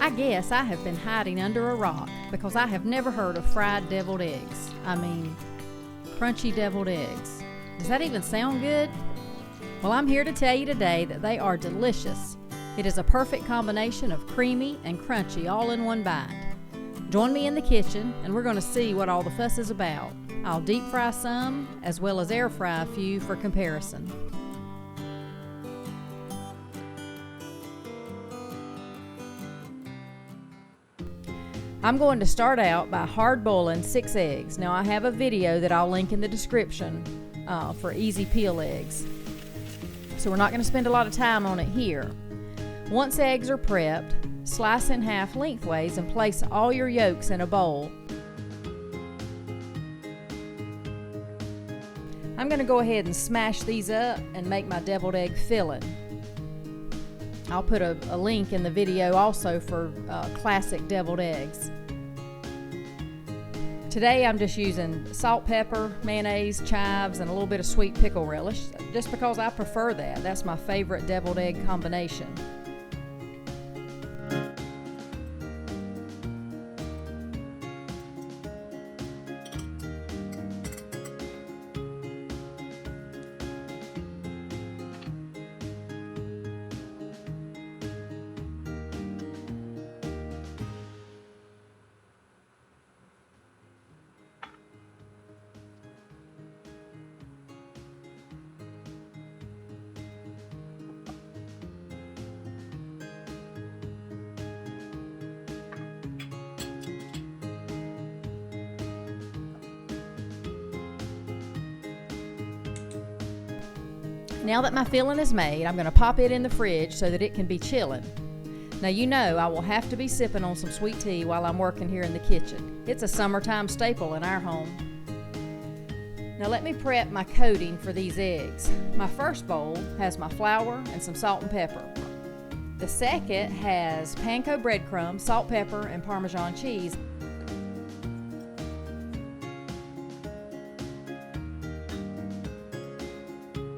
I guess I have been hiding under a rock because I have never heard of fried deviled eggs. I mean, crunchy deviled eggs. Does that even sound good? Well, I'm here to tell you today that they are delicious. It is a perfect combination of creamy and crunchy all in one bite. Join me in the kitchen and we're going to see what all the fuss is about. I'll deep fry some as well as air fry a few for comparison. I'm going to start out by hard boiling 6 eggs. Now I have a video that I'll link in the description for easy peel eggs. So we're not going to spend a lot of time on it here. Once eggs are prepped, slice in half lengthways and place all your yolks in a bowl. I'm going to go ahead and smash these up and make my deviled egg filling. I'll put a link in the video also for classic deviled eggs. Today I'm just using salt, pepper, mayonnaise, chives, and a little bit of sweet pickle relish, just because I prefer that. That's my favorite deviled egg combination. Now that my filling is made, I'm going to pop it in the fridge so that it can be chilling. Now you know I will have to be sipping on some sweet tea while I'm working here in the kitchen. It's a summertime staple in our home. Now let me prep my coating for these eggs. My first bowl has my flour and some salt and pepper. The second has panko breadcrumbs, salt, pepper, and Parmesan cheese.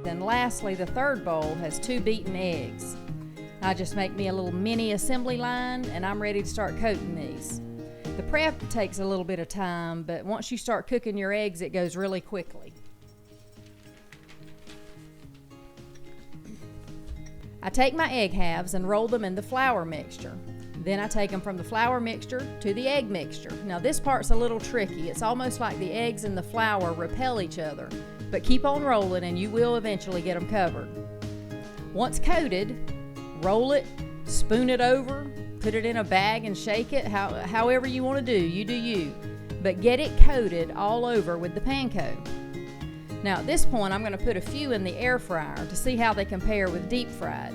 And lastly, the third bowl has 2 beaten eggs. I just make me a little mini assembly line and I'm ready to start coating these. The prep takes a little bit of time, but once you start cooking your eggs, it goes really quickly. I take my egg halves and roll them in the flour mixture. Then I take them from the flour mixture to the egg mixture. Now this part's a little tricky. It's almost like the eggs and the flour repel each other. But keep on rolling and you will eventually get them covered. Once coated, roll it, spoon it over, put it in a bag and shake it however you want to do. You do you. But get it coated all over with the panko. Now at this point I'm going to put a few in the air fryer to see how they compare with deep fried.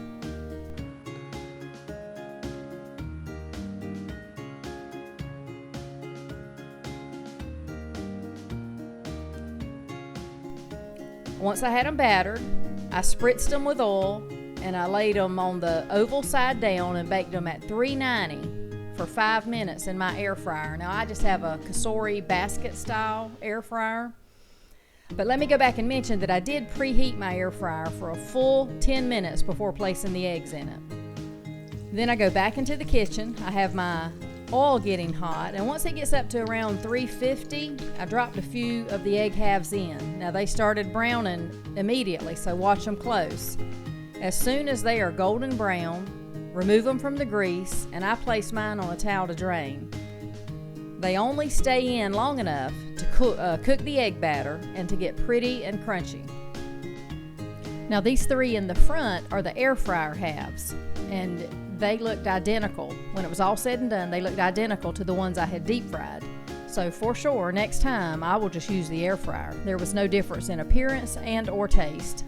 Once I had them battered, I spritzed them with oil and I laid them on the oval side down and baked them at 390 for 5 minutes in my air fryer. Now I just have a Cosori basket style air fryer. But let me go back and mention that I did preheat my air fryer for a full 10 minutes before placing the eggs in it. Then I go back into the kitchen. I have my oil getting hot, and once it gets up to around 350, I dropped a few of the egg halves in. Now they started browning immediately, so watch them close. As soon as they are golden brown, remove them from the grease, and I place mine on a towel to drain. They only stay in long enough to cook the egg batter and to get pretty and crunchy. Now these 3 in the front are the air fryer halves, and they looked identical. When it was all said and done, they looked identical to the ones I had deep fried. So for sure, next time I will just use the air fryer. There was no difference in appearance and or taste.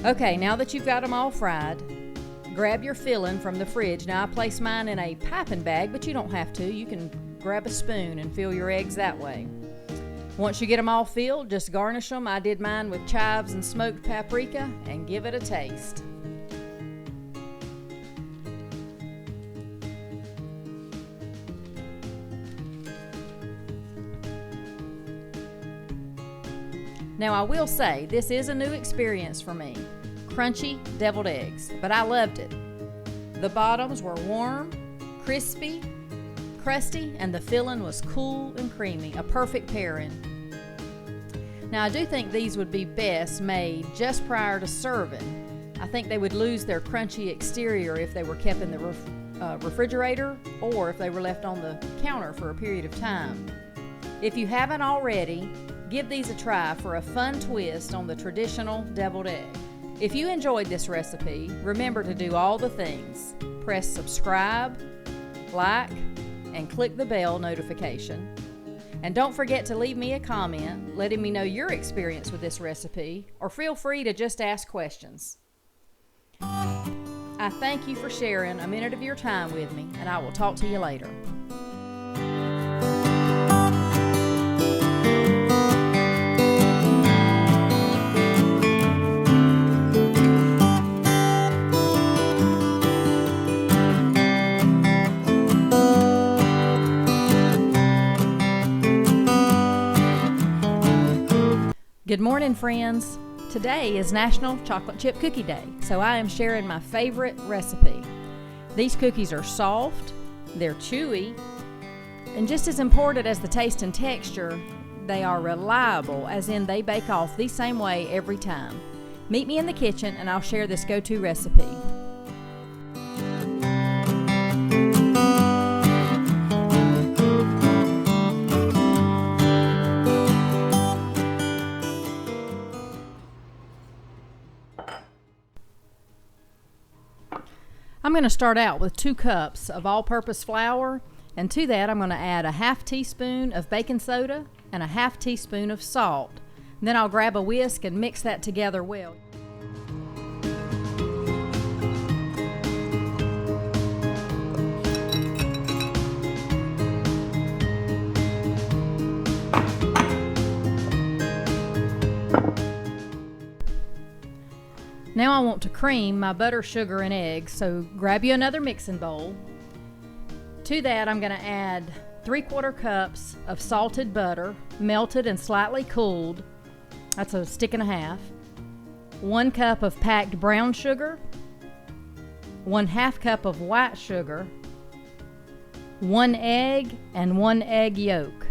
Okay, now that you've got them all fried, grab your filling from the fridge. Now I place mine in a piping bag, but you don't have to. You can grab a spoon and fill your eggs that way. Once you get them all filled, just garnish them. I did mine with chives and smoked paprika and give it a taste. Now I will say, this is a new experience for me. Crunchy deviled eggs, but I loved it. The bottoms were warm, crispy, crusty, and the filling was cool and creamy, a perfect pairing. Now, I do think these would be best made just prior to serving. I think they would lose their crunchy exterior if they were kept in the refrigerator or if they were left on the counter for a period of time. If you haven't already, give these a try for a fun twist on the traditional deviled egg. If you enjoyed this recipe, remember to do all the things. Press subscribe, like, and click the bell notification. And don't forget to leave me a comment letting me know your experience with this recipe, or feel free to just ask questions. I thank you for sharing a minute of your time with me, and I will talk to you later. Good morning, friends. Today is National Chocolate Chip Cookie Day, so I am sharing my favorite recipe. These cookies are soft, they're chewy, and just as important as the taste and texture, they are reliable, as in they bake off the same way every time. Meet me in the kitchen and I'll share this go-to recipe. I'm going to start out with 2 cups of all-purpose flour, and to that I'm going to add a half teaspoon of baking soda and a half teaspoon of salt. And then I'll grab a whisk and mix that together well. Now I want to cream my butter, sugar, and eggs, so grab you another mixing bowl. To that I'm going to add 3/4 cups of salted butter, melted and slightly cooled. That's a stick and a half. 1 cup of packed brown sugar, 1/2 cup of white sugar, 1 egg, and 1 egg yolk.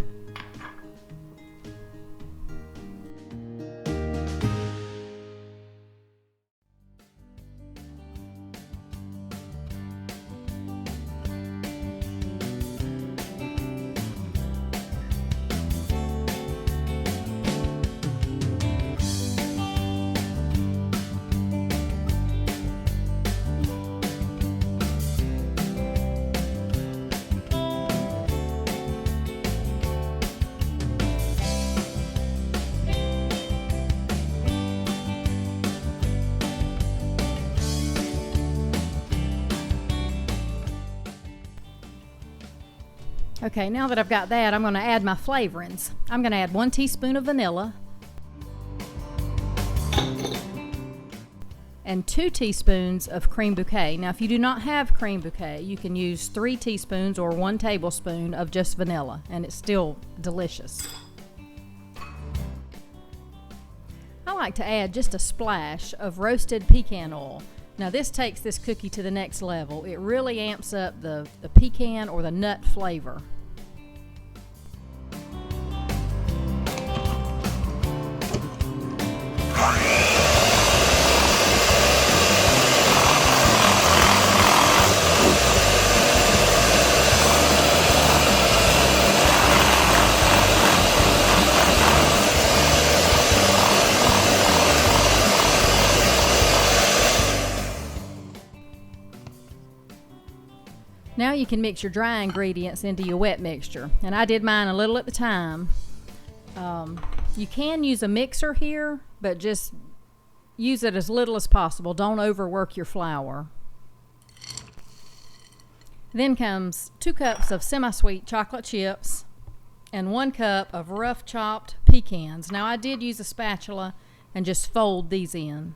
Okay, now that I've got that, I'm going to add my flavorings. I'm going to add 1 teaspoon of vanilla and 2 teaspoons of cream bouquet. Now, if you do not have cream bouquet, you can use 3 teaspoons or 1 tablespoon of just vanilla, and it's still delicious. I like to add just a splash of roasted pecan oil. Now, this takes this cookie to the next level. It really amps up the pecan or the nut flavor. Now you can mix your dry ingredients into your wet mixture, and I did mine a little at the time. You can use a mixer here, but just use it as little as possible. Don't overwork your flour. Then comes 2 cups of semi-sweet chocolate chips and 1 cup of rough chopped pecans. Now I did use a spatula and just fold these in.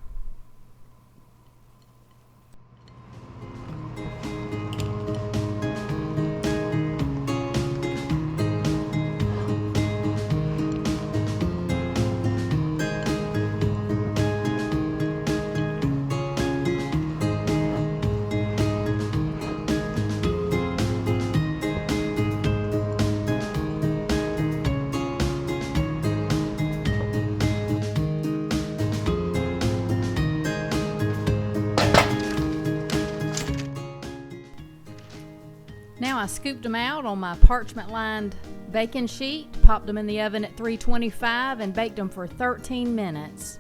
Now I scooped them out on my parchment-lined baking sheet, popped them in the oven at 325, and baked them for 13 minutes.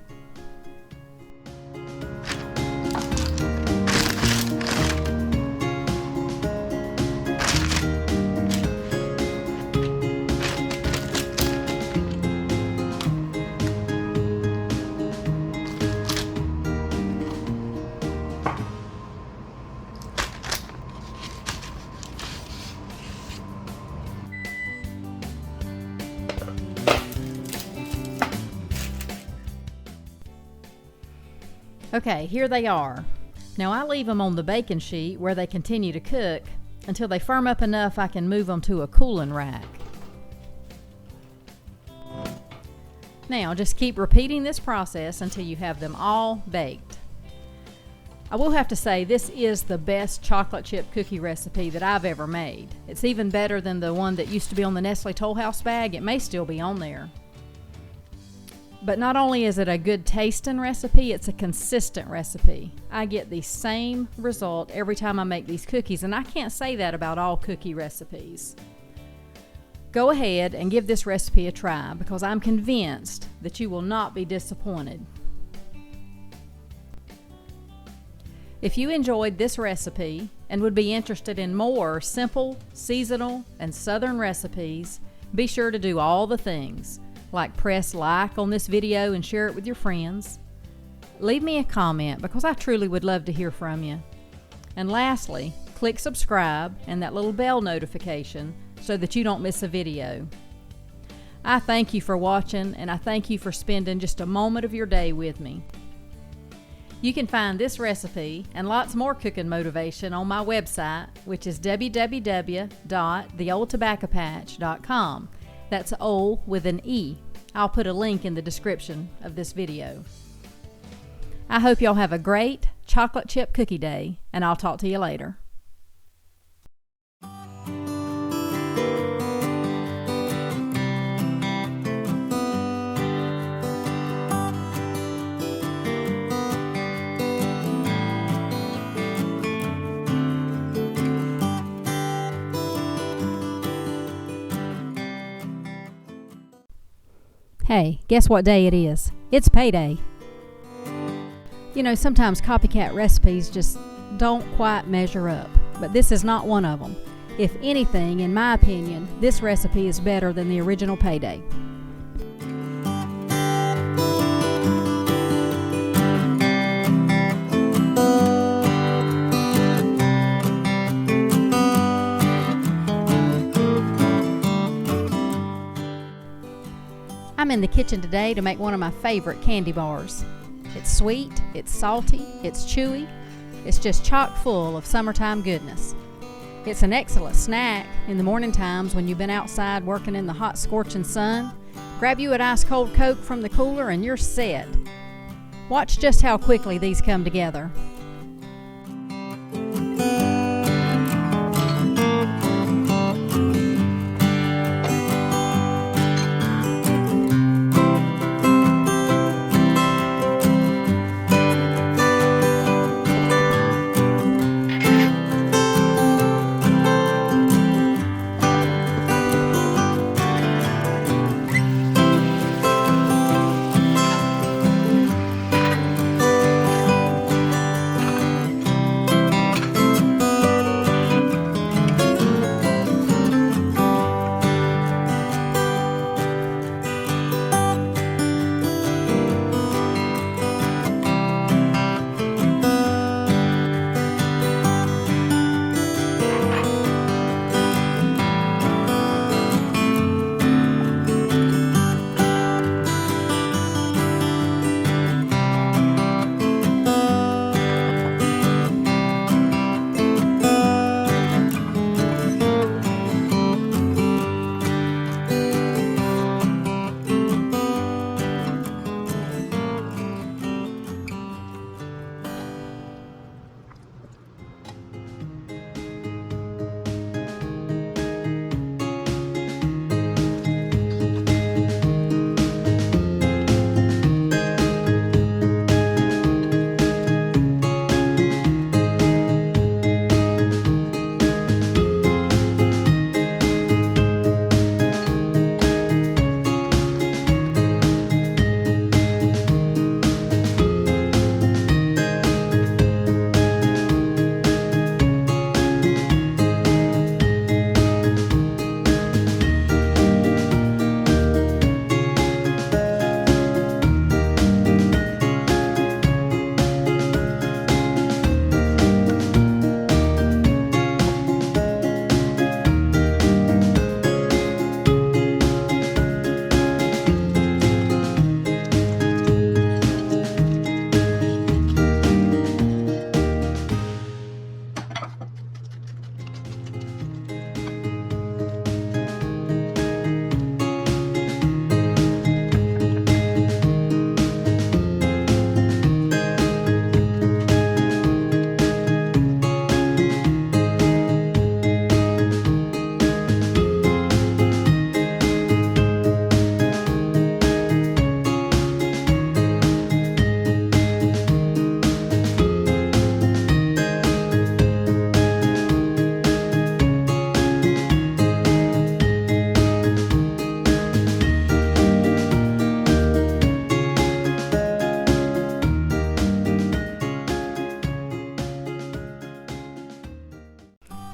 Okay, here they are. Now I leave them on the baking sheet where they continue to cook until they firm up enough I can move them to a cooling rack. Now just keep repeating this process until you have them all baked. I will have to say this is the best chocolate chip cookie recipe that I've ever made. It's even better than the one that used to be on the Nestle Toll House bag. It may still be on there. But not only is it a good tasting recipe, it's a consistent recipe. I get the same result every time I make these cookies, and I can't say that about all cookie recipes. Go ahead and give this recipe a try because I'm convinced that you will not be disappointed. If you enjoyed this recipe and would be interested in more simple, seasonal, and southern recipes, be sure to do all the things. Like press like on this video and share it with your friends. Leave me a comment because I truly would love to hear from you. And lastly, click subscribe and that little bell notification so that you don't miss a video. I thank you for watching, and I thank you for spending just a moment of your day with me. You can find this recipe and lots more cooking motivation on my website, which is www.theoldtobaccopatch.com. That's old with an E. I'll put a link in the description of this video. I hope y'all have a great chocolate chip cookie day, and I'll talk to you later. Hey, guess what day it is? It's payday. You know, sometimes copycat recipes just don't quite measure up, but this is not one of them. If anything, in my opinion, this recipe is better than the original payday. I'm in the kitchen today to make one of my favorite candy bars. It's sweet, it's salty, it's chewy, it's just chock full of summertime goodness. It's an excellent snack in the morning times when you've been outside working in the hot scorching sun. Grab you an ice cold Coke from the cooler and you're set. Watch just how quickly these come together.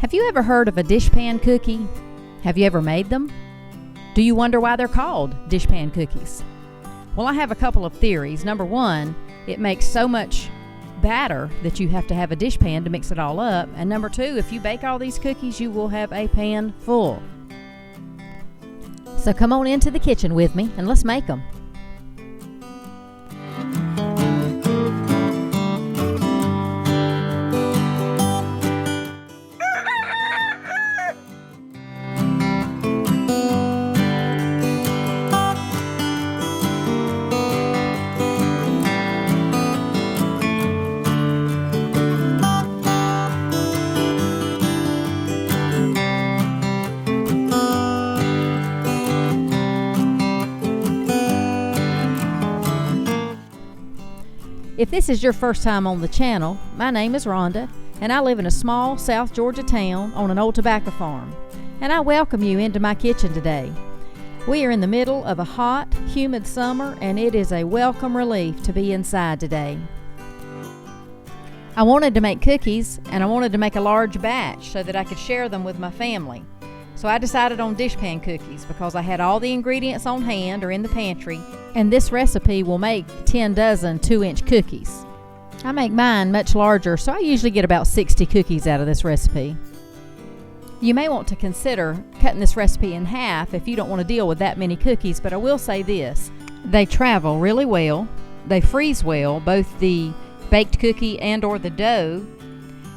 Have you ever heard of a dishpan cookie? Have you ever made them? Do you wonder why they're called dishpan cookies? Well, I have a couple of theories. Number one, it makes so much batter that you have to have a dishpan to mix it all up. And number two, if you bake all these cookies, you will have a pan full. So come on into the kitchen with me and let's make them. If this is your first time on the channel, my name is Rhonda, and I live in a small South Georgia town on an old tobacco farm. And I welcome you into my kitchen today. We are in the middle of a hot, humid summer, and it is a welcome relief to be inside today. I wanted to make cookies, and I wanted to make a large batch so that I could share them with my family. So I decided on dishpan cookies because I had all the ingredients on hand or in the pantry, and this recipe will make 10 dozen 2-inch cookies. I make mine much larger, so I usually get about 60 cookies out of this recipe. You may want to consider cutting this recipe in half if you don't want to deal with that many cookies, but I will say this: they travel really well, they freeze well, both the baked cookie and or the dough,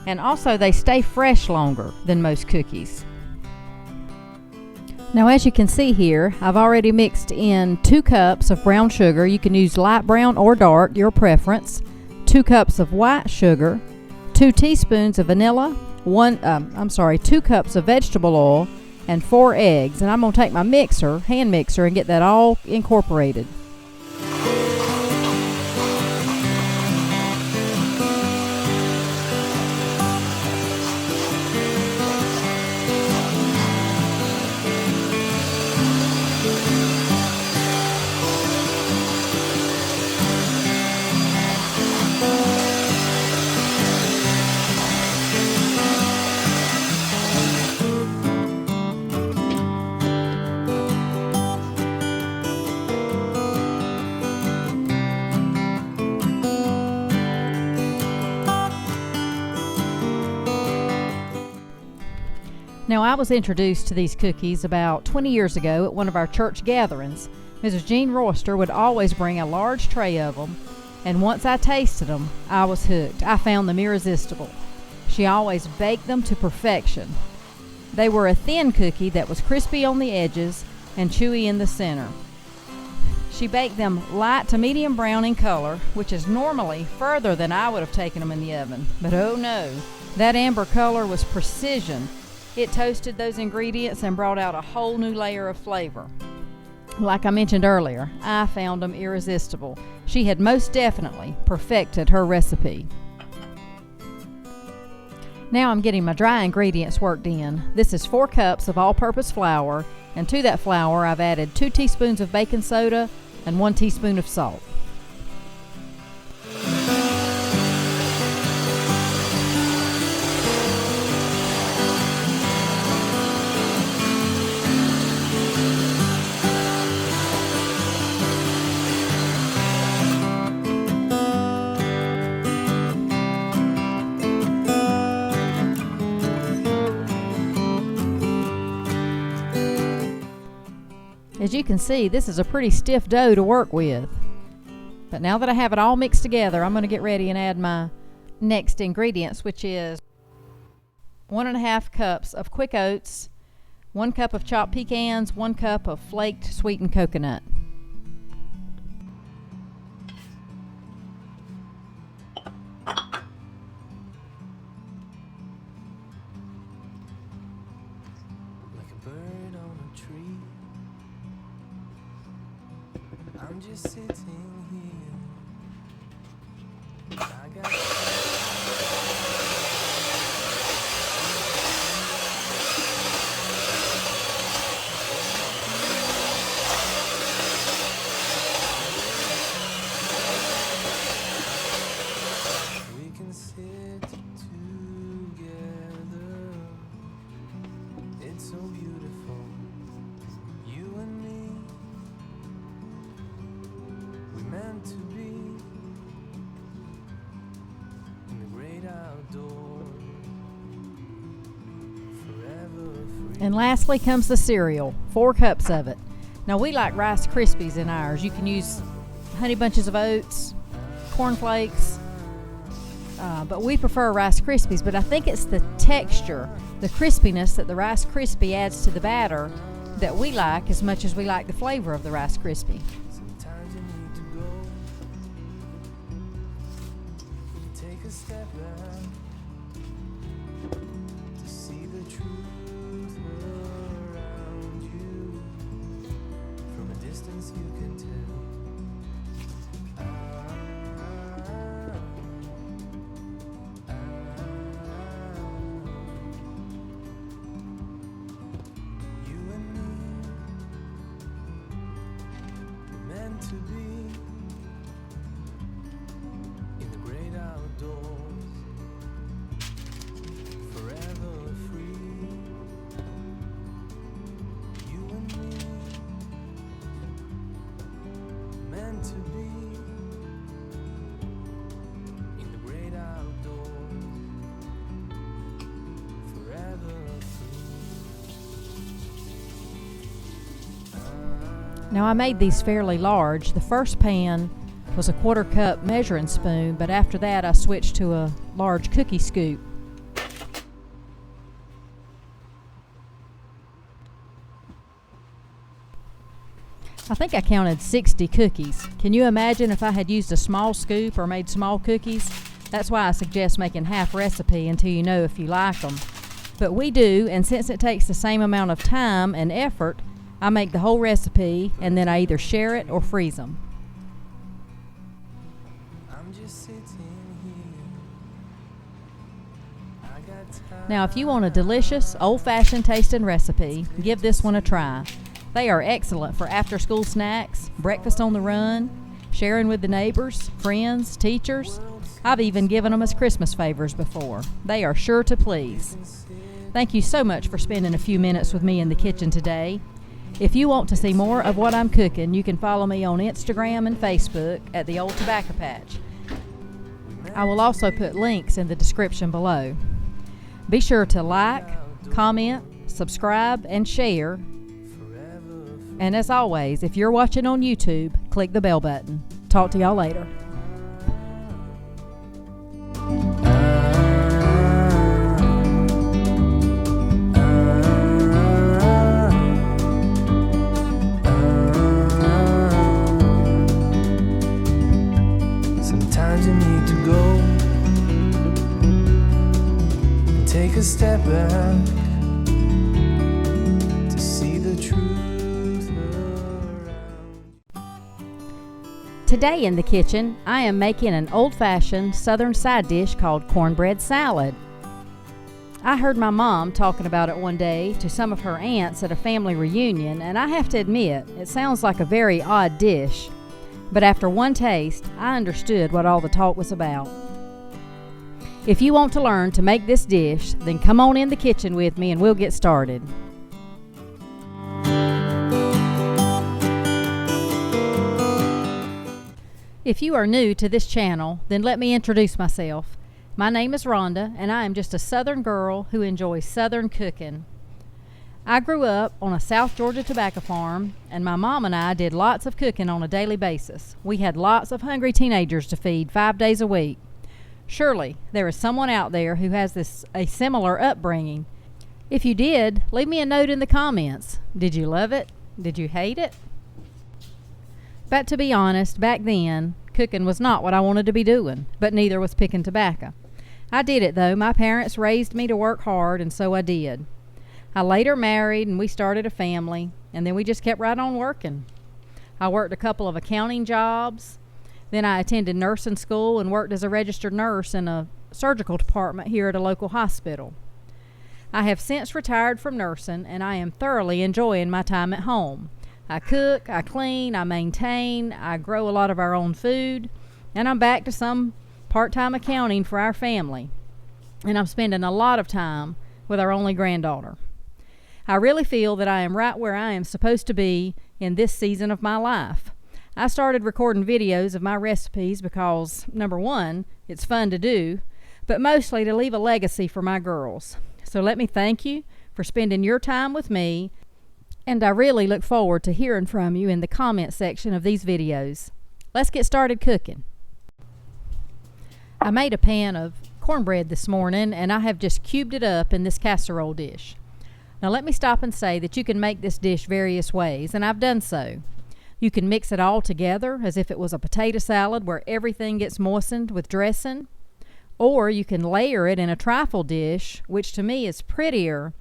and also they stay fresh longer than most cookies. Now, as you can see here, I've already mixed in 2 cups of brown sugar. You can use light brown or dark, your preference. 2 cups of white sugar, 2 teaspoons of vanilla, 2 cups of vegetable oil, and 4 eggs. And I'm going to take my hand mixer, and get that all incorporated. Now, I was introduced to these cookies about 20 years ago at one of our church gatherings. Mrs. Jean Royster would always bring a large tray of them, and once I tasted them, I was hooked. I found them irresistible. She always baked them to perfection. They were a thin cookie that was crispy on the edges and chewy in the center. She baked them light to medium brown in color, which is normally further than I would have taken them in the oven. But oh no, that amber color was precision. It toasted those ingredients and brought out a whole new layer of flavor. Like I mentioned earlier, I found them irresistible. She had most definitely perfected her recipe. Now I'm getting my dry ingredients worked in. This is 4 cups of all-purpose flour, and to that flour I've added 2 teaspoons of baking soda and 1 teaspoon of salt. As you can see, this is a pretty stiff dough to work with. But now that I have it all mixed together, I'm going to get ready and add my next ingredients, which is 1.5 cups of quick oats, 1 cup of chopped pecans, 1 cup of flaked sweetened coconut. Like a bird on a tree, I'm just sitting here. I got we can sit together And lastly comes the cereal, 4 cups of it. Now we like Rice Krispies in ours. You can use Honey Bunches of Oats, Corn Flakes, but we prefer Rice Krispies. But I think it's the texture, the crispiness that the Rice Krispie adds to the batter that we like as much as we like the flavor of the Rice Krispie. Sometimes you need to go. Take a step back to see the truth around you. From a distance you can tell. You and me were meant to be in the great outdoors, forever free. You and me meant to be in the great outdoors, forever Now I made these fairly large. The first pan was a 1/4 cup measuring spoon, but after that I switched to a large cookie scoop. I think I counted 60 cookies. Can you imagine if I had used a small scoop or made small cookies? That's why I suggest making half recipe until you know if you like them. But we do, and since it takes the same amount of time and effort, I make the whole recipe and then I either share it or freeze them. I'm just sitting here. I got time. Now, if you want a delicious, old-fashioned tasting recipe, give this one a try. They are excellent for after-school snacks, breakfast on the run, sharing with the neighbors, friends, teachers. I've even given them as Christmas favors before. They are sure to please. Thank you so much for spending a few minutes with me in the kitchen today. If you want to see more of what I'm cooking, you can follow me on Instagram and Facebook at The Old Tobacco Patch. I will also put links in the description below. Be sure to like, comment, subscribe, and share. And as always, if you're watching on YouTube, click the bell button. Talk to y'all later. Sometimes you need to go and take a step back to see the truth around. Today in the kitchen, I am making an old-fashioned southern side dish called cornbread salad. I heard my mom talking about it one day to some of her aunts at a family reunion, and I have to admit, it sounds like a very odd dish. But after one taste, I understood what all the talk was about. If you want to learn to make this dish, then come on in the kitchen with me and we'll get started. If you are new to this channel, then let me introduce myself. My name is Rhonda, and I am just a Southern girl who enjoys Southern cooking. I grew up on a South Georgia tobacco farm, and my mom and I did lots of cooking on a daily basis. We had lots of hungry teenagers to feed 5 days a week. Surely there is someone out there who has a similar upbringing. If you did, leave me a note in the comments. Did you love it? Did you hate it? But to be honest, back then, cooking was not what I wanted to be doing, but neither was picking tobacco. I did it though. My parents raised me to work hard, and so I did. I later married and we started a family, and then we just kept right on working. I worked a couple of accounting jobs. Then I attended nursing school and worked as a registered nurse in a surgical department here at a local hospital. I have since retired from nursing, and I am thoroughly enjoying my time at home. I cook, I clean, I maintain, I grow a lot of our own food, and I'm back to some part-time accounting for our family. And I'm spending a lot of time with our only granddaughter. I really feel that I am right where I am supposed to be in this season of my life. I started recording videos of my recipes because, number one, it's fun to do, but mostly to leave a legacy for my girls. So let me thank you for spending your time with me, and I really look forward to hearing from you in the comment section of these videos. Let's get started cooking. I made a pan of cornbread this morning, and I have just cubed it up in this casserole dish. Now let me stop and say that you can make this dish various ways, and I've done so. You can mix it all together as if it was a potato salad where everything gets moistened with dressing, or you can layer it in a trifle dish, which to me is prettier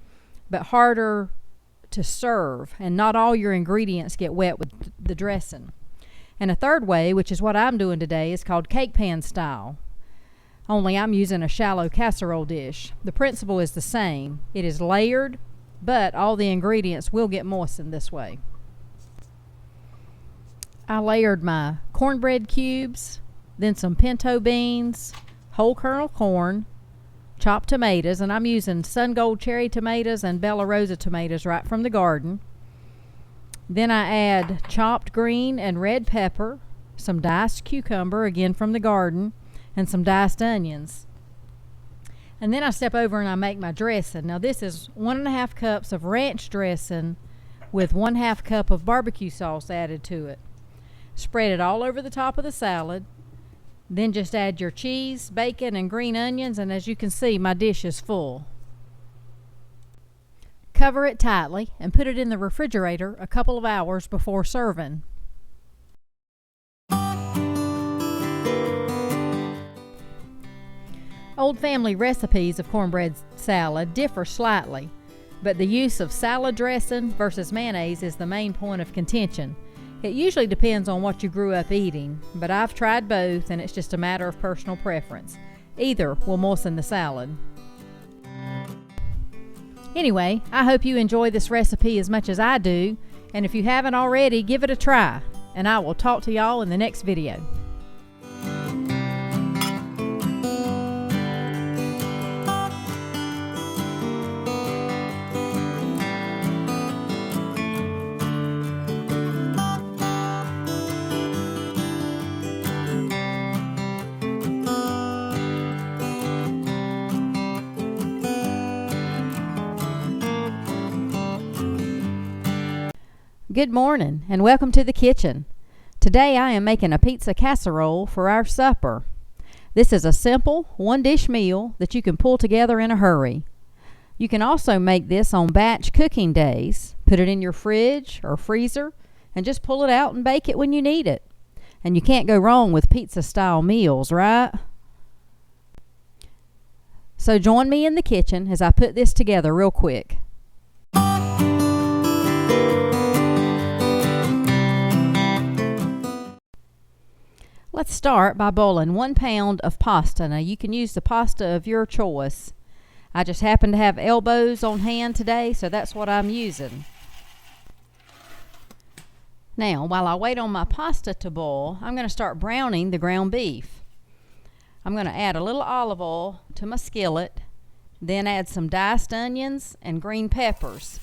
but harder to serve, and not all your ingredients get wet with the dressing. And a third way, which is what I'm doing today, is called cake pan style. Only I'm using a shallow casserole dish. The principle is the same. It is layered, but all the ingredients will get moistened this way. I layered my cornbread cubes, then some pinto beans, whole kernel corn, chopped tomatoes, and I'm using Sun Gold cherry tomatoes and Bella Rosa tomatoes right from the garden. Then I add chopped green and red pepper, some diced cucumber, again from the garden, and some diced onions. And then I step over and I make my dressing. Now this is 1.5 cups of ranch dressing with 1/2 cup of barbecue sauce added to it. Spread it all over the top of the salad. Then just add your cheese, bacon, and green onions, and as you can see, my dish is full. Cover it tightly and put it in the refrigerator a couple of hours before serving. Old family recipes of cornbread salad differ slightly, but the use of salad dressing versus mayonnaise is the main point of contention. It usually depends on what you grew up eating, but I've tried both, and it's just a matter of personal preference. Either will moisten the salad. Anyway, I hope you enjoy this recipe as much as I do, and if you haven't already, give it a try, and I will talk to y'all in the next video. Good morning and welcome to the kitchen. Today I am making a pizza casserole for our supper. This is a simple one-dish meal that you can pull together in a hurry. You can also make this on batch cooking days. Put it in your fridge or freezer and just pull it out and bake it when you need it. And you can't go wrong with pizza-style meals, right? So join me in the kitchen as I put this together real quick. Let's start by boiling 1 pound of pasta. Now you can use the pasta of your choice. I just happen to have elbows on hand today, so that's what I'm using. Now, while I wait on my pasta to boil, I'm going to start browning the ground beef. I'm going to add a little olive oil to my skillet, then add some diced onions and green peppers.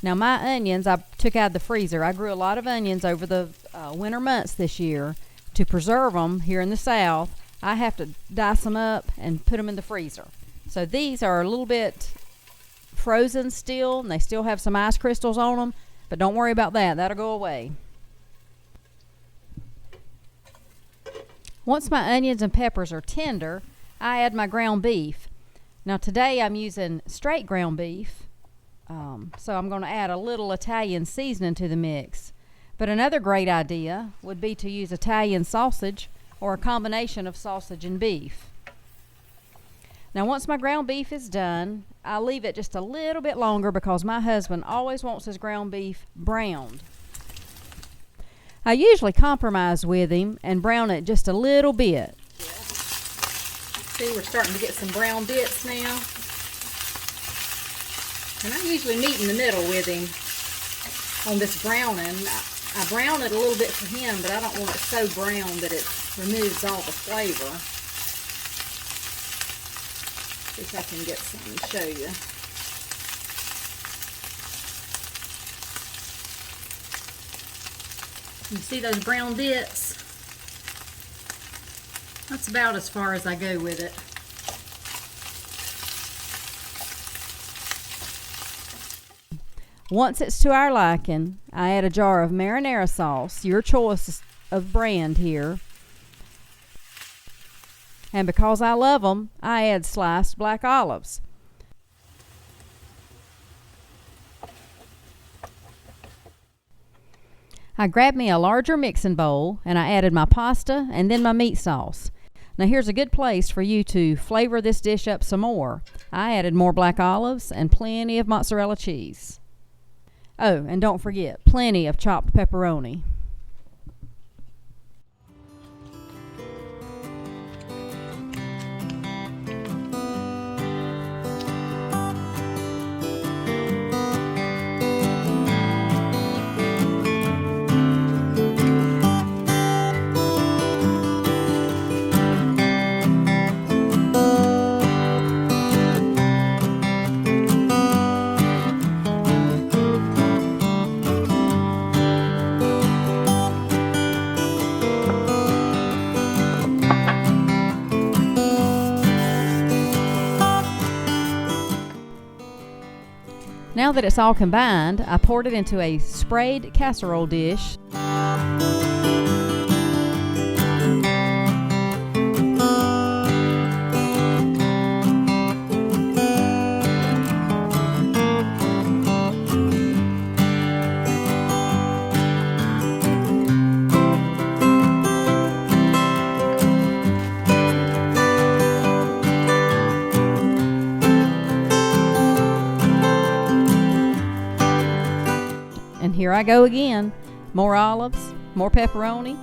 Now my onions I took out of the freezer. I grew a lot of onions over the winter months this year. To preserve them here in the South, I have to dice them up and put them in the freezer. So these are a little bit frozen still, and they still have some ice crystals on them, but don't worry about that. That'll go away. Once my onions and peppers are tender, I add my ground beef. Now today I'm using straight ground beef, so I'm going to add a little Italian seasoning to the mix. But another great idea would be to use Italian sausage or a combination of sausage and beef. Now once my ground beef is done, I leave it just a little bit longer because my husband always wants his ground beef browned. I usually compromise with him and brown it just a little bit. Yeah. See, we're starting to get some brown bits now. And I usually meet in the middle with him on this browning. I brown it a little bit for him, but I don't want it so brown that it removes all the flavor. See if I can get something to show you. You see those brown bits? That's about as far as I go with it. Once it's to our liking, I add a jar of marinara sauce, your choice of brand here. And because I love them, I add sliced black olives. I grabbed me a larger mixing bowl and I added my pasta and then my meat sauce. Now here's a good place for you to flavor this dish up some more. I added more black olives and plenty of mozzarella cheese. Oh, and don't forget, plenty of chopped pepperoni. Now that it's all combined, I poured it into a sprayed casserole dish. And here I go again. More olives, more pepperoni,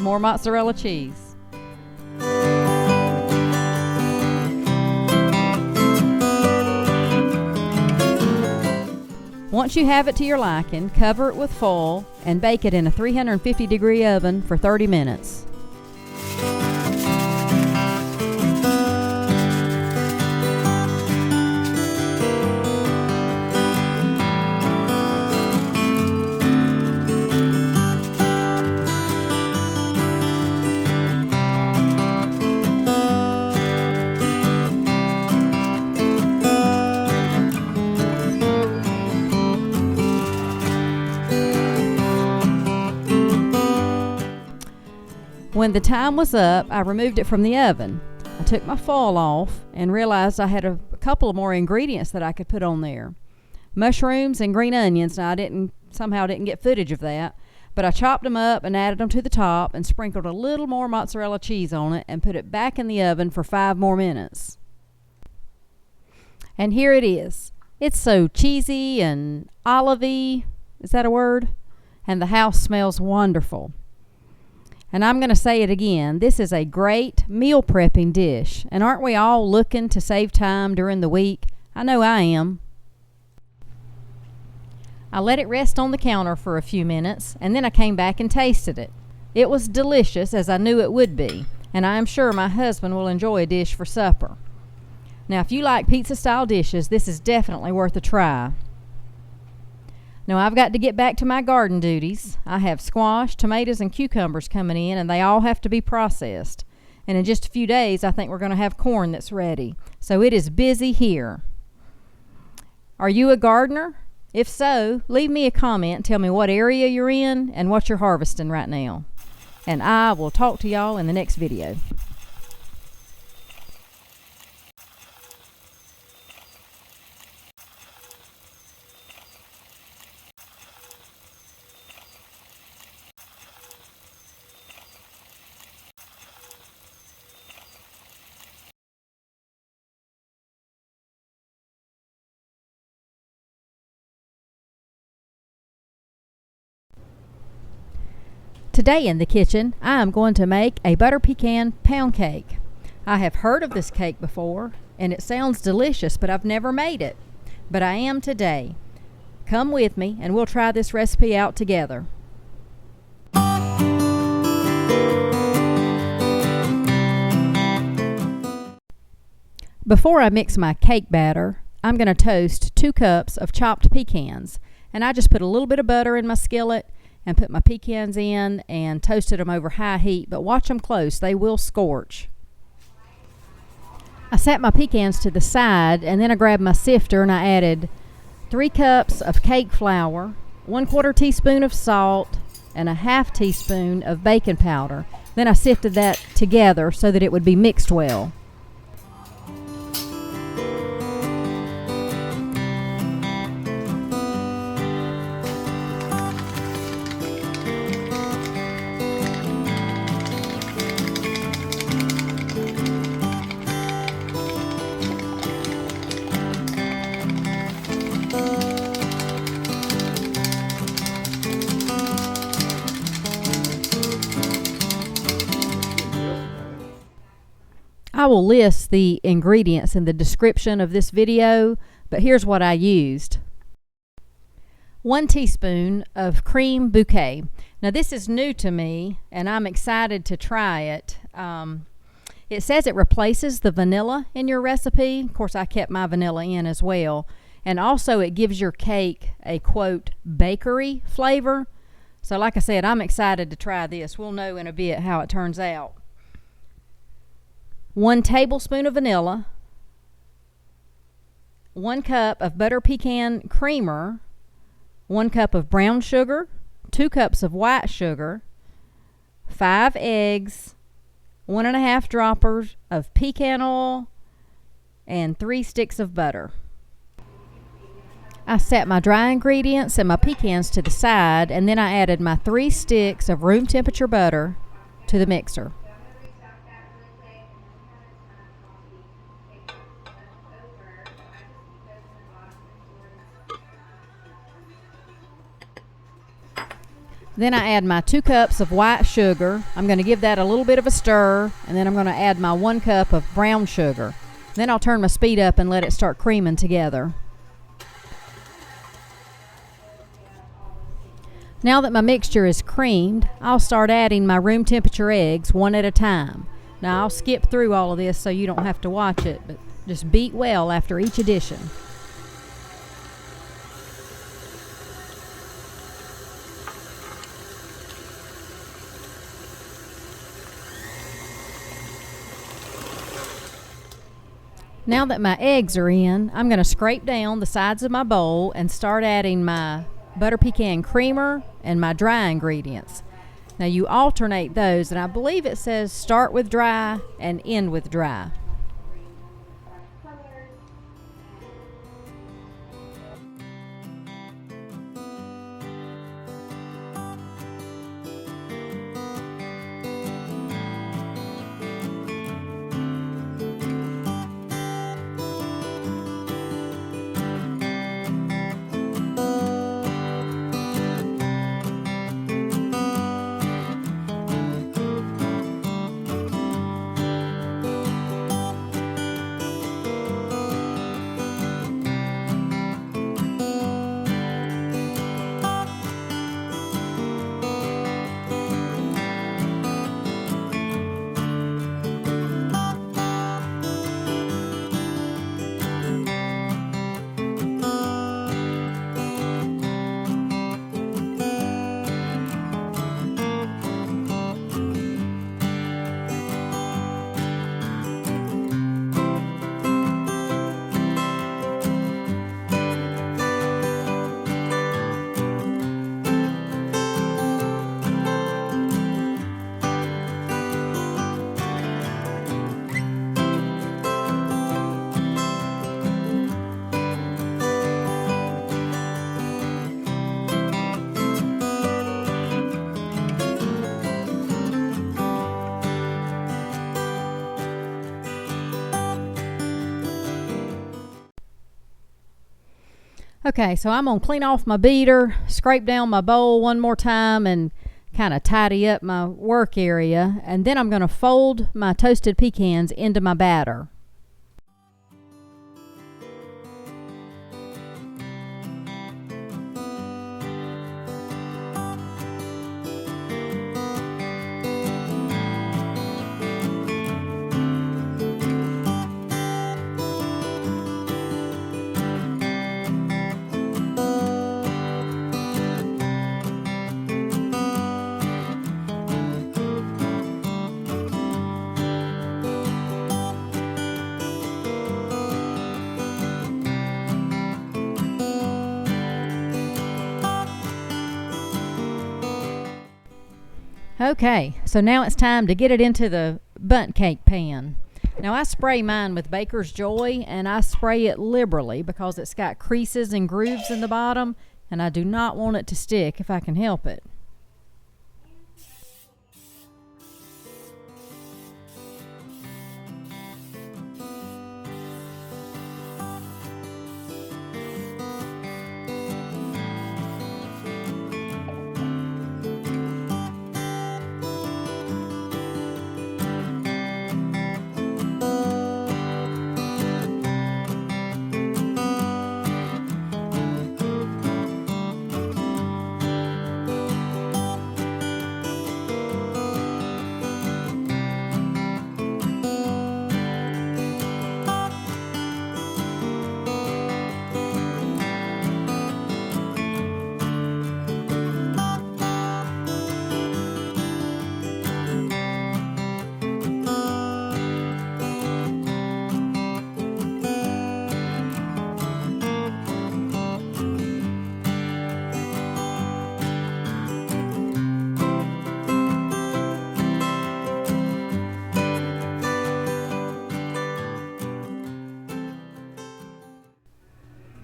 more mozzarella cheese. Once you have it to your liking, cover it with foil and bake it in a 350-degree oven for 30 minutes. When the time was up, I removed it from the oven. I took my foil off and realized I had a couple of more ingredients that I could put on there. Mushrooms and green onions. Now, I somehow didn't get footage of that, but I chopped them up and added them to the top and sprinkled a little more mozzarella cheese on it and put it back in the oven for 5 more minutes. And here it is. It's so cheesy and olivey. Is that a word? And the house smells wonderful. And I'm going to say it again. This is a great meal prepping dish. And aren't we all looking to save time during the week? I know I am. I let it rest on the counter for a few minutes, and then I came back and tasted it. It was delicious, as I knew it would be, and I am sure my husband will enjoy a dish for supper. Now, if you like pizza-style dishes, this is definitely worth a try. Now, I've got to get back to my garden duties. I have squash, tomatoes, and cucumbers coming in, and they all have to be processed. And in just a few days, I think we're going to have corn that's ready. So it is busy here. Are you a gardener? If so, leave me a comment and tell me what area you're in and what you're harvesting right now. And I will talk to y'all in the next video. Today in the kitchen, I am going to make a butter pecan pound cake. I have heard of this cake before, and it sounds delicious, but I've never made it. But I am today. Come with me, and we'll try this recipe out together. Before I mix my cake batter, I'm going to toast 2 cups of chopped pecans. And I just put a little bit of butter in my skillet and put my pecans in and toasted them over high heat, but watch them close, they will scorch. I set my pecans to the side, and then I grabbed my sifter and I added 3 cups of cake flour, 1/4 teaspoon of salt, and a 1/2 teaspoon of baking powder. Then I sifted that together so that it would be mixed well. I will list the ingredients in the description of this video, but here's what I used. 1 teaspoon of cream bouquet. Now this is new to me and I'm excited to try it. It says it replaces the vanilla in your recipe. Of course, I kept my vanilla in as well. And also it gives your cake a, quote, bakery flavor. So like I said, I'm excited to try this. We'll know in a bit how it turns out. 1 tablespoon of vanilla, 1 cup of butter pecan creamer, 1 cup of brown sugar, 2 cups of white sugar, 5 eggs, 1.5 droppers of pecan oil, and 3 sticks of butter. I set my dry ingredients and my pecans to the side, and then I added my 3 sticks of room temperature butter to the mixer. Then I add my 2 cups of white sugar. I'm going to give that a little bit of a stir, and then I'm going to add my 1 cup of brown sugar. Then I'll turn my speed up and let it start creaming together. Now that my mixture is creamed, I'll start adding my room temperature eggs one at a time. Now I'll skip through all of this so you don't have to watch it, but just beat well after each addition. Now that my eggs are in, I'm going to scrape down the sides of my bowl and start adding my butter pecan creamer and my dry ingredients. Now you alternate those, and I believe it says start with dry and end with dry. Okay, so I'm going to clean off my beater, scrape down my bowl one more time, and kind of tidy up my work area. And then I'm going to fold my toasted pecans into my batter. Okay, so now it's time to get it into the bundt cake pan. Now I spray mine with Baker's Joy, and I spray it liberally because it's got creases and grooves in the bottom, and I do not want it to stick if I can help it.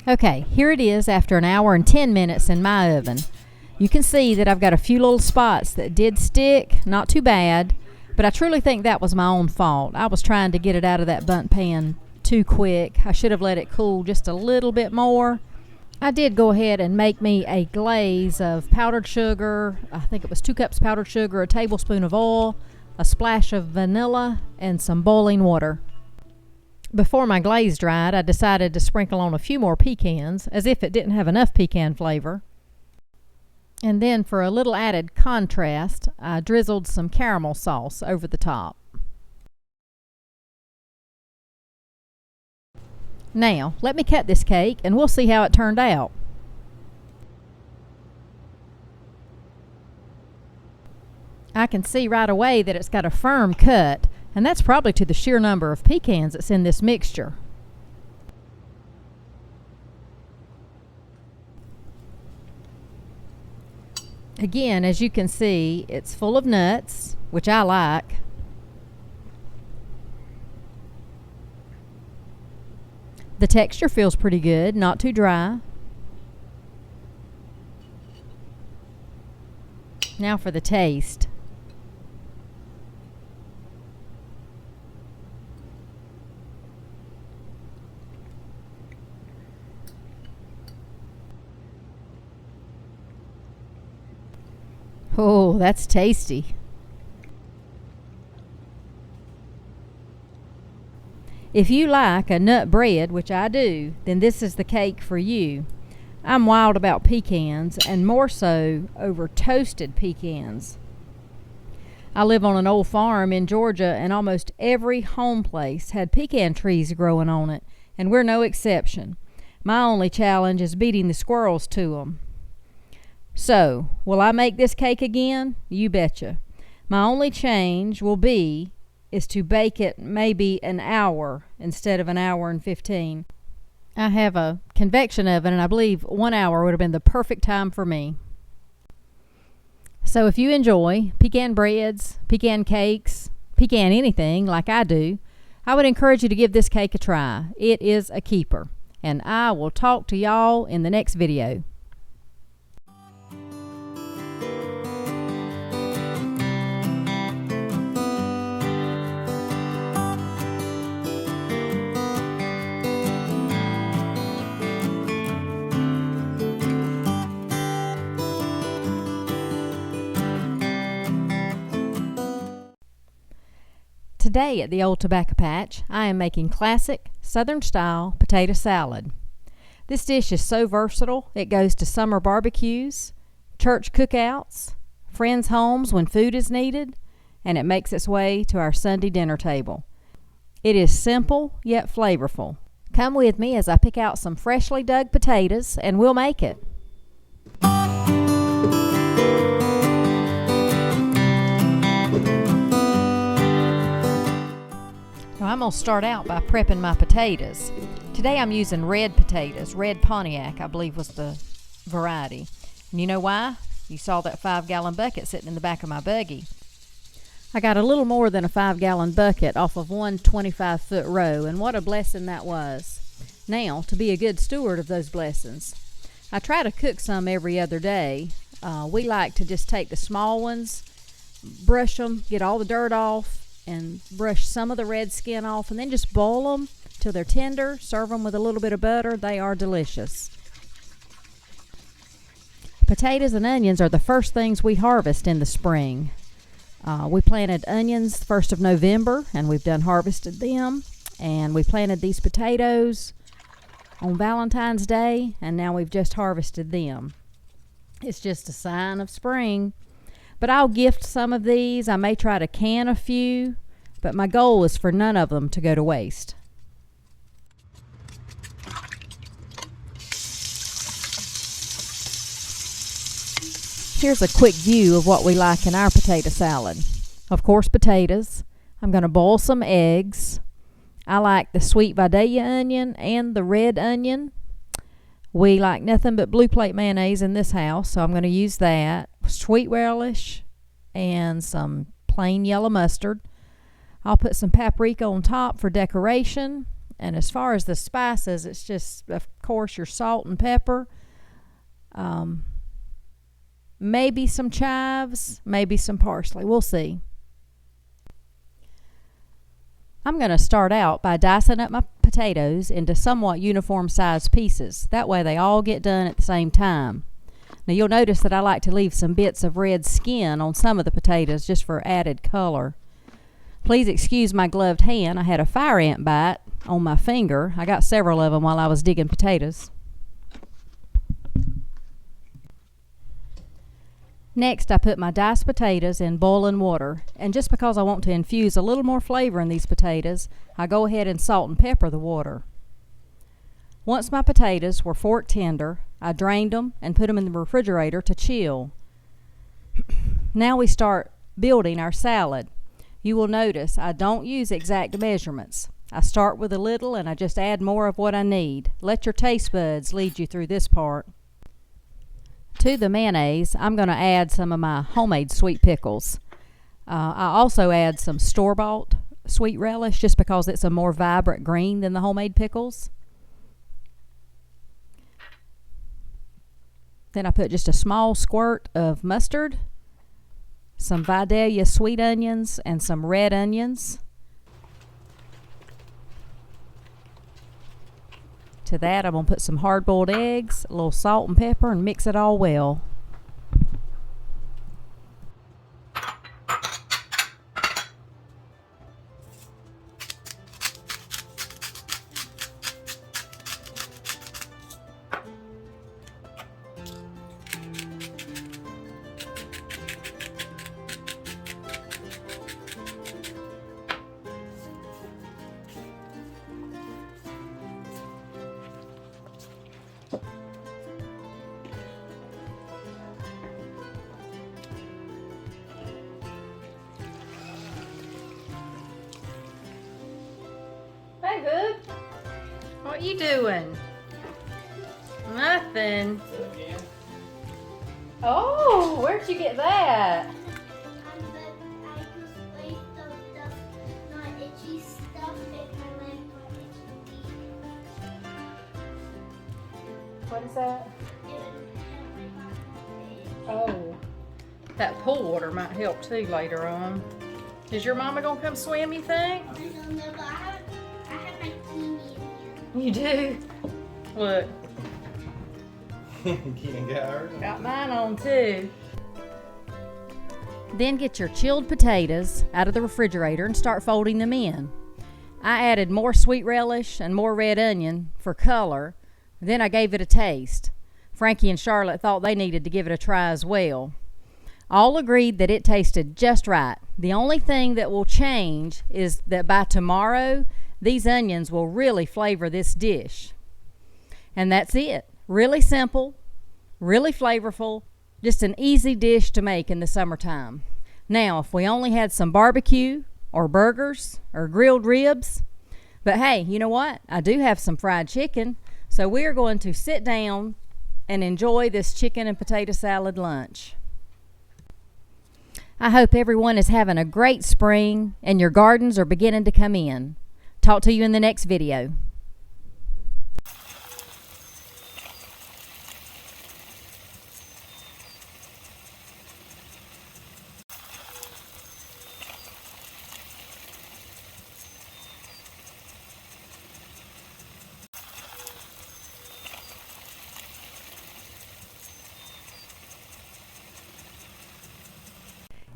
Okay, here it is after an hour and 10 minutes in my oven. You can see that I've got a few little spots that did stick, not too bad, but I truly think that was my own fault. I was trying to get it out of that bundt pan too quick. I should have let it cool just a little bit more. I did go ahead and make me a glaze of powdered sugar. I think it was 2 cups powdered sugar, a tablespoon of oil, a splash of vanilla, and some boiling water. Before my glaze dried, I decided to sprinkle on a few more pecans, as if it didn't have enough pecan flavor. And then for a little added contrast, I drizzled some caramel sauce over the top. Now, let me cut this cake and we'll see how it turned out. I can see right away that it's got a firm cut, and that's probably to the sheer number of pecans that's in this mixture. Again, as you can see, it's full of nuts, which I like. The texture feels pretty good, not too dry. Now for the taste. Oh, that's tasty. If you like a nut bread, which I do, then this is the cake for you. I'm wild about pecans, and more so over toasted pecans. I live on an old farm in Georgia, and almost every home place had pecan trees growing on it, and we're no exception. My only challenge is beating the squirrels to them. So, will I make this cake again? You betcha. My only change is to bake it maybe an hour instead of an hour and 15. I have a convection oven, and I believe 1 hour would have been the perfect time for me. So if you enjoy pecan breads, pecan cakes, pecan anything like I do, I would encourage you to give this cake a try. It is a keeper. And I will talk to y'all in the next video. Today at the Old Tobacco Patch, I am making classic Southern-style potato salad. This dish is so versatile, it goes to summer barbecues, church cookouts, friends' homes when food is needed, and it makes its way to our Sunday dinner table. It is simple yet flavorful. Come with me as I pick out some freshly dug potatoes, and we'll make it. I'm going to start out by prepping my potatoes. Today I'm using red potatoes. Red Pontiac, I believe, was the variety. And you know why? You saw that 5-gallon bucket sitting in the back of my buggy. I got a little more than a 5-gallon bucket off of one 25-foot row, and what a blessing that was. Now, to be a good steward of those blessings, I try to cook some every other day. We like to just take the small ones, brush them, get all the dirt off, and brush some of the red skin off, and then just boil them till they're tender. Serve them with a little bit of butter. They are delicious. Potatoes and onions are the first things we harvest in the spring. We planted onions the 1st of November, and we've done harvested them. And we planted these potatoes on Valentine's Day, and now we've just harvested them. It's just a sign of spring. But I'll gift some of these. I may try to can a few, but my goal is for none of them to go to waste. Here's a quick view of what we like in our potato salad. Of course, potatoes. I'm going to boil some eggs. I like the sweet Vidalia onion and the red onion. We like nothing but blue plate mayonnaise in this house, so I'm going to use that. Sweet relish and some plain yellow mustard. I'll put some paprika on top for decoration. And as far as the spices, it's just, of course, your salt and pepper. Maybe some chives, maybe some parsley. We'll see. I'm going to start out by dicing up my potatoes into somewhat uniform sized pieces. That way they all get done at the same time. Now you'll notice that I like to leave some bits of red skin on some of the potatoes just for added color. Please excuse my gloved hand. I had a fire ant bite on my finger. I got several of them while I was digging potatoes. Next, I put my diced potatoes in boiling water, and just because I want to infuse a little more flavor in these potatoes, I go ahead and salt and pepper the water. Once my potatoes were fork tender, I drained them and put them in the refrigerator to chill. Now we start building our salad. You will notice I don't use exact measurements. I start with a little and I just add more of what I need. Let your taste buds lead you through this part. To the mayonnaise, I'm going to add some of my homemade sweet pickles. I also add some store-bought sweet relish just because it's a more vibrant green than the homemade pickles. Then I put just a small squirt of mustard, some Vidalia sweet onions, and some red onions. To that, I'm going to put some hard-boiled eggs, a little salt and pepper, and mix it all well. Hey, Hood. What you doing? Nothing. Oh, where'd you get that? What is that? Oh, that pool water might help too later on. Is your mama gonna come swim, you think? I don't know, but I have my bikini in here. You do? Look, Can't get hurt. got mine on too. Then get your chilled potatoes out of the refrigerator and start folding them in. I added more sweet relish and more red onion for color. Then I gave it a taste. Frankie and Charlotte thought they needed to give it a try as well. All agreed that it tasted just right. The only thing that will change is that by tomorrow, these onions will really flavor this dish. And that's it. Really simple, really flavorful, just an easy dish to make in the summertime. Now, if we only had some barbecue or burgers or grilled ribs, but hey, you know what? I do have some fried chicken, so we're going to sit down and enjoy this chicken and potato salad lunch. I hope everyone is having a great spring and your gardens are beginning to come in. Talk to you in the next video.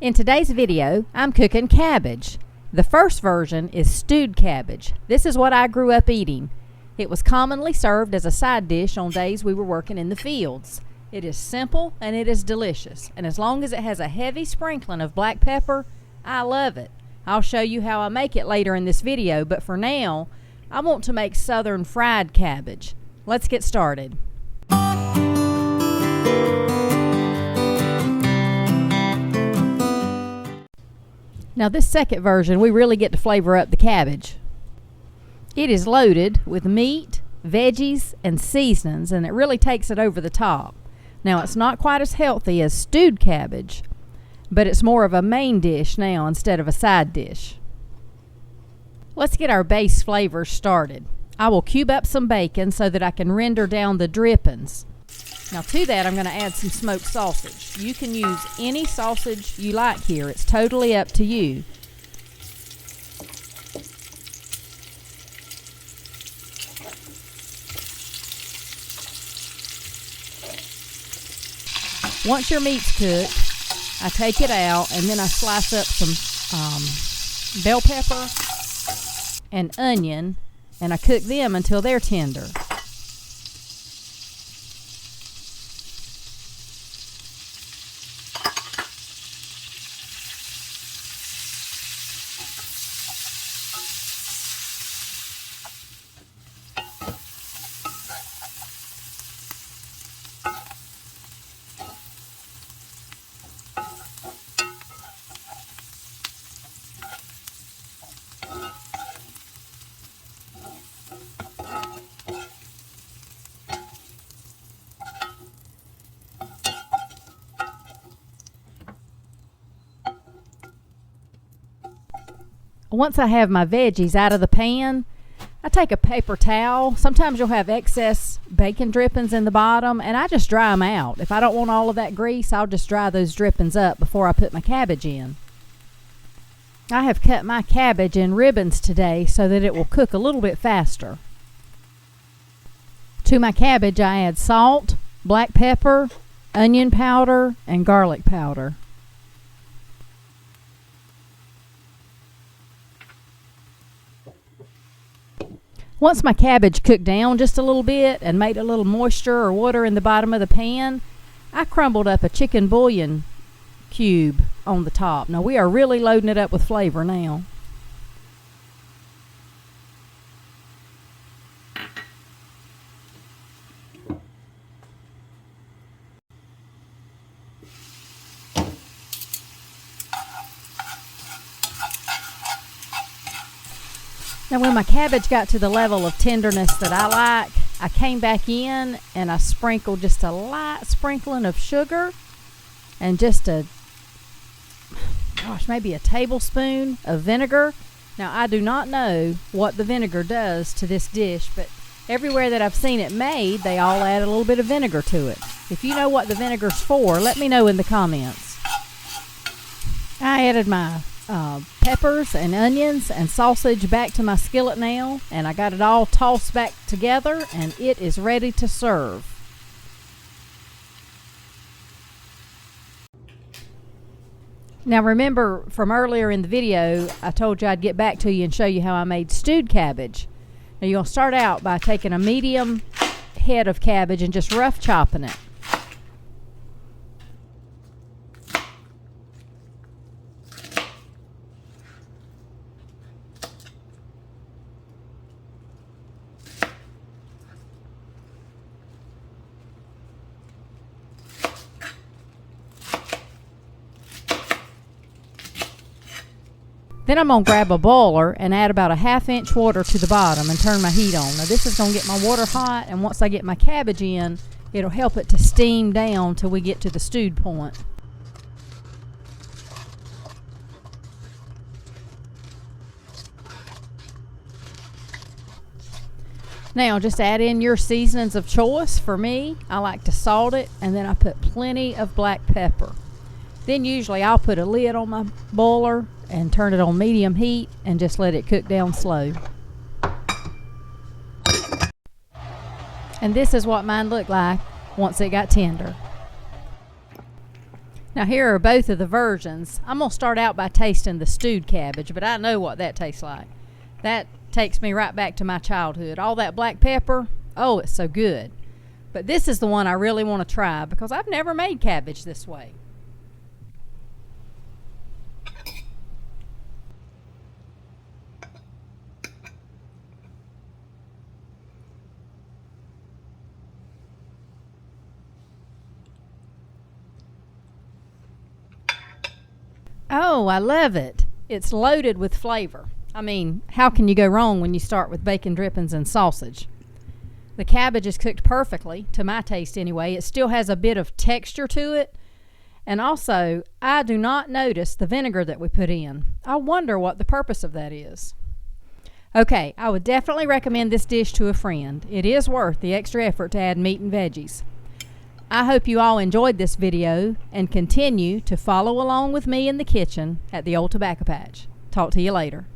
In today's video, I'm cooking cabbage. The first version is stewed cabbage. This is what I grew up eating. It was commonly served as a side dish on days we were working in the fields. It is simple and it is delicious, and as long as it has a heavy sprinkling of black pepper, I love it. I'll show you how I make it later in this video, but for now, I want to make southern fried cabbage. Let's get started. Now this second version, we really get to flavor up the cabbage. It is loaded with meat, veggies, and seasonings, and it really takes it over the top. Now it's not quite as healthy as stewed cabbage, but it's more of a main dish now instead of a side dish. Let's get our base flavors started. I will cube up some bacon so that I can render down the drippings. Now to that, I'm going to add some smoked sausage. You can use any sausage you like here. It's totally up to you. Once your meat's cooked, I take it out and then I slice up some bell pepper and onion, and I cook them until they're tender. Once I have my veggies out of the pan, I take a paper towel. Sometimes you'll have excess bacon drippings in the bottom, and I just dry them out. If I don't want all of that grease, I'll just dry those drippings up before I put my cabbage in. I have cut my cabbage in ribbons today so that it will cook a little bit faster. To my cabbage, I add salt, black pepper, onion powder, and garlic powder. Once my cabbage cooked down just a little bit and made a little moisture or water in the bottom of the pan, I crumbled up a chicken bouillon cube on the top. Now we are really loading it up with flavor now. Now when my cabbage got to the level of tenderness that I like, I came back in and I sprinkled just a light sprinkling of sugar and just maybe a tablespoon of vinegar. Now I do not know what the vinegar does to this dish, but everywhere that I've seen it made, they all add a little bit of vinegar to it. If you know what the vinegar's for, let me know in the comments. I added my peppers and onions and sausage back to my skillet now, and I got it all tossed back together, and it is ready to serve. Now remember from earlier in the video, I told you I'd get back to you and show you how I made stewed cabbage. Now you're going to start out by taking a medium head of cabbage and just rough chopping it. Then I'm going to grab a boiler and add about a 1/2 inch water to the bottom and turn my heat on. Now this is going to get my water hot, and once I get my cabbage in, it'll help it to steam down till we get to the stewed point. Now just add in your seasonings of choice. For me, I like to salt it, and then I put plenty of black pepper. Then usually I'll put a lid on my boiler and turn it on medium heat and just let it cook down slow. And this is what mine looked like once it got tender. Now here are both of the versions. I'm going to start out by tasting the stewed cabbage, but I know what that tastes like. That takes me right back to my childhood. All that black pepper, oh, it's so good. But this is the one I really want to try because I've never made cabbage this way. Oh, I love it. It's loaded with flavor. I mean, how can you go wrong when you start with bacon drippings and sausage? The cabbage is cooked perfectly, to my taste anyway. It still has a bit of texture to it. And also, I do not notice the vinegar that we put in. I wonder what the purpose of that is. Okay, I would definitely recommend this dish to a friend. It is worth the extra effort to add meat and veggies. I hope you all enjoyed this video and continue to follow along with me in the kitchen at the Old Tobacco Patch. Talk to you later.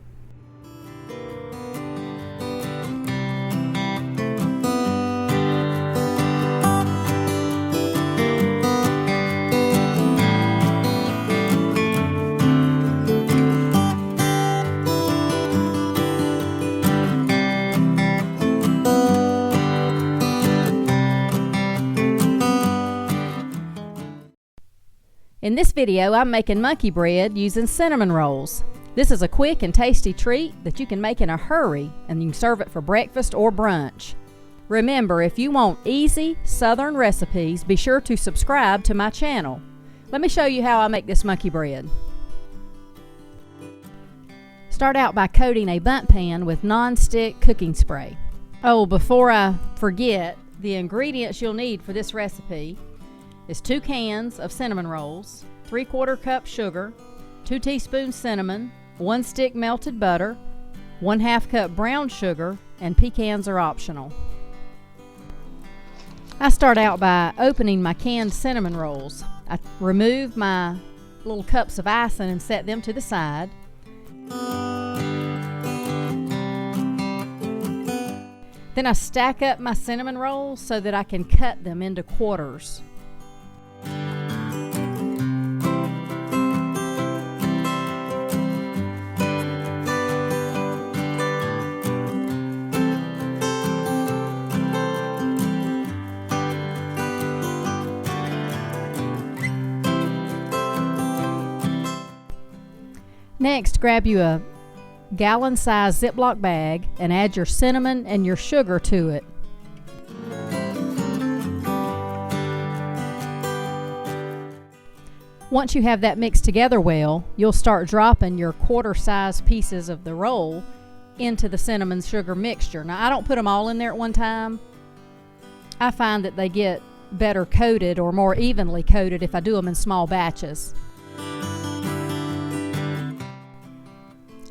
In this video, I'm making monkey bread using cinnamon rolls. This is a quick and tasty treat that you can make in a hurry, and you can serve it for breakfast or brunch. Remember, if you want easy Southern recipes, be sure to subscribe to my channel. Let me show you how I make this monkey bread. Start out by coating a bundt pan with non-stick cooking spray. Oh, before I forget, the ingredients you'll need for this recipe is 2 cans of cinnamon rolls, 3/4 cup sugar, 2 teaspoons cinnamon, 1 stick melted butter, 1/2 cup brown sugar, and pecans are optional. I start out by opening my canned cinnamon rolls. I remove my little cups of icing and set them to the side. Then I stack up my cinnamon rolls so that I can cut them into quarters. Next, grab you a gallon-sized Ziploc bag and add your cinnamon and your sugar to it. Once you have that mixed together well, you'll start dropping your quarter-size pieces of the roll into the cinnamon sugar mixture. Now, I don't put them all in there at one time. I find that they get better coated or more evenly coated if I do them in small batches.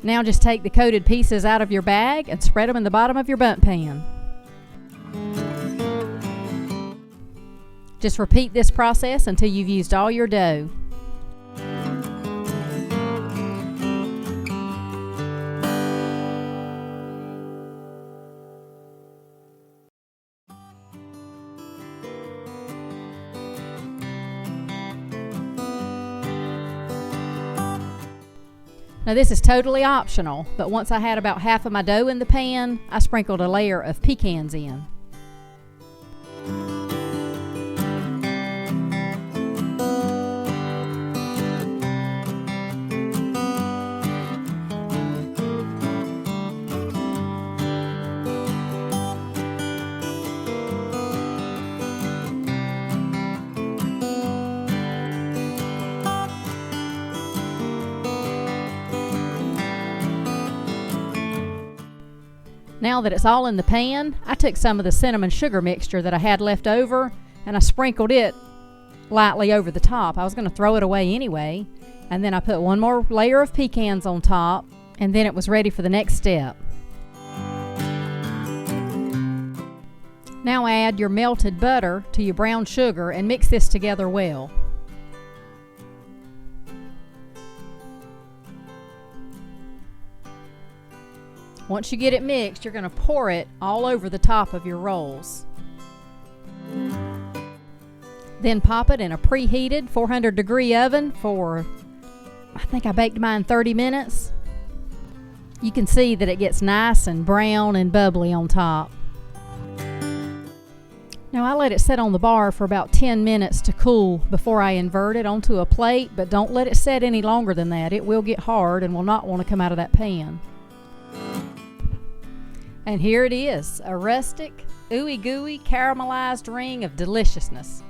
Now just take the coated pieces out of your bag and spread them in the bottom of your bundt pan. Just repeat this process until you've used all your dough. Now this is totally optional, but once I had about half of my dough in the pan, I sprinkled a layer of pecans in. Now that it's all in the pan, I took some of the cinnamon sugar mixture that I had left over and I sprinkled it lightly over the top. I was going to throw it away anyway, and then I put one more layer of pecans on top, and then it was ready for the next step. Now add your melted butter to your brown sugar and mix this together well. Once you get it mixed, you're going to pour it all over the top of your rolls. Then pop it in a preheated 400-degree oven for, I think I baked mine 30 minutes. You can see that it gets nice and brown and bubbly on top. Now I let it sit on the bar for about 10 minutes to cool before I invert it onto a plate, but don't let it set any longer than that. It will get hard and will not want to come out of that pan. And here it is, a rustic, ooey-gooey, caramelized ring of deliciousness.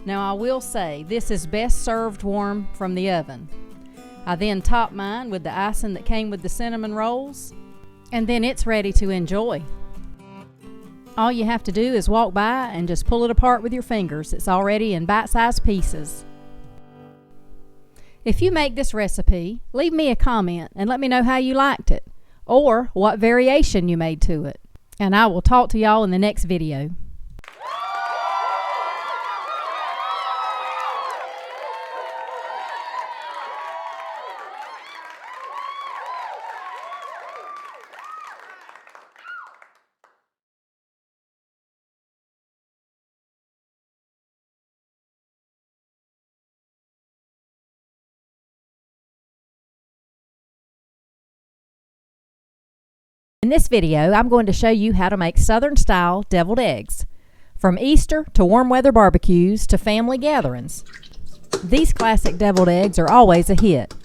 Now I will say, this is best served warm from the oven. I then top mine with the icing that came with the cinnamon rolls, and then it's ready to enjoy. All you have to do is walk by and just pull it apart with your fingers. It's already in bite-sized pieces. If you make this recipe, leave me a comment and let me know how you liked it, or what variation you made to it. And I will talk to y'all in the next video. In this video, I'm going to show you how to make Southern-style deviled eggs. From Easter to warm weather barbecues to family gatherings, these classic deviled eggs are always a hit.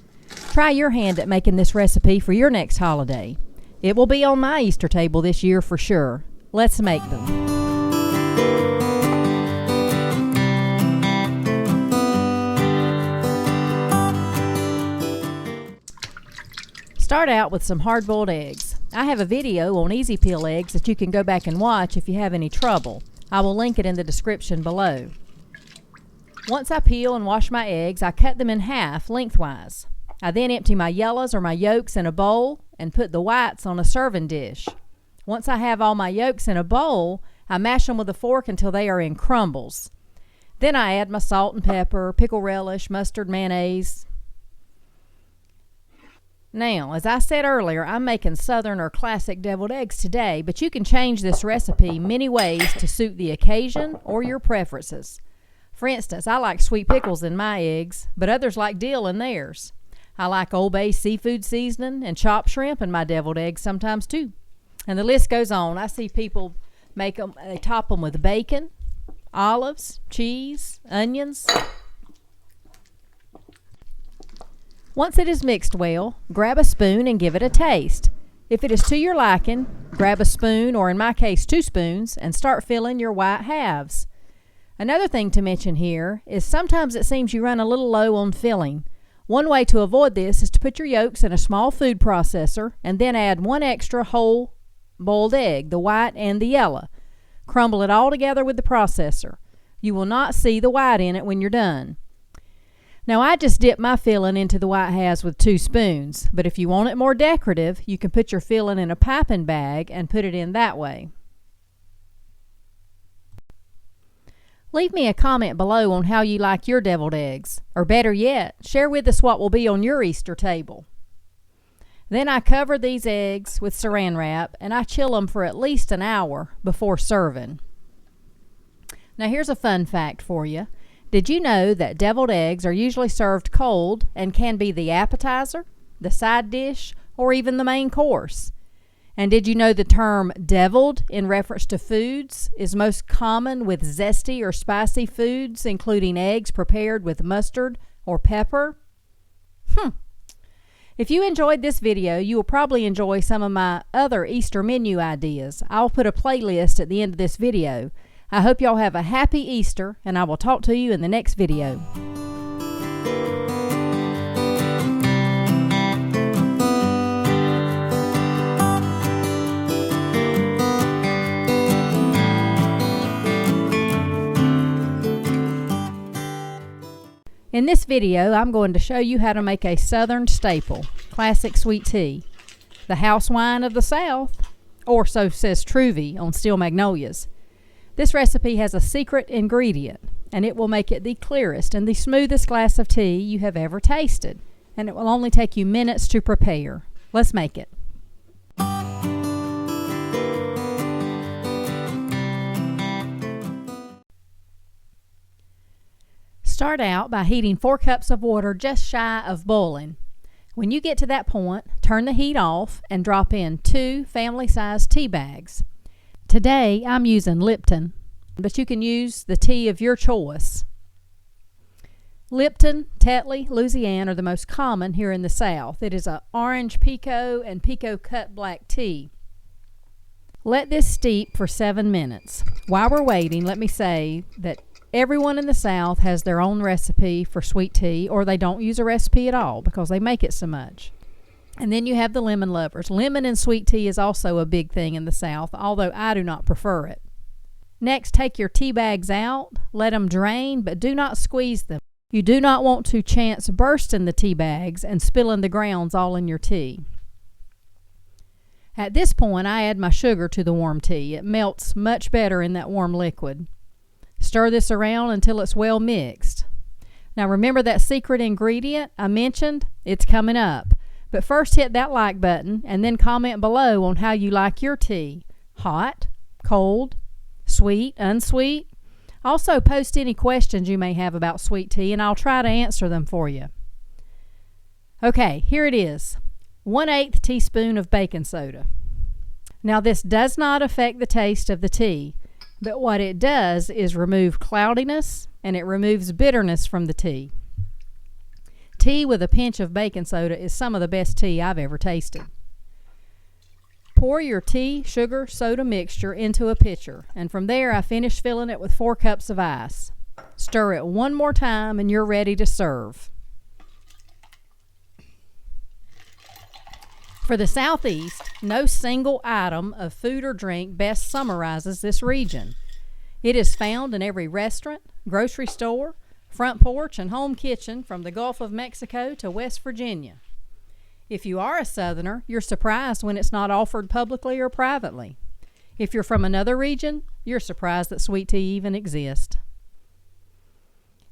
Try your hand at making this recipe for your next holiday. It will be on my Easter table this year for sure. Let's make them. Start out with some hard-boiled eggs. I have a video on easy peel eggs that you can go back and watch if you have any trouble. I will link it in the description below. Once I peel and wash my eggs, I cut them in half lengthwise. I then empty my yellows or my yolks in a bowl and put the whites on a serving dish. Once I have all my yolks in a bowl, I mash them with a fork until they are in crumbles. Then I add my salt and pepper, pickle relish, mustard, mayonnaise. Now, as I said earlier, I'm making Southern or classic deviled eggs today, but you can change this recipe many ways to suit the occasion or your preferences. For instance, I like sweet pickles in my eggs, but others like dill in theirs. I like Old Bay seafood seasoning and chopped shrimp in my deviled eggs sometimes too. And the list goes on. I see people make them, they top them with bacon, olives, cheese, onions. Once it is mixed well, grab a spoon and give it a taste. If it is to your liking, grab a spoon, or in my case 2 spoons, and start filling your white halves. Another thing to mention here is sometimes it seems you run a little low on filling. One way to avoid this is to put your yolks in a small food processor and then add 1 extra whole boiled egg, the white and the yellow. Crumble it all together with the processor. You will not see the white in it when you're done. Now I just dip my filling into the white halves with 2 spoons, but if you want it more decorative, you can put your filling in a piping bag and put it in that way. Leave me a comment below on how you like your deviled eggs, or better yet, share with us what will be on your Easter table. Then I cover these eggs with saran wrap and I chill them for at least an hour before serving. Now here's a fun fact for you. Did you know that deviled eggs are usually served cold and can be the appetizer, the side dish, or even the main course? And did you know the term deviled in reference to foods is most common with zesty or spicy foods, including eggs prepared with mustard or pepper? If you enjoyed this video, you will probably enjoy some of my other Easter menu ideas. I'll put a playlist at the end of this video. I hope y'all have a happy Easter, and I will talk to you in the next video. In this video, I'm going to show you how to make a Southern staple, classic sweet tea, the house wine of the South, or so says Truvy on Steel Magnolias. This recipe has a secret ingredient, and it will make it the clearest and the smoothest glass of tea you have ever tasted, and it will only take you minutes to prepare. Let's make it. Start out by heating 4 cups of water just shy of boiling. When you get to that point, turn the heat off and drop in 2 family-sized tea bags. Today, I'm using Lipton, but you can use the tea of your choice. Lipton, Tetley, Louisiana are the most common here in the South. It is an orange pekoe and pekoe cut black tea. Let this steep for 7 minutes. While we're waiting, let me say that everyone in the South has their own recipe for sweet tea, or they don't use a recipe at all because they make it so much. And then you have the lemon lovers. Lemon and sweet tea is also a big thing in the South, although I do not prefer it. Next, take your tea bags out, let them drain, but do not squeeze them. You do not want to chance bursting the tea bags and spilling the grounds all in your tea. At this point, I add my sugar to the warm tea. It melts much better in that warm liquid. Stir this around until it's well mixed. Now remember that secret ingredient I mentioned? It's coming up. But first hit that like button and then comment below on how you like your tea. Hot, cold, sweet, unsweet. Also post any questions you may have about sweet tea and I'll try to answer them for you. Okay, here it is. 1/8 teaspoon of baking soda. Now this does not affect the taste of the tea, but what it does is remove cloudiness and it removes bitterness from the tea. Tea with a pinch of baking soda is some of the best tea I've ever tasted. Pour your tea, sugar, soda mixture into a pitcher, and from there I finish filling it with 4 cups of ice. Stir it one more time and you're ready to serve. For the Southeast, no single item of food or drink best summarizes this region. It is found in every restaurant, grocery store, front porch, and home kitchen from the Gulf of Mexico to West Virginia. If you are a Southerner, you're surprised when it's not offered publicly or privately. If you're from another region, you're surprised that sweet tea even exists.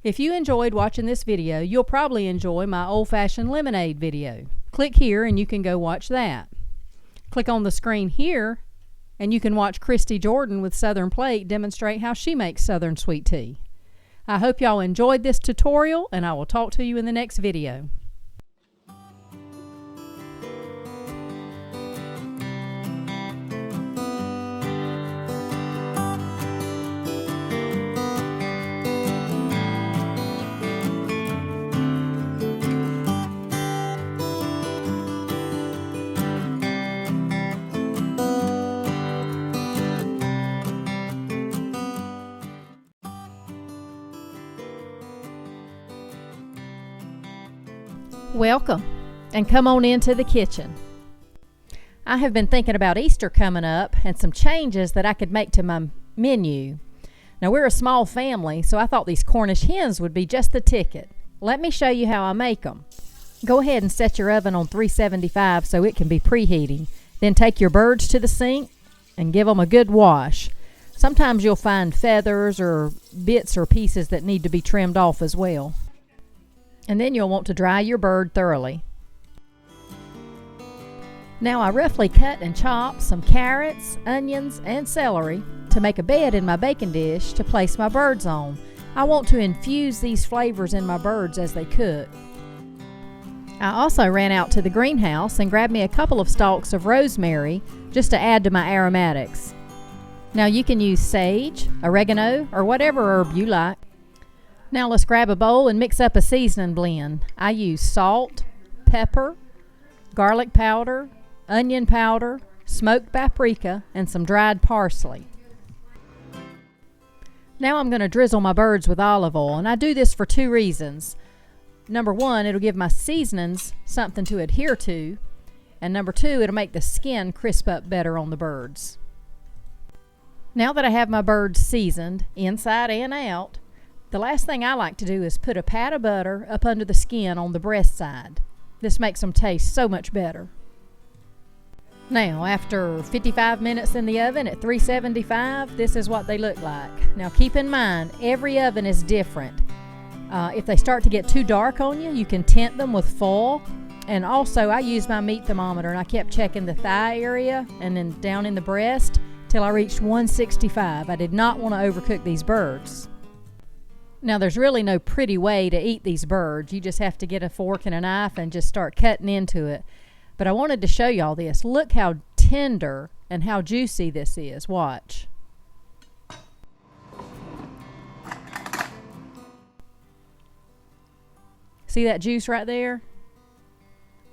If you enjoyed watching this video, you'll probably enjoy my old-fashioned lemonade video. Click here and you can go watch that. Click on the screen here and you can watch Christy Jordan with Southern Plate demonstrate how she makes Southern sweet tea. I hope y'all enjoyed this tutorial and I will talk to you in the next video. Welcome, and come on into the kitchen. I have been thinking about Easter coming up and some changes that I could make to my menu. Now we're a small family, so I thought these Cornish hens would be just the ticket. Let me show you how I make them. Go ahead and set your oven on 375 so it can be preheating. Then take your birds to the sink and give them a good wash. Sometimes you'll find feathers or bits or pieces that need to be trimmed off as well. And then you'll want to dry your bird thoroughly. Now I roughly cut and chop some carrots, onions, and celery to make a bed in my baking dish to place my birds on. I want to infuse these flavors in my birds as they cook. I also ran out to the greenhouse and grabbed me a couple of stalks of rosemary just to add to my aromatics. Now you can use sage, oregano, or whatever herb you like. Now let's grab a bowl and mix up a seasoning blend. I use salt, pepper, garlic powder, onion powder, smoked paprika, and some dried parsley. Now I'm going to drizzle my birds with olive oil, and I do this for 2 reasons. Number 1, it'll give my seasonings something to adhere to, and number 2, it'll make the skin crisp up better on the birds. Now that I have my birds seasoned inside and out, the last thing I like to do is put a pat of butter up under the skin on the breast side. This makes them taste so much better. Now, after 55 minutes in the oven at 375, this is what they look like. Now, keep in mind, every oven is different. If they start to get too dark on you, you can tint them with foil. And also, I use my meat thermometer, and I kept checking the thigh area and then down in the breast till I reached 165. I did not want to overcook these birds. Now, there's really no pretty way to eat these birds. You just have to get a fork and a knife and just start cutting into it. But I wanted to show you all this. Look how tender and how juicy this is. Watch. See that juice right there?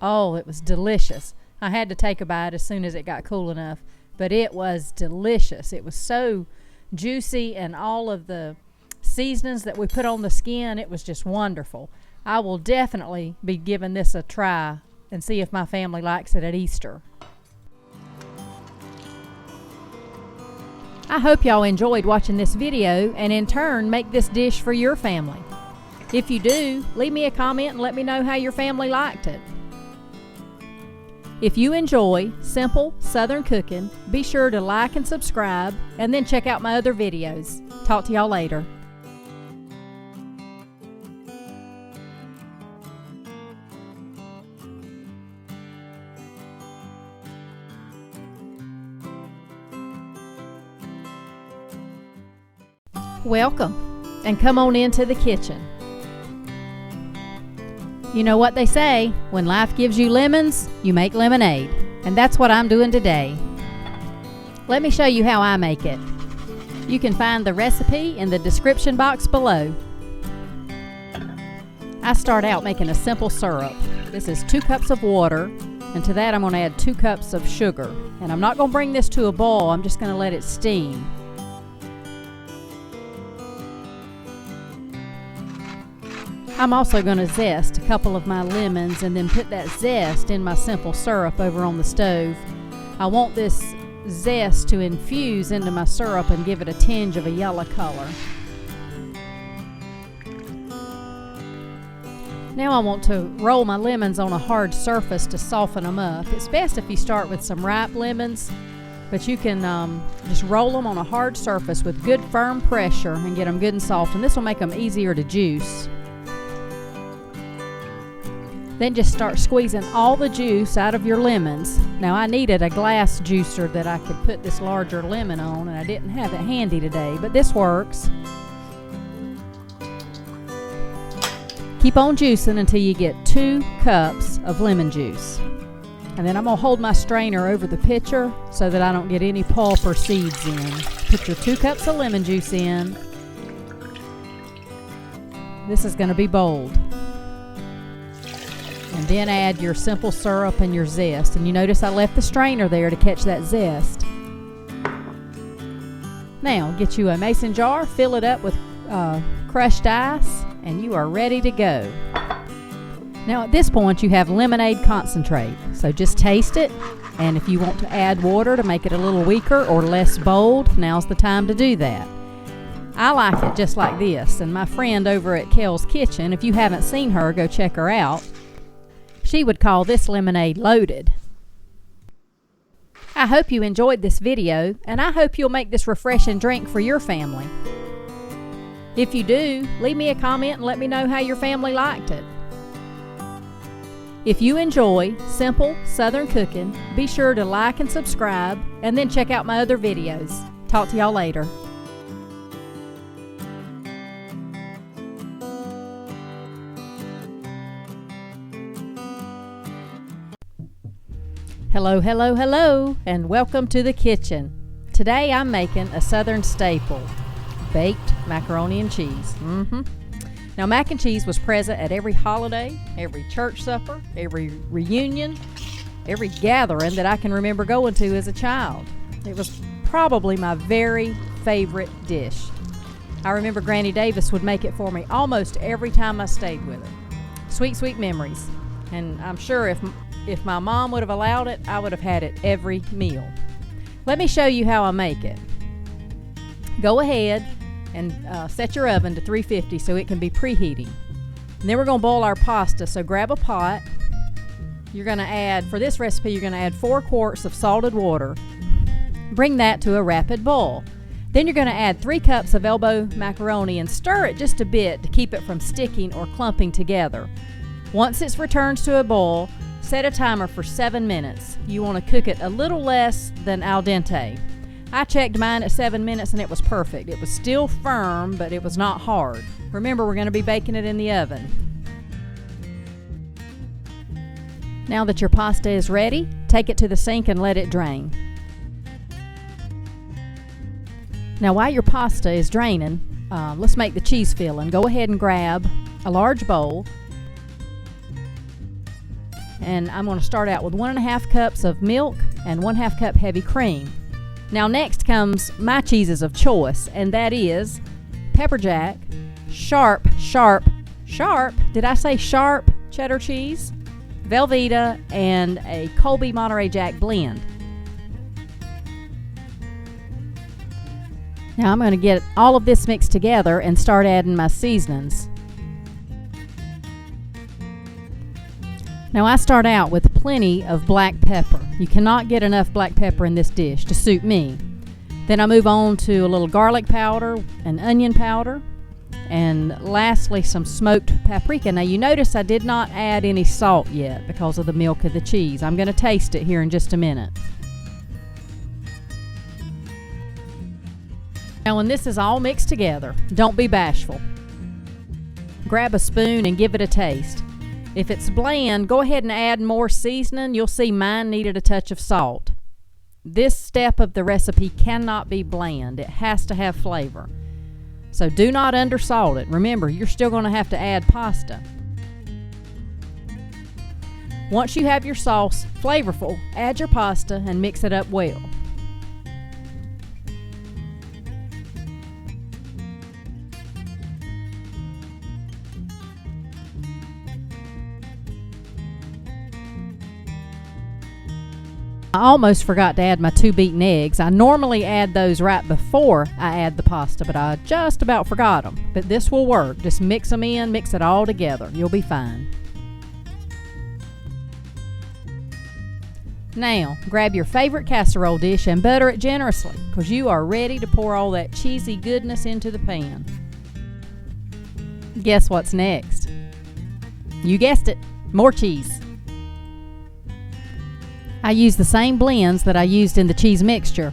Oh, it was delicious. I had to take a bite as soon as it got cool enough, but it was delicious. It was so juicy, and all of the seasonings that we put on the skin, it was just wonderful. I will definitely be giving this a try and see if my family likes it at Easter. I hope y'all enjoyed watching this video and in turn make this dish for your family. If you do, leave me a comment and let me know how your family liked it. If you enjoy simple Southern cooking, be sure to like and subscribe, and then check out my other videos. Talk to y'all later. Welcome, and come on into the kitchen. You know what they say, when life gives you lemons, you make lemonade. And that's what I'm doing today. Let me show you how I make it. You can find the recipe in the description box below. I start out making a simple syrup. This is 2 cups of water, and to that I'm going to add 2 cups of sugar. And I'm not going to bring this to a boil, I'm just going to let it steam. I'm also going to zest a couple of my lemons and then put that zest in my simple syrup over on the stove. I want this zest to infuse into my syrup and give it a tinge of a yellow color. Now I want to roll my lemons on a hard surface to soften them up. It's best if you start with some ripe lemons, but you can just roll them on a hard surface with good firm pressure and get them good and soft, and this will make them easier to juice. Then just start squeezing all the juice out of your lemons. Now I needed a glass juicer that I could put this larger lemon on, and I didn't have it handy today, but this works. Keep on juicing until you get 2 cups of lemon juice. And then I'm going to hold my strainer over the pitcher so that I don't get any pulp or seeds in. Put your 2 cups of lemon juice in. This is going to be bold. And then add your simple syrup and your zest. And you notice I left the strainer there to catch that zest. Now, get you a mason jar, fill it up with crushed ice, and you are ready to go. Now, at this point, you have lemonade concentrate. So just taste it, and if you want to add water to make it a little weaker or less bold, now's the time to do that. I like it just like this, and my friend over at Kel's Kitchen, if you haven't seen her, go check her out. She would call this lemonade loaded. I hope you enjoyed this video, and I hope you'll make this refreshing drink for your family. If you do, leave me a comment and let me know how your family liked it. If you enjoy simple Southern cooking, be sure to like and subscribe, and then check out my other videos. Talk to y'all later. Hello, hello, hello, and welcome to the kitchen. Today I'm making a Southern staple, baked macaroni and cheese. Now, mac and cheese was present at every holiday, every church supper, every reunion, every gathering that I can remember going to as a child. It was probably my very favorite dish. I remember Granny Davis would make it for me almost every time I stayed with her. Sweet, sweet memories. And I'm sure if my mom would have allowed it, I would have had it every meal. Let me show you how I make it. Go ahead and set your oven to 350 so it can be preheating. And then we're going to boil our pasta. So grab a pot you're going to add, for this recipe, you're going to add 4 quarts of salted water. Bring that to a rapid boil. Then you're going to add 3 cups of elbow macaroni and stir it just a bit to keep it from sticking or clumping together. Once it's returned to a boil, set a timer for 7 minutes. You want to cook it a little less than al dente. I checked mine at 7 minutes and it was perfect. It was still firm, but it was not hard. Remember, we're going to be baking it in the oven. Now that your pasta is ready, take it to the sink and let it drain. Now while your pasta is draining, let's make the cheese filling. Go ahead and grab a large bowl. And I'm going to start out with 1.5 cups of milk and 1/2 cup heavy cream. Now next comes my cheeses of choice, and that is pepper jack, sharp cheddar cheese, Velveeta, and a Colby Monterey Jack blend. Now I'm going to get all of this mixed together and start adding my seasonings. Now I start out with plenty of black pepper. You cannot get enough black pepper in this dish to suit me. Then I move on to a little garlic powder and onion powder, and lastly some smoked paprika. Now you notice I did not add any salt yet because of the milk of the cheese. I'm going to taste it here in just a minute. Now when this is all mixed together, don't be bashful. Grab a spoon and give it a taste. If it's bland, go ahead and add more seasoning. You'll see mine needed a touch of salt. This step of the recipe cannot be bland. It has to have flavor. So do not undersalt it. Remember, you're still going to have to add pasta. Once you have your sauce flavorful, add your pasta and mix it up well. I almost forgot to add my 2 beaten eggs. I normally add those right before I add the pasta, but I just about forgot them. But this will work. Just mix them in, mix it all together. You'll be fine. Now, grab your favorite casserole dish and butter it generously, because you are ready to pour all that cheesy goodness into the pan. Guess what's next? You guessed it, more cheese. I use the same blends that I used in the cheese mixture.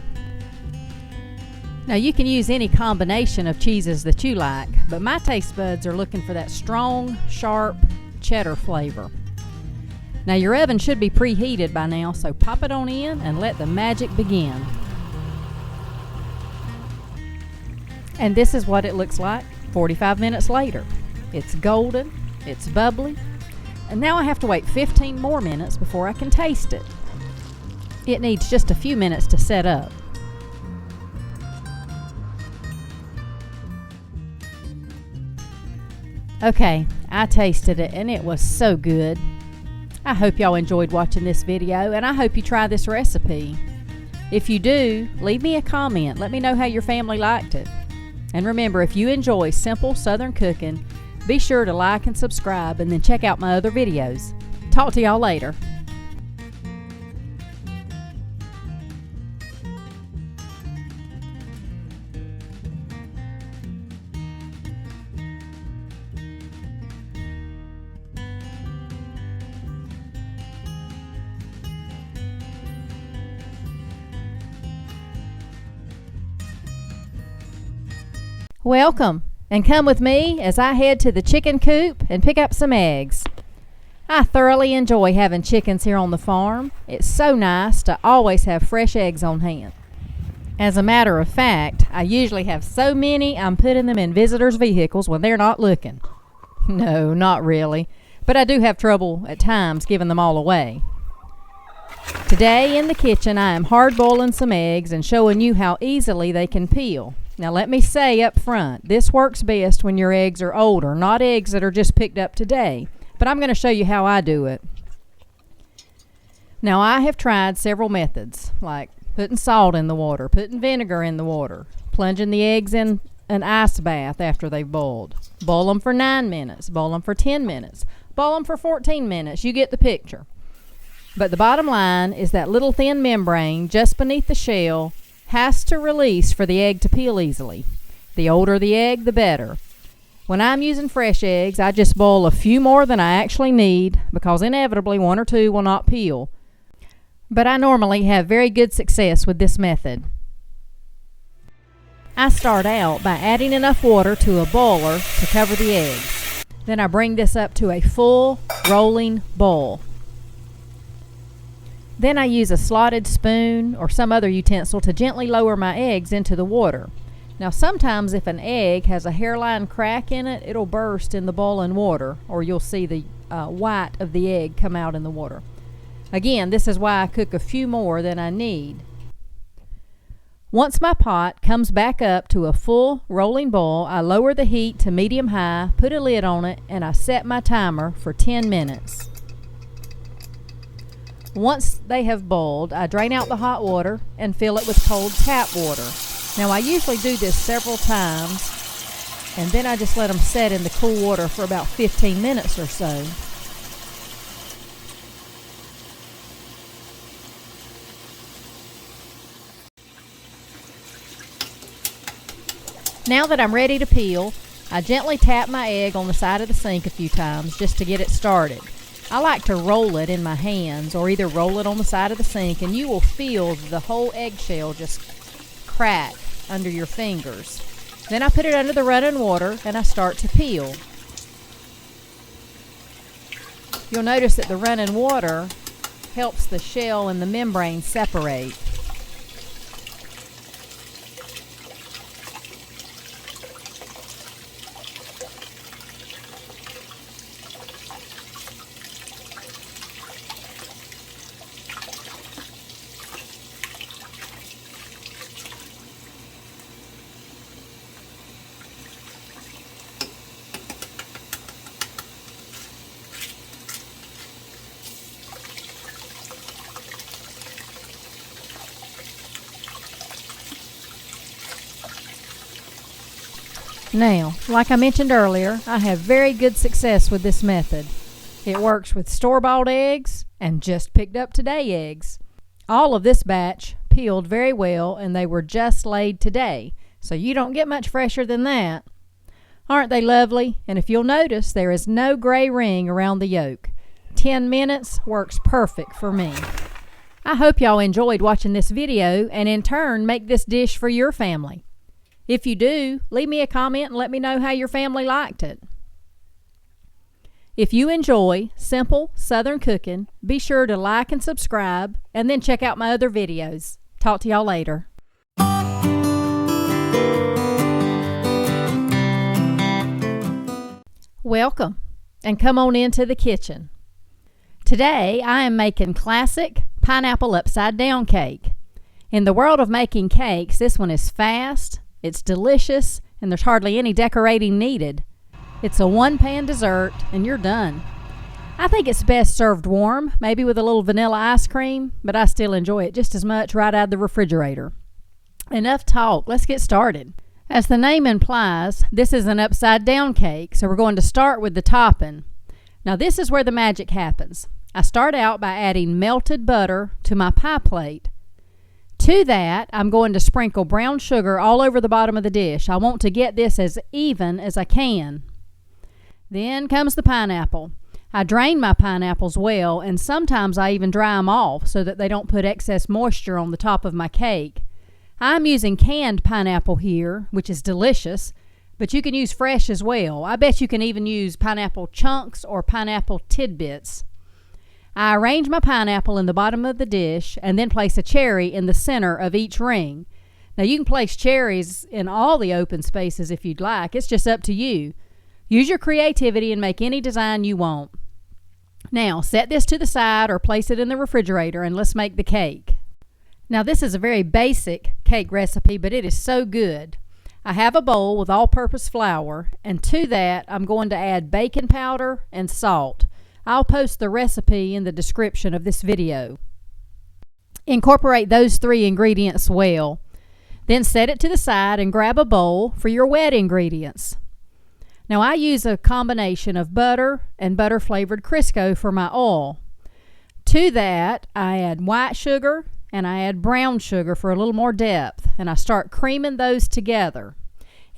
Now you can use any combination of cheeses that you like, but my taste buds are looking for that strong, sharp cheddar flavor. Now your oven should be preheated by now, so pop it on in and let the magic begin. And this is what it looks like 45 minutes later. It's golden, it's bubbly, and now I have to wait 15 more minutes before I can taste it. It needs just a few minutes to set up. Okay, I tasted it and it was so good. I hope y'all enjoyed watching this video, and I hope you try this recipe. If you do, leave me a comment. Let me know how your family liked it. And remember, if you enjoy simple Southern cooking, be sure to like and subscribe, and then check out my other videos. Talk to y'all later. Welcome, and come with me as I head to the chicken coop and pick up some eggs. I thoroughly enjoy having chickens here on the farm. It's so nice to always have fresh eggs on hand. As a matter of fact, I usually have so many I'm putting them in visitors' vehicles when they're not looking. No, not really, but I do have trouble at times giving them all away. Today in the kitchen I am hard boiling some eggs and showing you how easily they can peel. Now let me say up front, this works best when your eggs are older, not eggs that are just picked up today. But I'm going to show you how I do it. Now I have tried several methods, like putting salt in the water, putting vinegar in the water, plunging the eggs in an ice bath after they've boiled. Boil them for 9 minutes, boil them for 10 minutes, boil them for 14 minutes. You get the picture. But the bottom line is that little thin membrane just beneath the shell has to release for the egg to peel easily. The older the egg, the better. When I'm using fresh eggs, I just boil a few more than I actually need because inevitably one or two will not peel. But I normally have very good success with this method. I start out by adding enough water to a boiler to cover the eggs. Then I bring this up to a full rolling boil. Then I use a slotted spoon or some other utensil to gently lower my eggs into the water. Now sometimes if an egg has a hairline crack in it, it'll burst in the boiling water, or you'll see the white of the egg come out in the water. Again, this is why I cook a few more than I need. Once my pot comes back up to a full rolling boil, I lower the heat to medium-high, put a lid on it, and I set my timer for 10 minutes. Once they have boiled, I drain out the hot water and fill it with cold tap water. Now I usually do this several times, and then I just let them set in the cool water for about 15 minutes or so. Now that I'm ready to peel, I gently tap my egg on the side of the sink a few times just to get it started. I like to roll it in my hands or either roll it on the side of the sink, and you will feel the whole eggshell just crack under your fingers. Then I put it under the running water and I start to peel. You'll notice that the running water helps the shell and the membrane separate. Now, like I mentioned earlier, I have very good success with this method. It works with store-bought eggs and just picked up today eggs. All of this batch peeled very well, and they were just laid today, so you don't get much fresher than that. Aren't they lovely? And if you'll notice, there is no gray ring around the yolk. 10 minutes works perfect for me. I hope y'all enjoyed watching this video and in turn make this dish for your family. If you do, leave me a comment and let me know how your family liked it. If you enjoy simple Southern cooking, be sure to like and subscribe, and then check out my other videos. Talk to y'all later. Welcome, and come on into the kitchen. Today I am making classic pineapple upside down cake. In the world of making cakes, this one is fast, it's delicious, and there's hardly any decorating needed. It's a one-pan dessert, and you're done. I think it's best served warm, maybe with a little vanilla ice cream, but I still enjoy it just as much right out of the refrigerator. Enough talk, let's get started. As the name implies, this is an upside-down cake, so we're going to start with the topping. Now this is where the magic happens. I start out by adding melted butter to my pie plate. To that, I'm going to sprinkle brown sugar all over the bottom of the dish. I want to get this as even as I can. Then comes the pineapple. I drain my pineapples well, and sometimes I even dry them off so that they don't put excess moisture on the top of my cake. I'm using canned pineapple here, which is delicious, but you can use fresh as well. I bet you can even use pineapple chunks or pineapple tidbits. I arrange my pineapple in the bottom of the dish and then place a cherry in the center of each ring. Now you can place cherries in all the open spaces if you'd like. It's just up to you. Use your creativity and make any design you want. Now set this to the side or place it in the refrigerator and let's make the cake. Now this is a very basic cake recipe, but it is so good. I have a bowl with all-purpose flour, and to that I'm going to add baking powder and salt. I'll post the recipe in the description of this video. Incorporate those 3 ingredients well. Then set it to the side and grab a bowl for your wet ingredients. Now I use a combination of butter and butter-flavored Crisco for my oil. To that, I add white sugar and I add brown sugar for a little more depth, and I start creaming those together.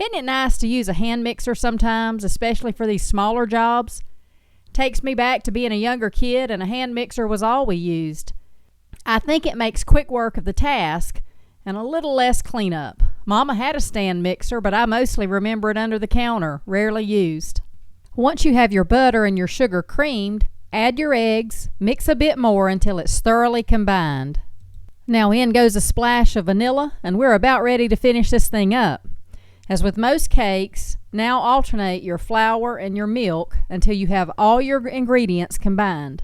Isn't it nice to use a hand mixer sometimes, especially for these smaller jobs? Takes me back to being a younger kid, and a hand mixer was all we used. I think it makes quick work of the task and a little less cleanup. Mama had a stand mixer, but I mostly remember it under the counter, rarely used. Once you have your butter and your sugar creamed, add your eggs, mix a bit more until it's thoroughly combined. Now in goes a splash of vanilla, and we're about ready to finish this thing up. As with most cakes, now alternate your flour and your milk until you have all your ingredients combined.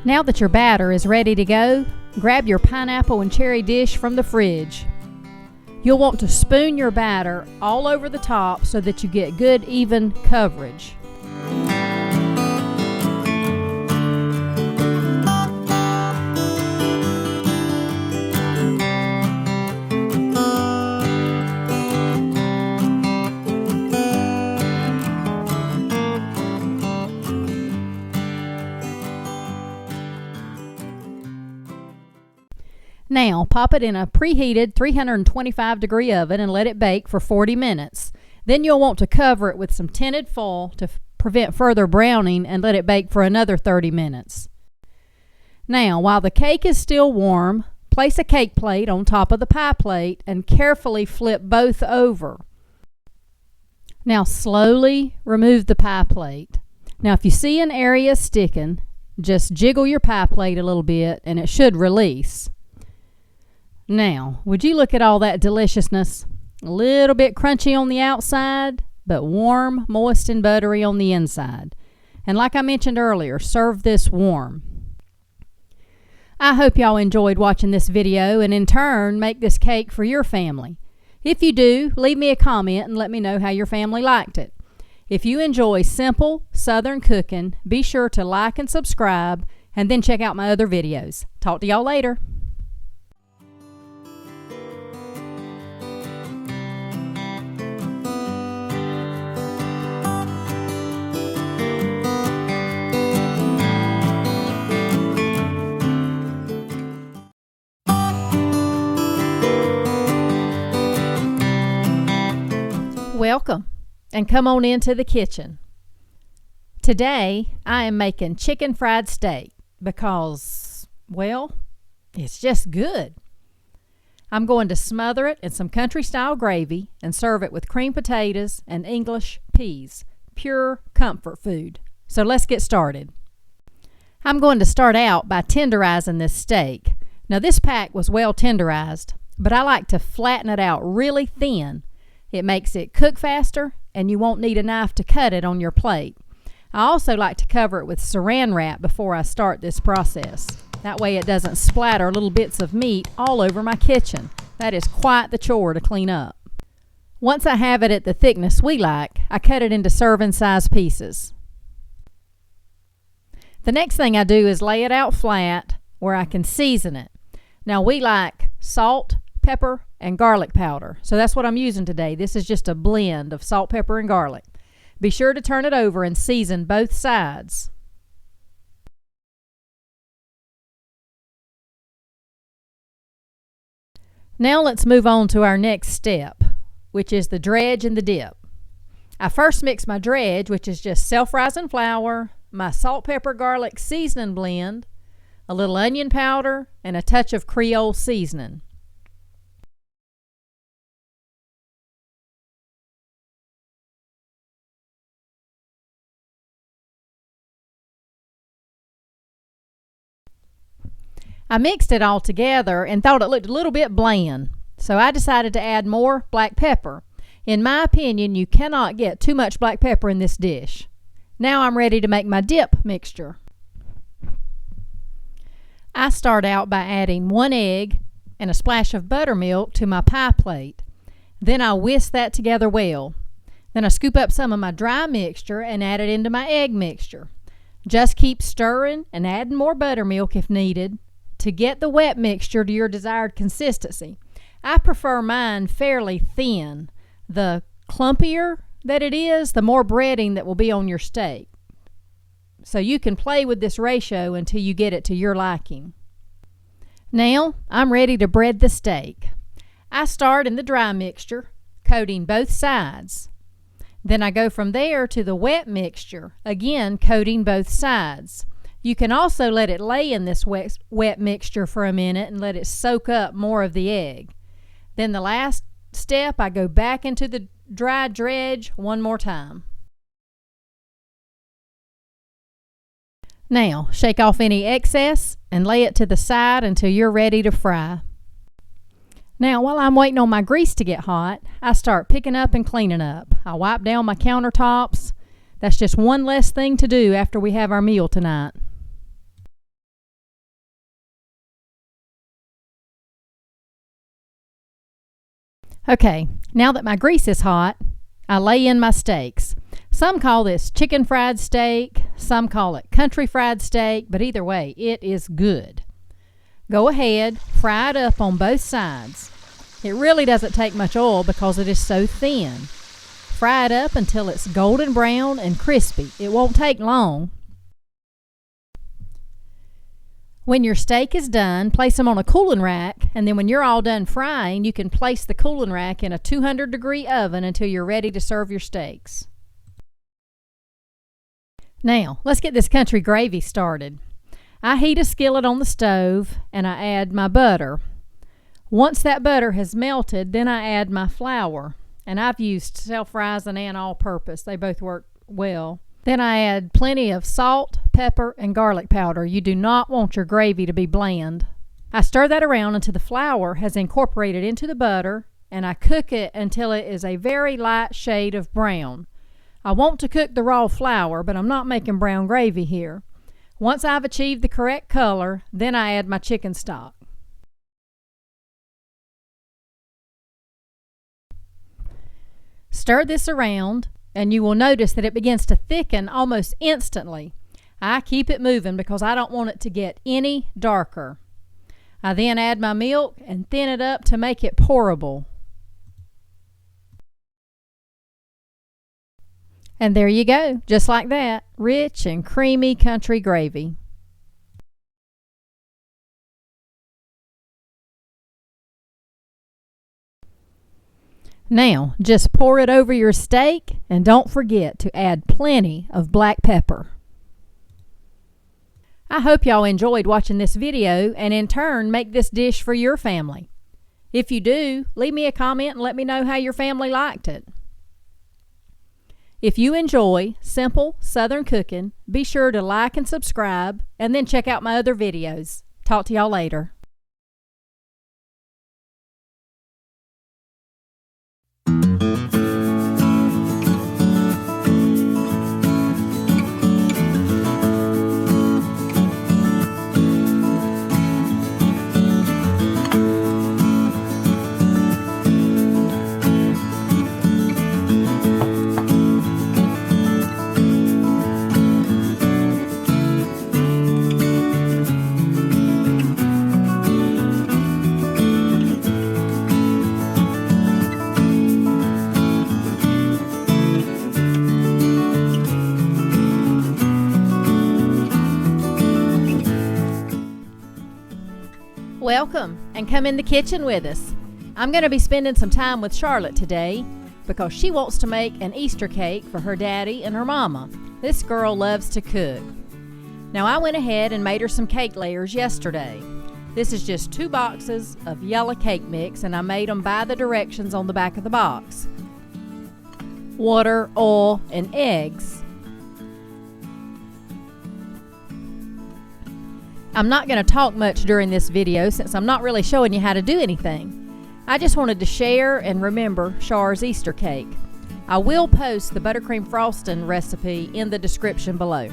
Now that your batter is ready to go, grab your pineapple and cherry dish from the fridge. You'll want to spoon your batter all over the top so that you get good, even coverage. Now, pop it in a preheated 325-degree oven and let it bake for 40 minutes. Then you'll want to cover it with some tinted foil to prevent further browning and let it bake for another 30 minutes. Now, while the cake is still warm, place a cake plate on top of the pie plate and carefully flip both over. Now, slowly remove the pie plate. Now, if you see an area sticking, just jiggle your pie plate a little bit and it should release. Now, would you look at all that deliciousness? A little bit crunchy on the outside, but warm, moist, and buttery on the inside. And like I mentioned earlier, serve this warm. I hope y'all enjoyed watching this video and in turn make this cake for your family. If you do, leave me a comment and let me know how your family liked it. If you enjoy simple Southern cooking, be sure to like and subscribe and then check out my other videos. Talk to y'all later. Welcome, and come on into the kitchen. Today, I am making chicken fried steak because, well, it's just good. I'm going to smother it in some country-style gravy and serve it with creamed potatoes and English peas, pure comfort food. So let's get started. I'm going to start out by tenderizing this steak. Now, this pack was well tenderized, but I like to flatten it out really thin. It makes it cook faster, and you won't need a knife to cut it on your plate. I also like to cover it with saran wrap before I start this process. That way it doesn't splatter little bits of meat all over my kitchen. That is quite the chore to clean up. Once I have it at the thickness we like, I cut it into serving size pieces. The next thing I do is lay it out flat where I can season it. Now we like salt, pepper, and garlic powder. So that's what I'm using today. This is just a blend of salt, pepper, and garlic. Be sure to turn it over and season both sides. Now let's move on to our next step, which is the dredge and the dip. I first mix my dredge, which is just self-rising flour, my salt, pepper, garlic seasoning blend, a little onion powder, and a touch of Creole seasoning. I mixed it all together and thought it looked a little bit bland, so I decided to add more black pepper. In my opinion, you cannot get too much black pepper in this dish. Now I'm ready to make my dip mixture. I start out by adding 1 egg and a splash of buttermilk to my pie plate. Then I whisk that together well. Then I scoop up some of my dry mixture and add it into my egg mixture. Just keep stirring and adding more buttermilk if needed to get the wet mixture to your desired consistency. I prefer mine fairly thin. The clumpier that it is, the more breading that will be on your steak. So you can play with this ratio until you get it to your liking. Now, I'm ready to bread the steak. I start in the dry mixture, coating both sides. Then I go from there to the wet mixture, again coating both sides. You can also let it lay in this wet mixture for a minute and let it soak up more of the egg. Then the last step, I go back into the dry dredge one more time. Now, shake off any excess and lay it to the side until you're ready to fry. Now, while I'm waiting on my grease to get hot, I start picking up and cleaning up. I wipe down my countertops. That's just one less thing to do after we have our meal tonight. Okay, now that my grease is hot, I lay in my steaks. Some call this chicken fried steak, some call it country fried steak, but either way, it is good. Go ahead, fry it up on both sides. It really doesn't take much oil because it is so thin. Fry it up until it's golden brown and crispy. It won't take long. When your steak is done, place them on a cooling rack, and then when you're all done frying, you can place the cooling rack in a 200-degree oven until you're ready to serve your steaks. Now, let's get this country gravy started. I heat a skillet on the stove, and I add my butter. Once that butter has melted, then I add my flour, and I've used self-rising and all-purpose. They both work well. Then I add plenty of salt, pepper, and garlic powder. You do not want your gravy to be bland. I stir that around until the flour has incorporated into the butter, and I cook it until it is a very light shade of brown. I want to cook the raw flour, but I'm not making brown gravy here. Once I've achieved the correct color, then I add my chicken stock. Stir this around, and you will notice that it begins to thicken almost instantly. I keep it moving because I don't want it to get any darker. I then add my milk and thin it up to make it pourable. And there you go, just like that, rich and creamy country gravy. Now, just pour it over your steak and don't forget to add plenty of black pepper. I hope y'all enjoyed watching this video and in turn make this dish for your family. If you do, leave me a comment and let me know how your family liked it. If you enjoy simple Southern cooking, be sure to like and subscribe and then check out my other videos. Talk to y'all later. Welcome, and come in the kitchen with us. I'm going to be spending some time with Charlotte today because she wants to make an Easter cake for her daddy and her mama. This girl loves to cook. Now, I went ahead and made her some cake layers yesterday. This is just 2 boxes of yellow cake mix, and I made them by the directions on the back of the box. Water, oil, and eggs. I'm not going to talk much during this video since I'm not really showing you how to do anything. I just wanted to share and remember Char's Easter cake. I will post the buttercream frosting recipe in the description below.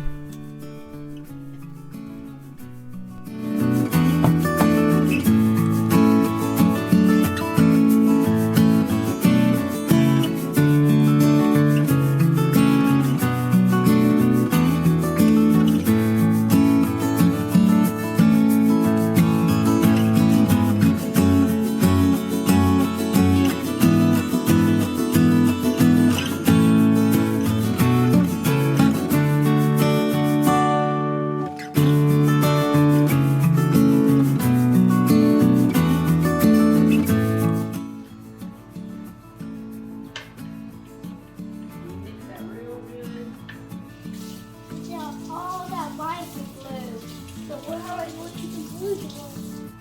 But what I want you to blue one.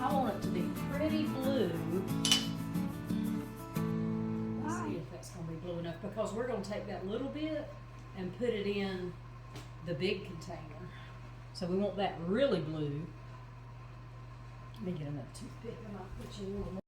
I want it to be pretty blue. Let's Why? see if that's gonna be blue enough, because we're gonna take that little bit and put it in the big container. So we want that really blue. Let me get another toothpick. I might put you a little more.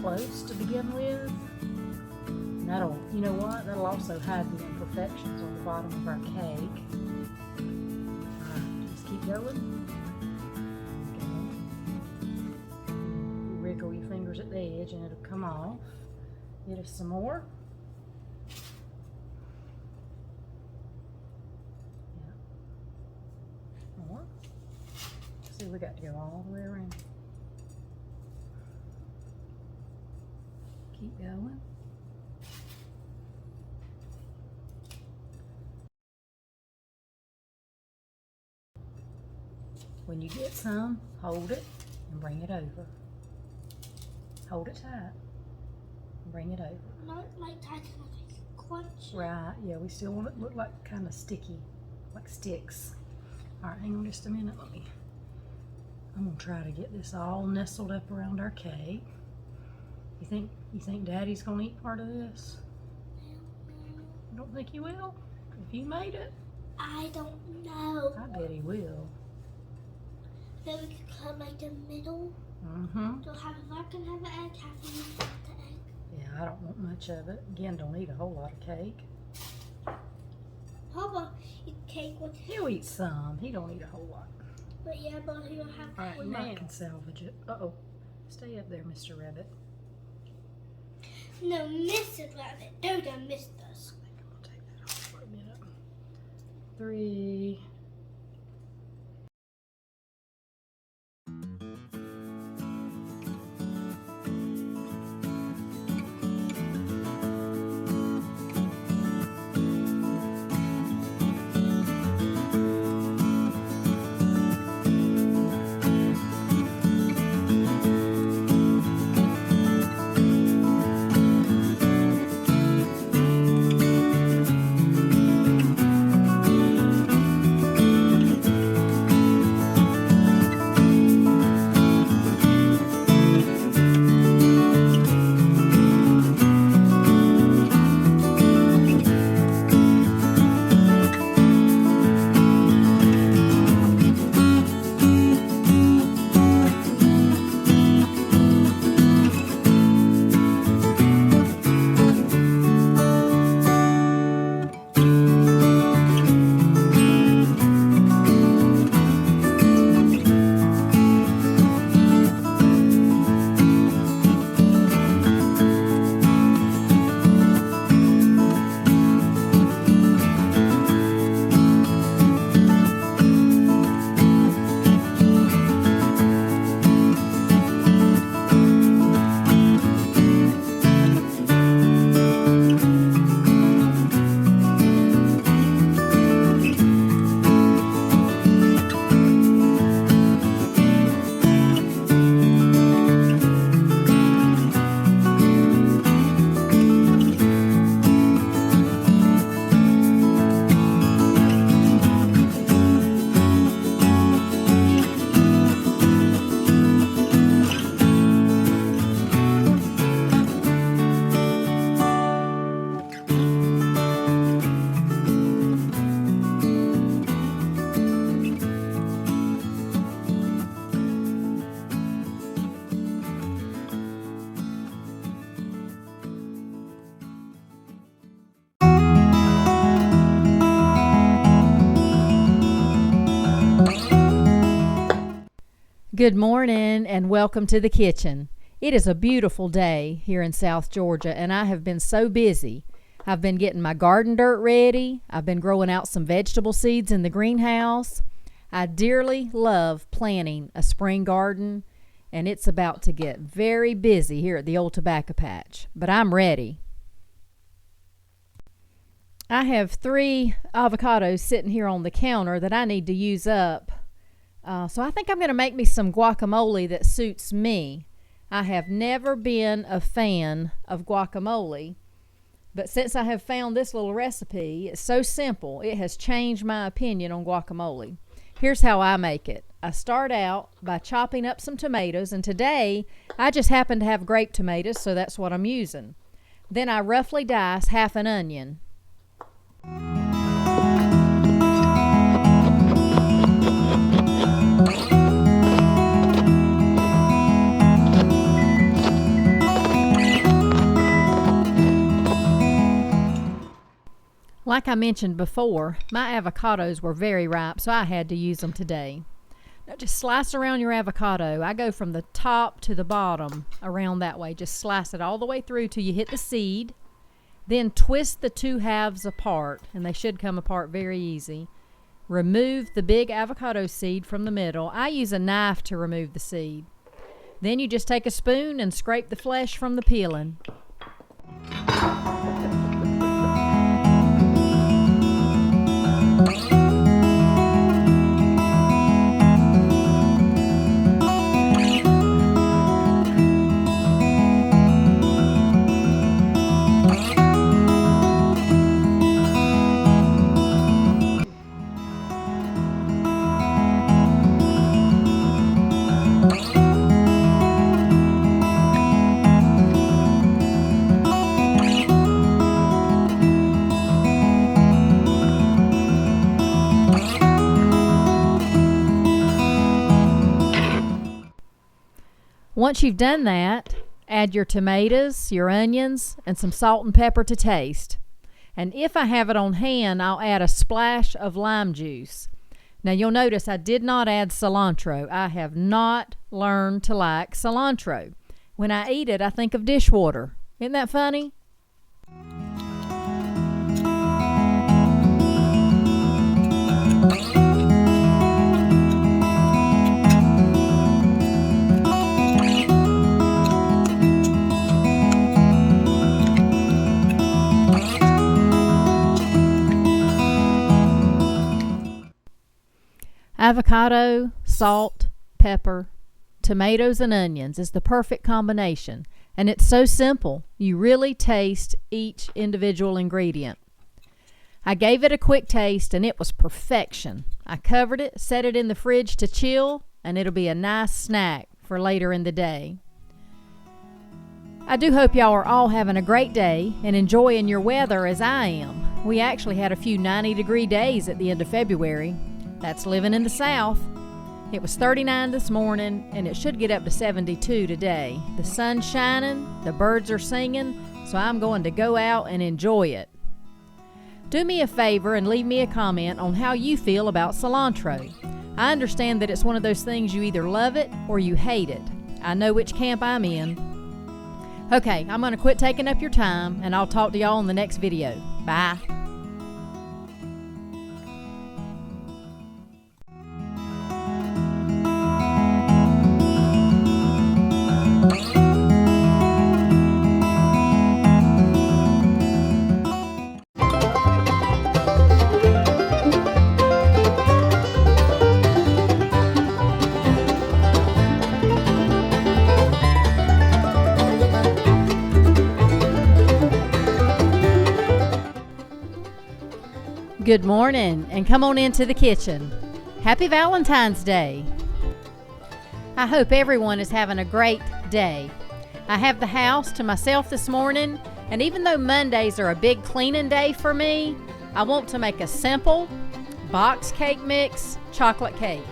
close to begin with. And that'll, you know what, that'll also hide the imperfections on the bottom of our cake. Alright, just keep going. Okay. Wriggle your fingers at the edge and it'll come off. Get us some more. Yeah. More. See, we got to go all the way around. Keep going. When you get some, hold it and bring it over. Hold it tight and bring it over. Not like tight enough, it's crunchy. Right, yeah, we still want it to look like kind of sticky, like sticks. All right, hang on just a minute. I'm gonna try to get this all nestled up around our cake. You think Daddy's gonna eat part of this? You don't think he will? If you made it? I don't know. I bet he will. Then we could cut like the middle. Mm-hmm. So half of that can have an egg, half of you can have the egg. Yeah, I don't want much of it. Again, don't eat a whole lot of cake. Papa eat cake with He'll eat some. He don't eat a whole lot. but yeah, but he'll have All right, one now I now. can salvage it. Uh-oh. Stay up there, Mr. Rabbit. No, Mr. Rabbit. Dodo missed us. I'll take that off for a minute. 3. Good morning and welcome to the kitchen. It is a beautiful day here in South Georgia and I have been so busy. I've been getting my garden dirt ready. I've been growing out some vegetable seeds in the greenhouse. I dearly love planting a spring garden and it's about to get very busy here at the old tobacco patch, but I'm ready. I have 3 avocados sitting here on the counter that I need to use up. So I think I'm going to make me some guacamole that suits me. I have never been a fan of guacamole, but since I have found this little recipe, it's so simple, it has changed my opinion on guacamole. Here's how I make it. I start out by chopping up some tomatoes, and today I just happen to have grape tomatoes, so that's what I'm using. Then I roughly dice half an onion. Like I mentioned before, my avocados were very ripe, so I had to use them today. Now just slice around your avocado. I go from the top to the bottom around that way. Just slice it all the way through till you hit the seed. Then twist the two halves apart, and they should come apart very easy. Remove the big avocado seed from the middle. I use a knife to remove the seed. Then you just take a spoon and scrape the flesh from the peeling. Once you've done that, add your tomatoes, your onions, and some salt and pepper to taste. And if I have it on hand, I'll add a splash of lime juice. Now you'll notice I did not add cilantro. I have not learned to like cilantro. When I eat it, I think of dishwater. Isn't that funny? Avocado, salt, pepper, tomatoes, and onions is the perfect combination. And it's so simple. You really taste each individual ingredient. I gave it a quick taste and it was perfection. I covered it, set it in the fridge to chill, and it'll be a nice snack for later in the day. I do hope y'all are all having a great day and enjoying your weather as I am. We actually had a few 90-degree days at the end of February. That's living in the South. It was 39 this morning, and it should get up to 72 today. The sun's shining, the birds are singing, so I'm going to go out and enjoy it. Do me a favor and leave me a comment on how you feel about cilantro. I understand that it's one of those things you either love it or you hate it. I know which camp I'm in. Okay, I'm going to quit taking up your time, and I'll talk to y'all in the next video. Bye. Good morning, and come on into the kitchen. Happy Valentine's Day. I hope everyone is having a great day. I have the house to myself this morning, and even though Mondays are a big cleaning day for me, I want to make a simple box cake mix chocolate cake.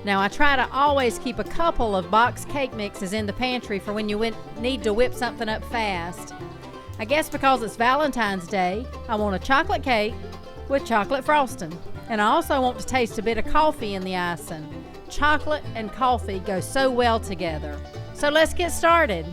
Now I try to always keep a couple of box cake mixes in the pantry for when you need to whip something up fast. I guess because it's Valentine's Day, I want a chocolate cake with chocolate frosting. And I also want to taste a bit of coffee in the icing. Chocolate and coffee go so well together. So let's get started.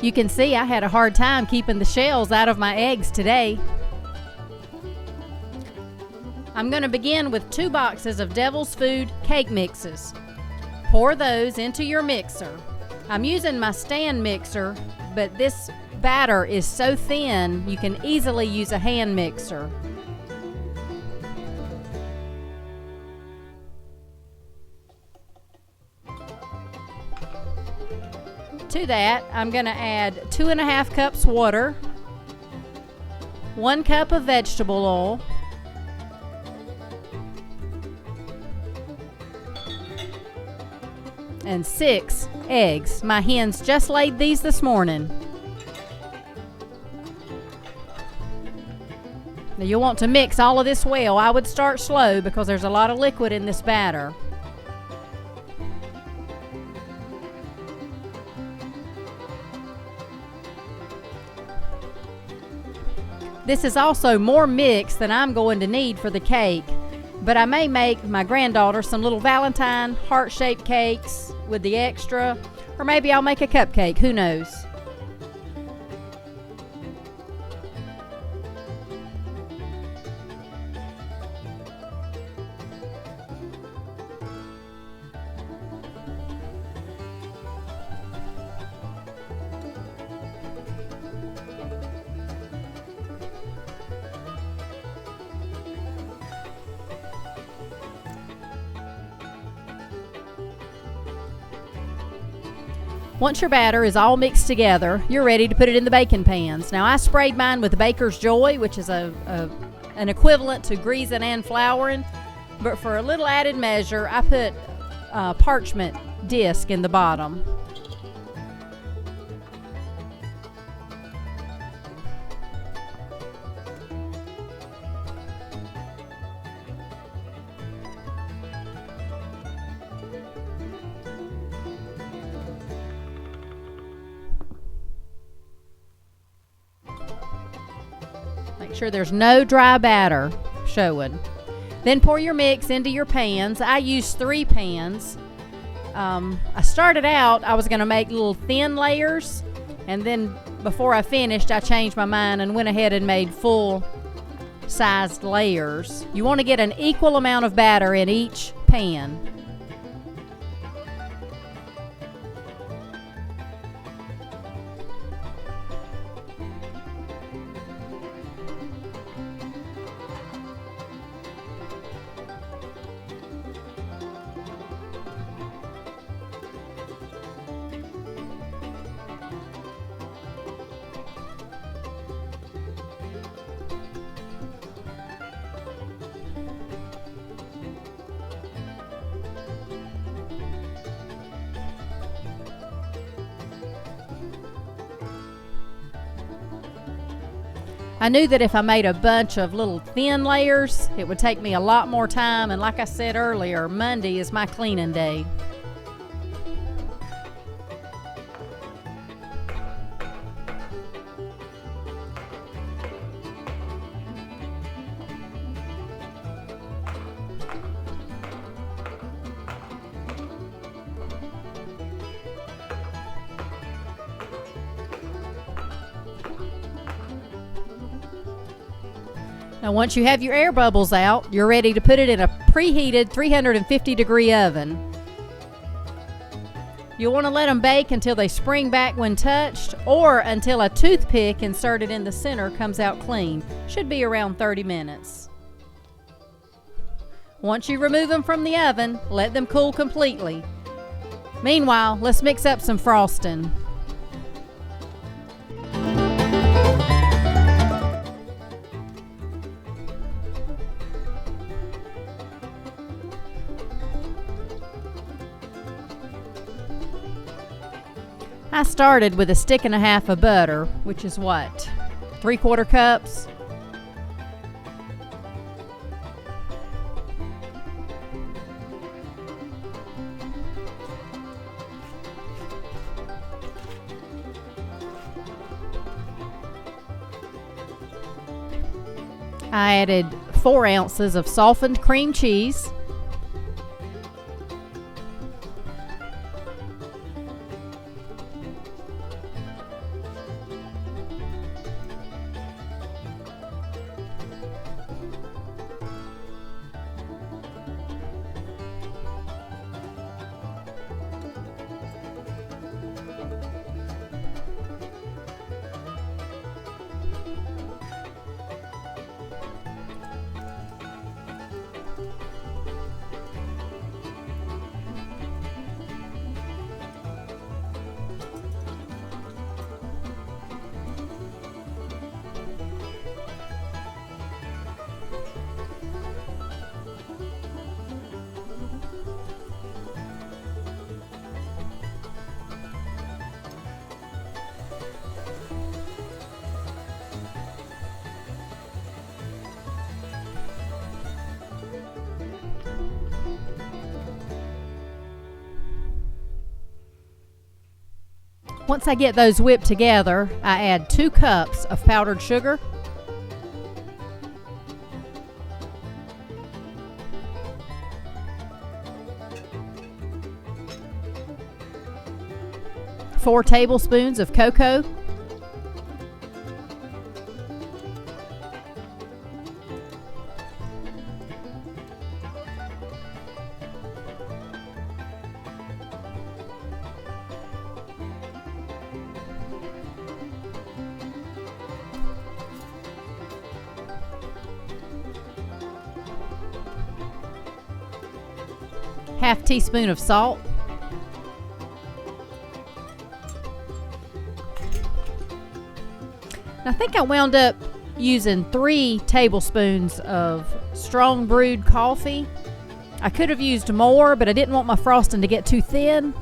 You can see I had a hard time keeping the shells out of my eggs today. I'm going to begin with 2 boxes of Devil's Food cake mixes. Pour those into your mixer. I'm using my stand mixer, but this batter is so thin you can easily use a hand mixer. To that, I'm going to add 2.5 cups water, 1 cup of vegetable oil, and 6 eggs. My hens just laid these this morning. Now you'll want to mix all of this well. I would start slow because there's a lot of liquid in this batter. This is also more mix than I'm going to need for the cake, but I may make my granddaughter some little Valentine heart-shaped cakes with the extra, or maybe I'll make a cupcake, who knows. Once your batter is all mixed together, you're ready to put it in the baking pans. Now I sprayed mine with Baker's Joy, which is an equivalent to greasing and flouring, but for a little added measure, I put parchment disc in the bottom. Make sure there's no dry batter showing. Then pour your mix into your pans. I used 3 pans. I started out, I was going to make little thin layers, and then before I finished, I changed my mind and went ahead and made full-sized layers. You want to get an equal amount of batter in each pan. I knew that if I made a bunch of little thin layers, it would take me a lot more time, and like I said earlier, Monday is my cleaning day. Now once you have your air bubbles out, you're ready to put it in a preheated 350-degree oven. You'll want to let them bake until they spring back when touched, or until a toothpick inserted in the center comes out clean. Should be around 30 minutes. Once you remove them from the oven, let them cool completely. Meanwhile, let's mix up some frosting. I started with a stick and a half of butter, which is what, 3/4 cups. I added 4 ounces of softened cream cheese. Once I get those whipped together, I add 2 cups of powdered sugar, 4 tablespoons of cocoa, half teaspoon of salt, I think I wound up using 3 tablespoons of strong brewed coffee. I could have used more, but I didn't want my frosting to get too thin.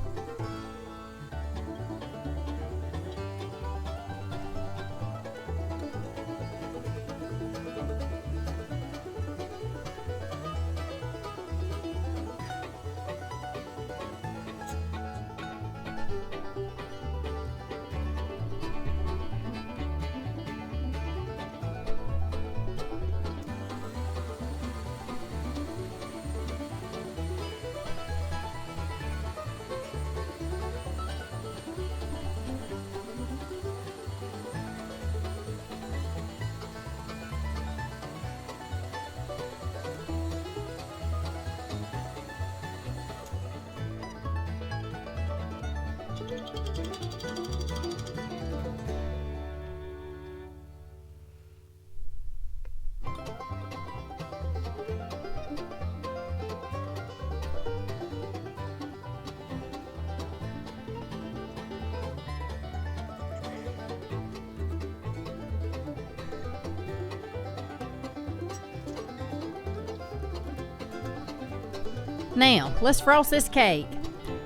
Now, let's frost this cake.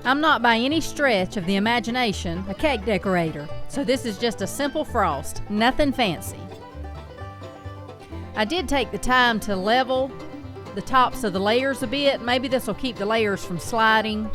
I'm not by any stretch of the imagination a cake decorator, so this is just a simple frost, nothing fancy. I did take the time to level the tops of the layers a bit. Maybe this will keep the layers from sliding.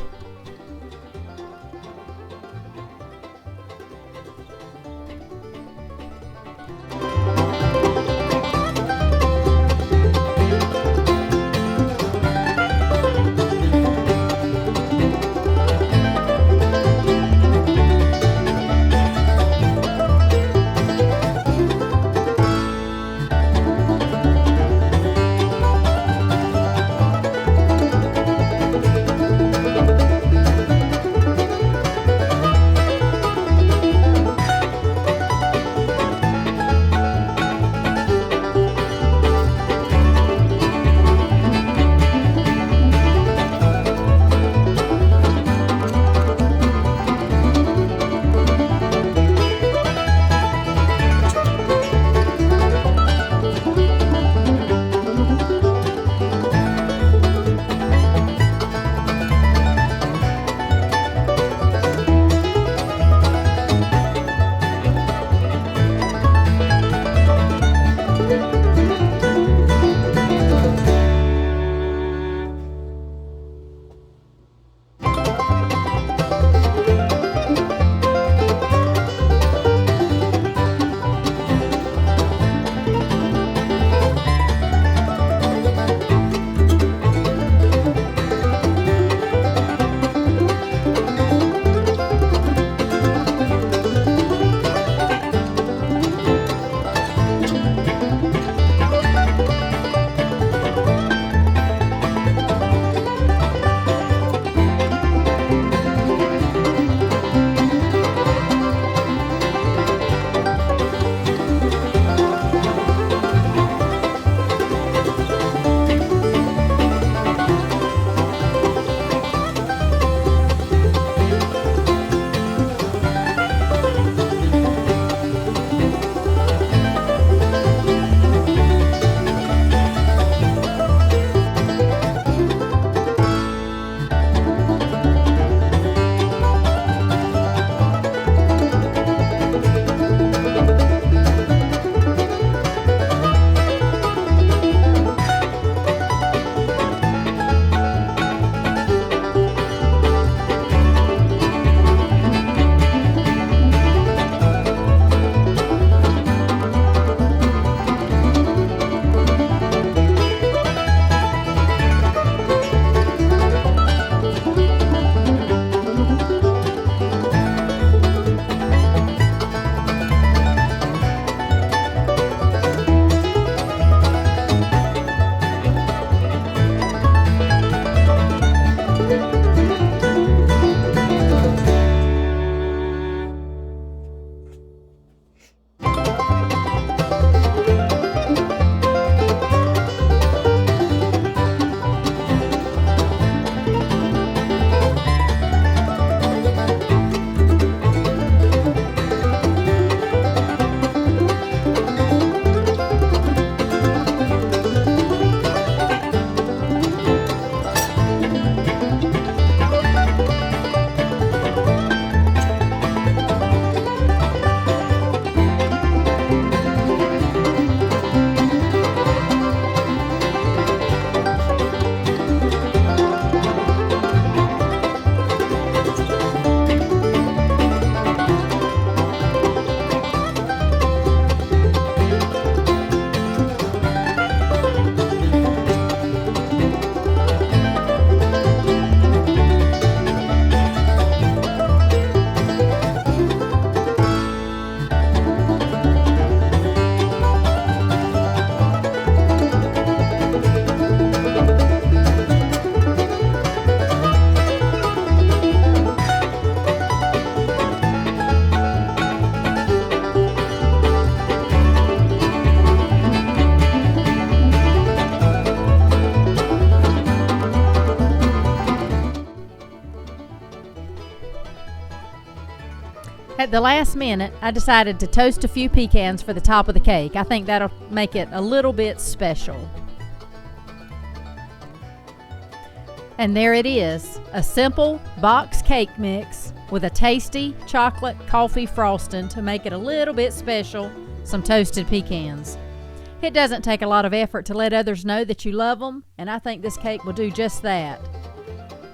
At the last minute, I decided to toast a few pecans for the top of the cake. I think that'll make it a little bit special. And there it is, a simple box cake mix with a tasty chocolate coffee frosting to make it a little bit special, some toasted pecans. It doesn't take a lot of effort to let others know that you love them, and I think this cake will do just that.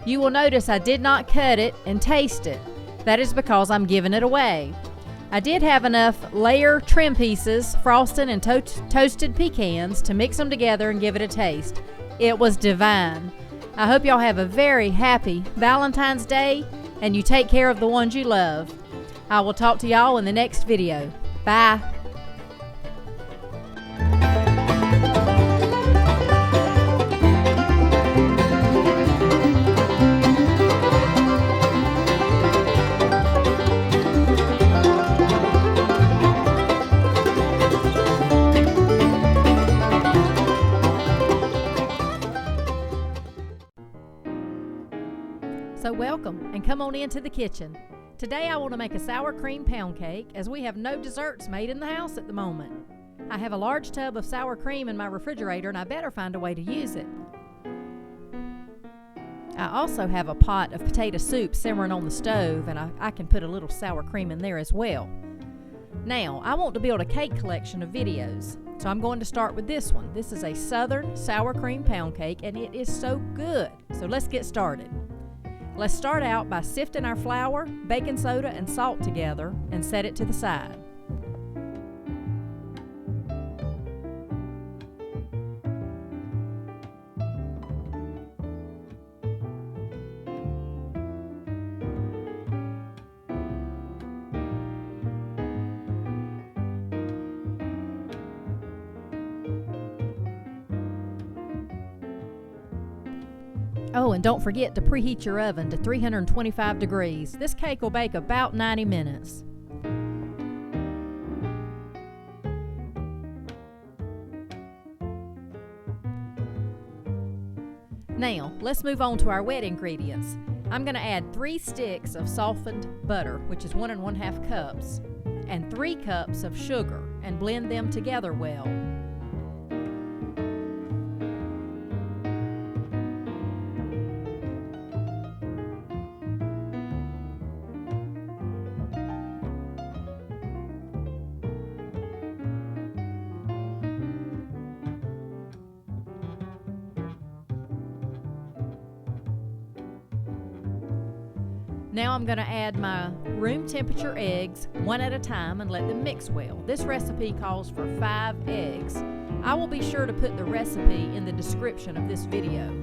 You will notice I did not cut it and taste it. That is because I'm giving it away. I did have enough layer trim pieces, frosting, and toasted pecans to mix them together and give it a taste. It was divine. I hope y'all have a very happy Valentine's Day and you take care of the ones you love. I will talk to y'all in the next video. Bye. So welcome and come on into the kitchen. Today I want to make a sour cream pound cake as we have no desserts made in the house at the moment. I have a large tub of sour cream in my refrigerator and I better find a way to use it. I also have a pot of potato soup simmering on the stove and I can put a little sour cream in there as well. Now, I want to build a cake collection of videos, so I'm going to start with this one. This is a Southern sour cream pound cake and it is so good. So let's get started. Let's start out by sifting our flour, baking soda, and salt together and set it to the side. Oh, and don't forget to preheat your oven to 325 degrees. This cake will bake about 90 minutes. Now, let's move on to our wet ingredients. I'm going to add 3 sticks of softened butter, which is 1 1/2 cups, and 3 cups of sugar, and blend them together well. Now I'm going to add my room temperature eggs one at a time and let them mix well. This recipe calls for 5 eggs. I will be sure to put the recipe in the description of this video.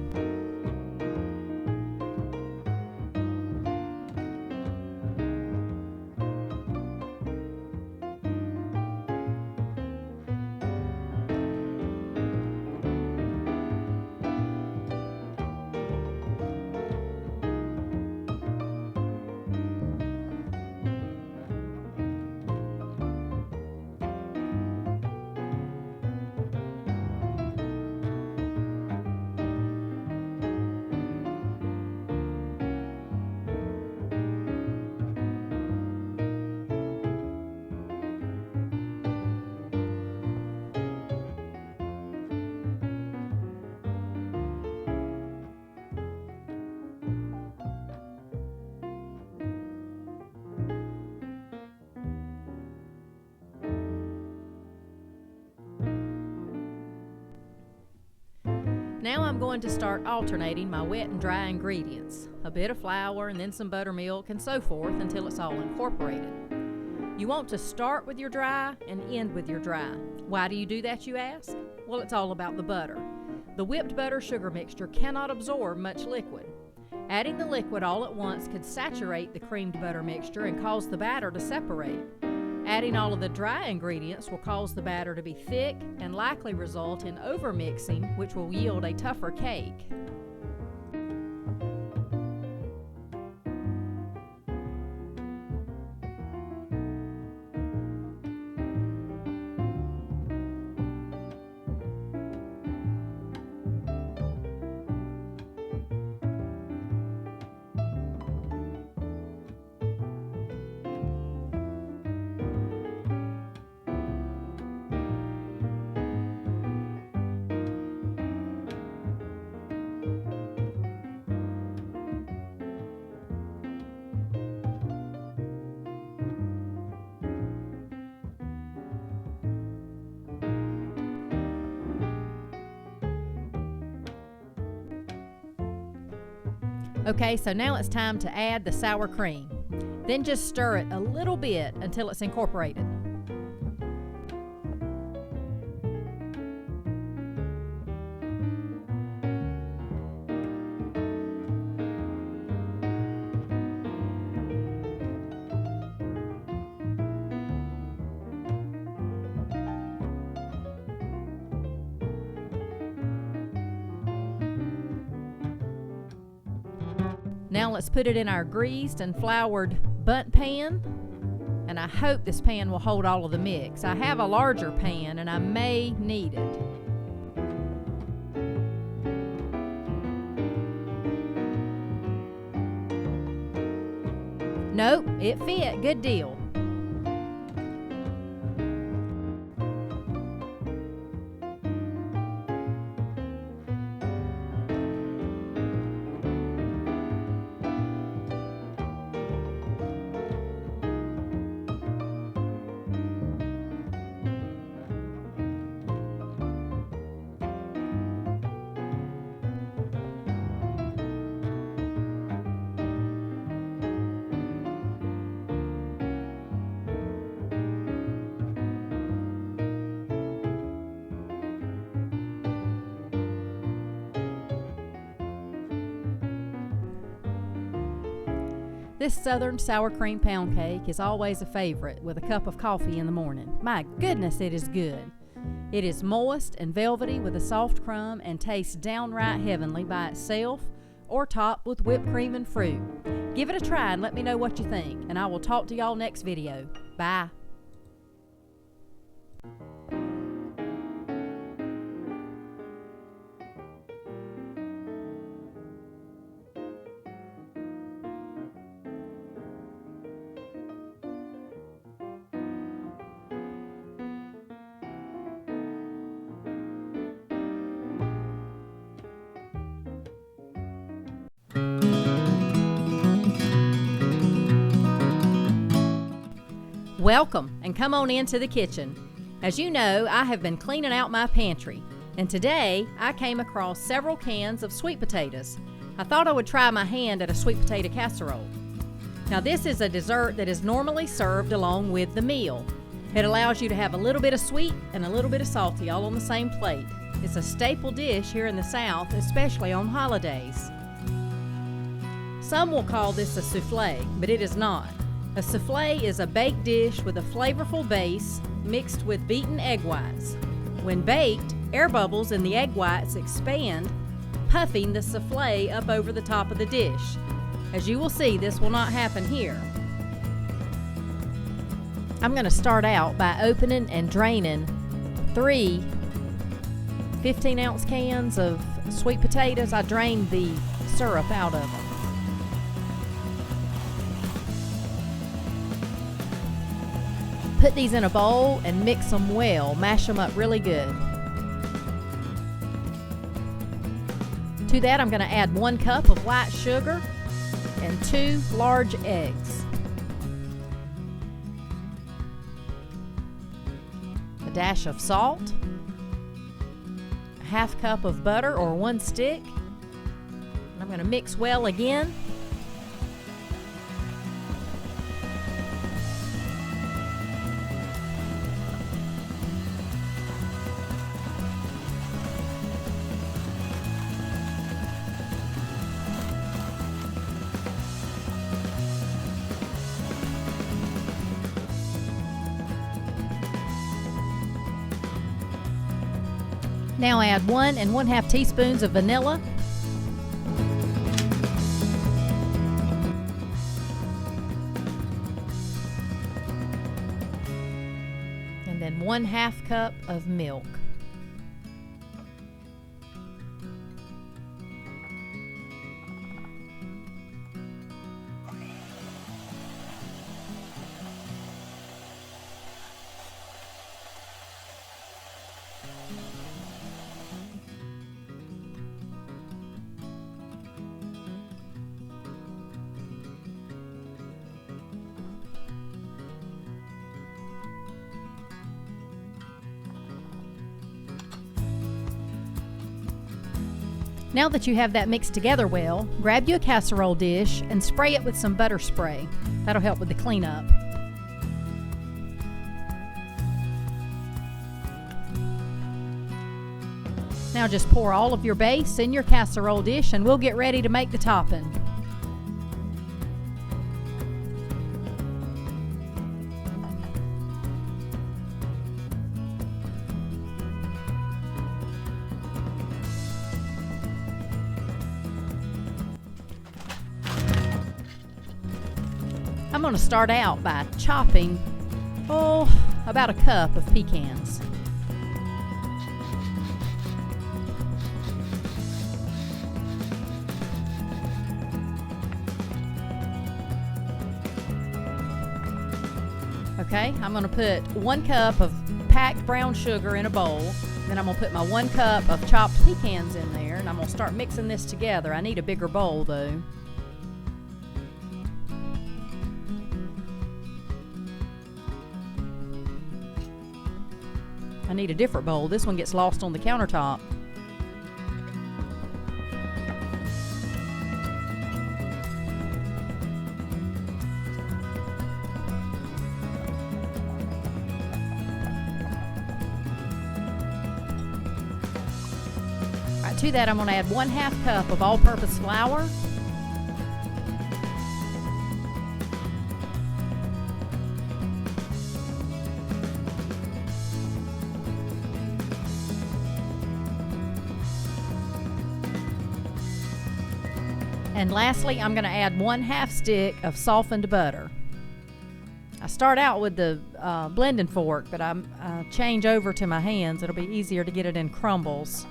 Now I'm going to start alternating my wet and dry ingredients, a bit of flour and then some buttermilk and so forth until it's all incorporated. You want to start with your dry and end with your dry. Why do you do that, you ask? Well, it's all about the butter. The whipped butter sugar mixture cannot absorb much liquid. Adding the liquid all at once could saturate the creamed butter mixture and cause the batter to separate. Adding all of the dry ingredients will cause the batter to be thick and likely result in overmixing, which will yield a tougher cake. Okay, so now it's time to add the sour cream. Then just stir it a little bit until it's incorporated. Now let's put it in our greased and floured bundt pan, and I hope this pan will hold all of the mix. I have a larger pan and I may need it. Nope, it fit. Good deal. This Southern sour cream pound cake is always a favorite with a cup of coffee in the morning. My goodness, it is good. It is moist and velvety with a soft crumb and tastes downright heavenly by itself or topped with whipped cream and fruit. Give it a try and let me know what you think, and I will talk to y'all next video. Bye. Welcome, and come on into the kitchen. As you know, I have been cleaning out my pantry, and today I came across several cans of sweet potatoes. I thought I would try my hand at a sweet potato casserole. Now this is a dessert that is normally served along with the meal. It allows you to have a little bit of sweet and a little bit of salty all on the same plate. It's a staple dish here in the South, especially on holidays. Some will call this a souffle, but it is not. A souffle is a baked dish with a flavorful base mixed with beaten egg whites. When baked, air bubbles in the egg whites expand, puffing the souffle up over the top of the dish. As you will see, this will not happen here. I'm going to start out by opening and draining 3 15-ounce cans of sweet potatoes. I drained the syrup out of them. Put these in a bowl and mix them well. Mash them up really good. To that, I'm going to add 1 cup of white sugar and 2 large eggs. A dash of salt, a half cup of butter or 1 stick. And I'm going to mix well again. Now add 1 1/2 teaspoons of vanilla, and then 1/2 cup of milk. Now that you have that mixed together well, grab you a casserole dish and spray it with some butter spray. That'll help with the cleanup. Now just pour all of your base in your casserole dish and we'll get ready to make the topping. I'm going to start out by chopping, about a cup of pecans. Okay, I'm going to put 1 cup of packed brown sugar in a bowl. Then I'm going to put my 1 cup of chopped pecans in there, and I'm going to start mixing this together. I need a bigger bowl though. I need a different bowl. This one gets lost on the countertop. All right, to that I'm going to add 1/2 cup of all-purpose flour. And lastly, I'm going to add 1/2 stick of softened butter. I start out with the blending fork, but I change over to my hands. It'll be easier to get it in crumbles.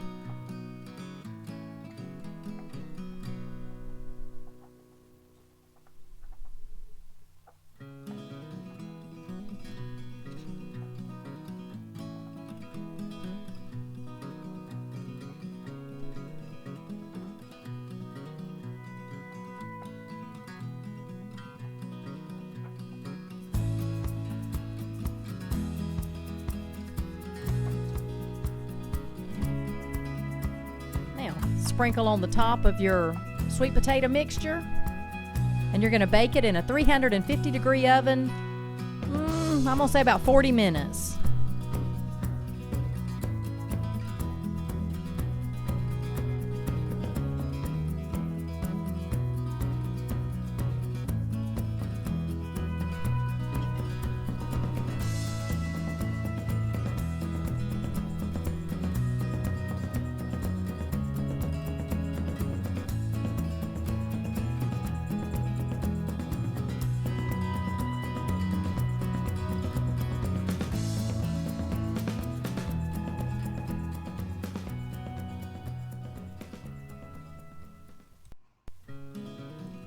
Sprinkle on the top of your sweet potato mixture, and you're going to bake it in a 350-degree oven. I'm going to say about 40 minutes.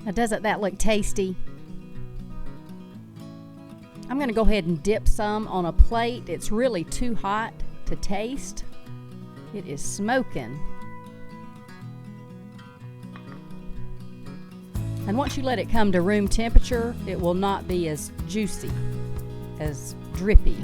Now, doesn't that look tasty? I'm going to go ahead and dip some on a plate. It's really too hot to taste. It is smoking. And once you let it come to room temperature, it will not be as juicy, as drippy.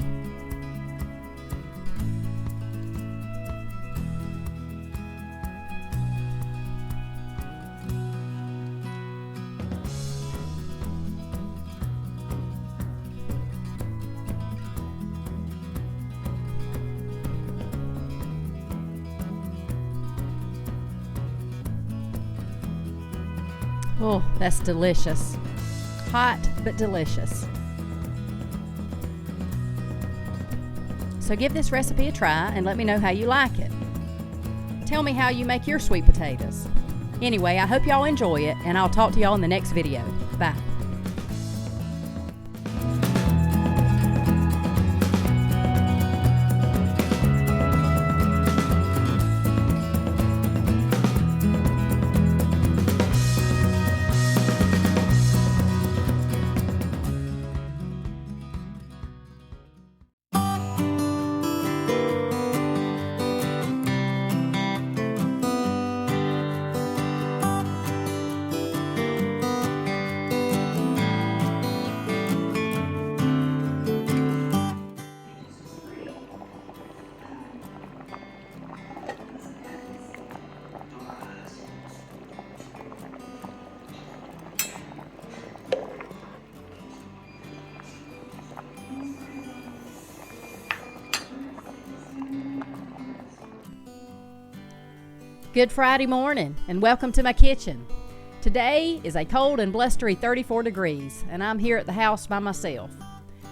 Oh, that's delicious. Hot, but delicious. So give this recipe a try and let me know how you like it. Tell me how you make your sweet potatoes. Anyway, I hope y'all enjoy it, and I'll talk to y'all in the next video. Bye. Good Friday morning, and welcome to my kitchen. Today is a cold and blustery 34 degrees, and I'm here at the house by myself.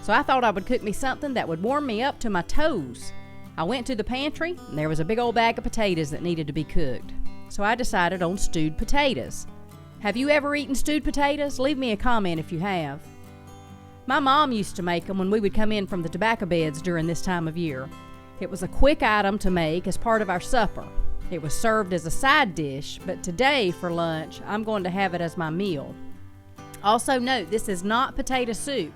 So I thought I would cook me something that would warm me up to my toes. I went to the pantry, and there was a big old bag of potatoes that needed to be cooked. So I decided on stewed potatoes. Have you ever eaten stewed potatoes? Leave me a comment if you have. My mom used to make them when we would come in from the tobacco beds during this time of year. It was a quick item to make as part of our supper. It was served as a side dish, but today for lunch, I'm going to have it as my meal. Also note, this is not potato soup.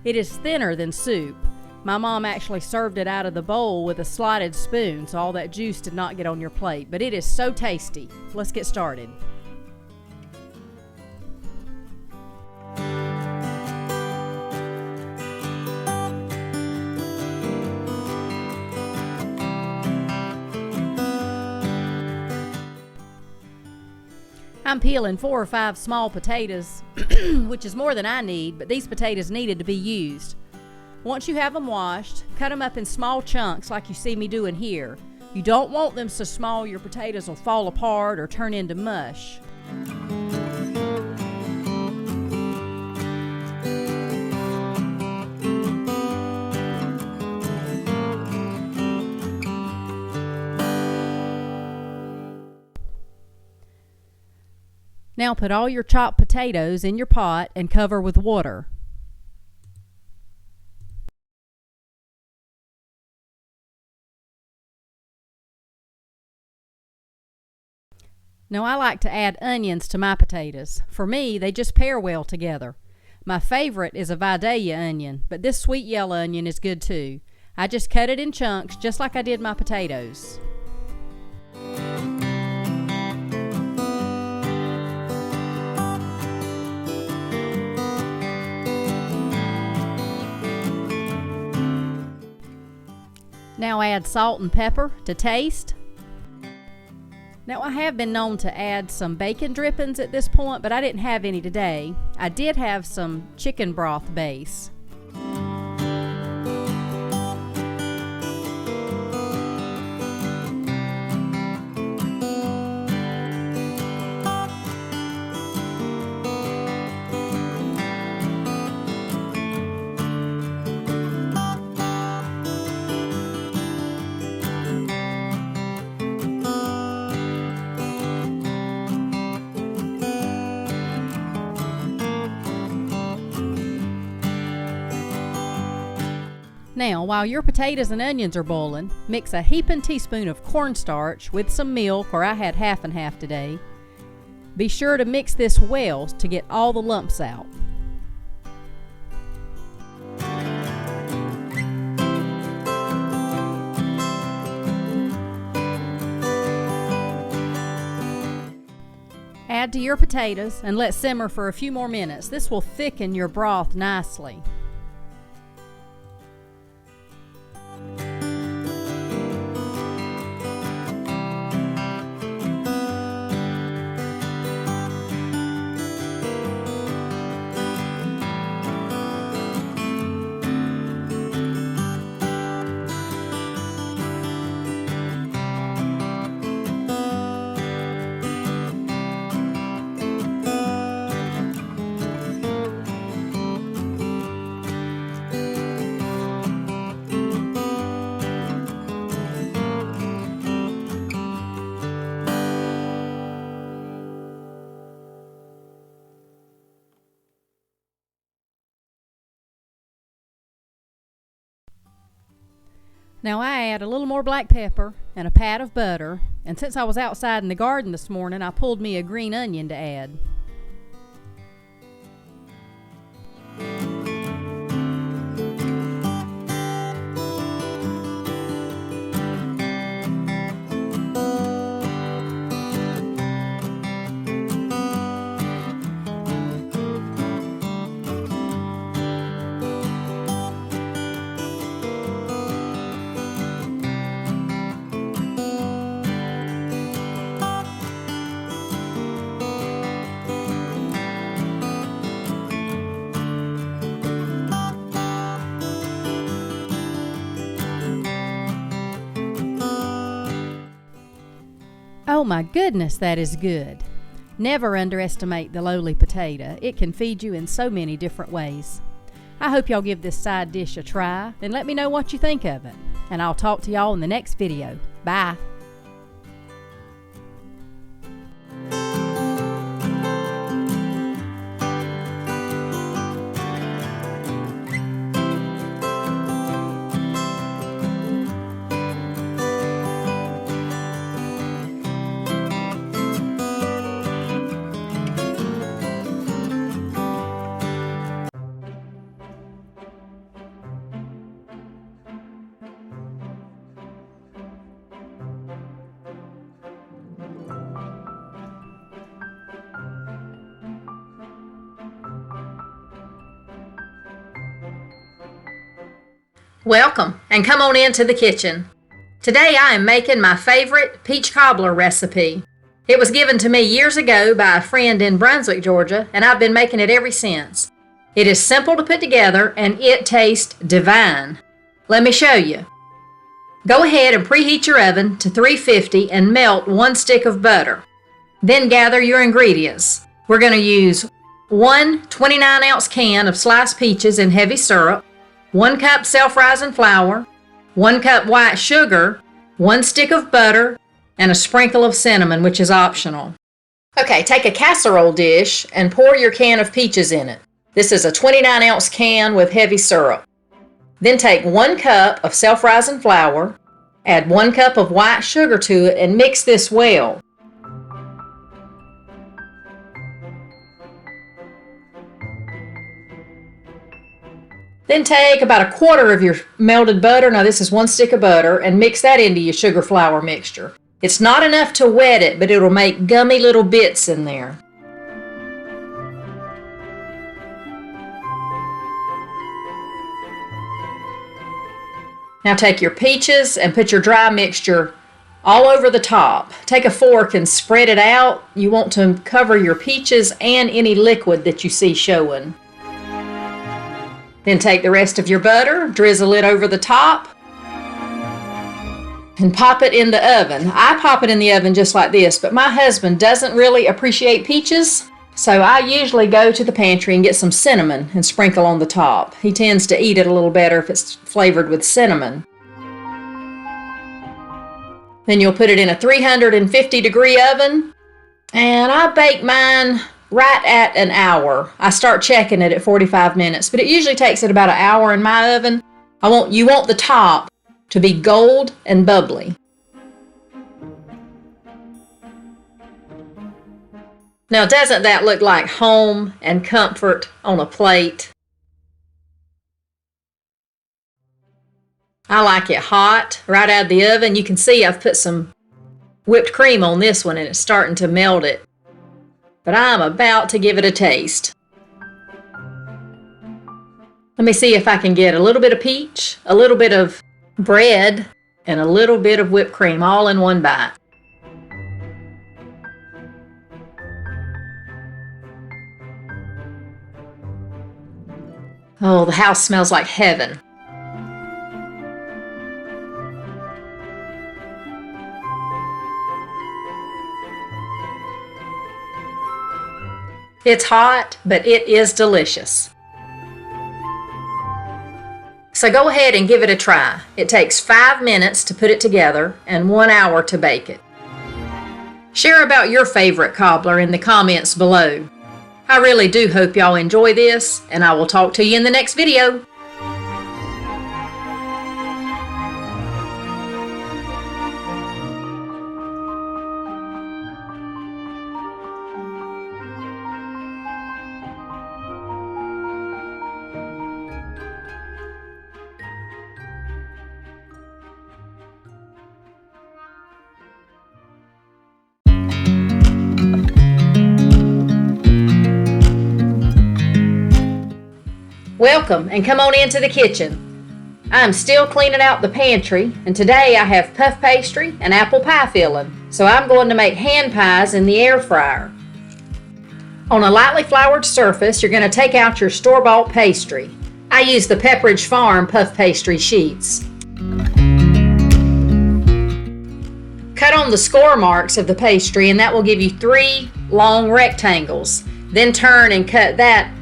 It is thinner than soup. My mom actually served it out of the bowl with a slotted spoon, so all that juice did not get on your plate, but it is so tasty. Let's get started. I'm peeling 4 or 5 small potatoes, which is more than I need, but these potatoes needed to be used. Once you have them washed, cut them up in small chunks like you see me doing here. You don't want them so small your potatoes will fall apart or turn into mush. Now put all your chopped potatoes in your pot and cover with water. Now I like to add onions to my potatoes. For me, they just pair well together. My favorite is a Vidalia onion, but this sweet yellow onion is good too. I just cut it in chunks just like I did my potatoes. Now add salt and pepper to taste. Now I have been known to add some bacon drippings at this point, but I didn't have any today. I did have some chicken broth base. Now, while your potatoes and onions are boiling, mix a heaping teaspoon of cornstarch with some milk, or I had half and half today. Be sure to mix this well to get all the lumps out. Add to your potatoes and let simmer for a few more minutes. This will thicken your broth nicely. Now I add a little more black pepper and a pat of butter, and since I was outside in the garden this morning, I pulled me a green onion to add. Oh my goodness, that is good. Never underestimate the lowly potato. It can feed you in so many different ways. I hope y'all give this side dish a try and let me know what you think of it. And I'll talk to y'all in the next video. Bye. Welcome, and come on into the kitchen. Today I am making my favorite peach cobbler recipe. It was given to me years ago by a friend in Brunswick, Georgia, and I've been making it ever since. It is simple to put together and it tastes divine. Let me show you. Go ahead and preheat your oven to 350 and melt 1 stick of butter. Then gather your ingredients. We're going to use 1 29-ounce can of sliced peaches in heavy syrup, 1 cup self-rising flour, 1 cup white sugar, 1 stick of butter, and a sprinkle of cinnamon, which is optional. Okay, take a casserole dish and pour your can of peaches in it. This is a 29-ounce can with heavy syrup. Then take 1 cup of self-rising flour, add 1 cup of white sugar to it, and mix this well. Then take about 1/4 of your melted butter, now this is 1 stick of butter, and mix that into your sugar flour mixture. It's not enough to wet it, but it'll make gummy little bits in there. Now take your peaches and put your dry mixture all over the top. Take a fork and spread it out. You want to cover your peaches and any liquid that you see showing. Then take the rest of your butter, drizzle it over the top, and pop it in the oven. I pop it in the oven just like this, but my husband doesn't really appreciate peaches, so I usually go to the pantry and get some cinnamon and sprinkle on the top. He tends to eat it a little better if it's flavored with cinnamon. Then you'll put it in a 350-degree oven, and I bake mine right at an hour. I start checking it at 45 minutes, but it usually takes it about an hour in my oven. You want the top to be gold and bubbly. Now, doesn't that look like home and comfort on a plate? I like it hot, right out of the oven. You can see I've put some whipped cream on this one and it's starting to melt it. But I'm about to give it a taste. Let me see if I can get a little bit of peach, a little bit of bread, and a little bit of whipped cream all in one bite. Oh, the house smells like heaven. It's hot, but it is delicious. So go ahead and give it a try. It takes 5 minutes to put it together and 1 hour to bake it. Share about your favorite cobbler in the comments below. I really do hope y'all enjoy this, and I will talk to you in the next video. Welcome, and come on into the kitchen. I'm still cleaning out the pantry, and today I have puff pastry and apple pie filling, so I'm going to make hand pies in the air fryer. On a lightly floured surface, you're going to take out your store-bought pastry. I use the Pepperidge Farm puff pastry sheets. Cut on on the score marks of the pastry, and that will give you 3 long rectangles. Then turn and cut that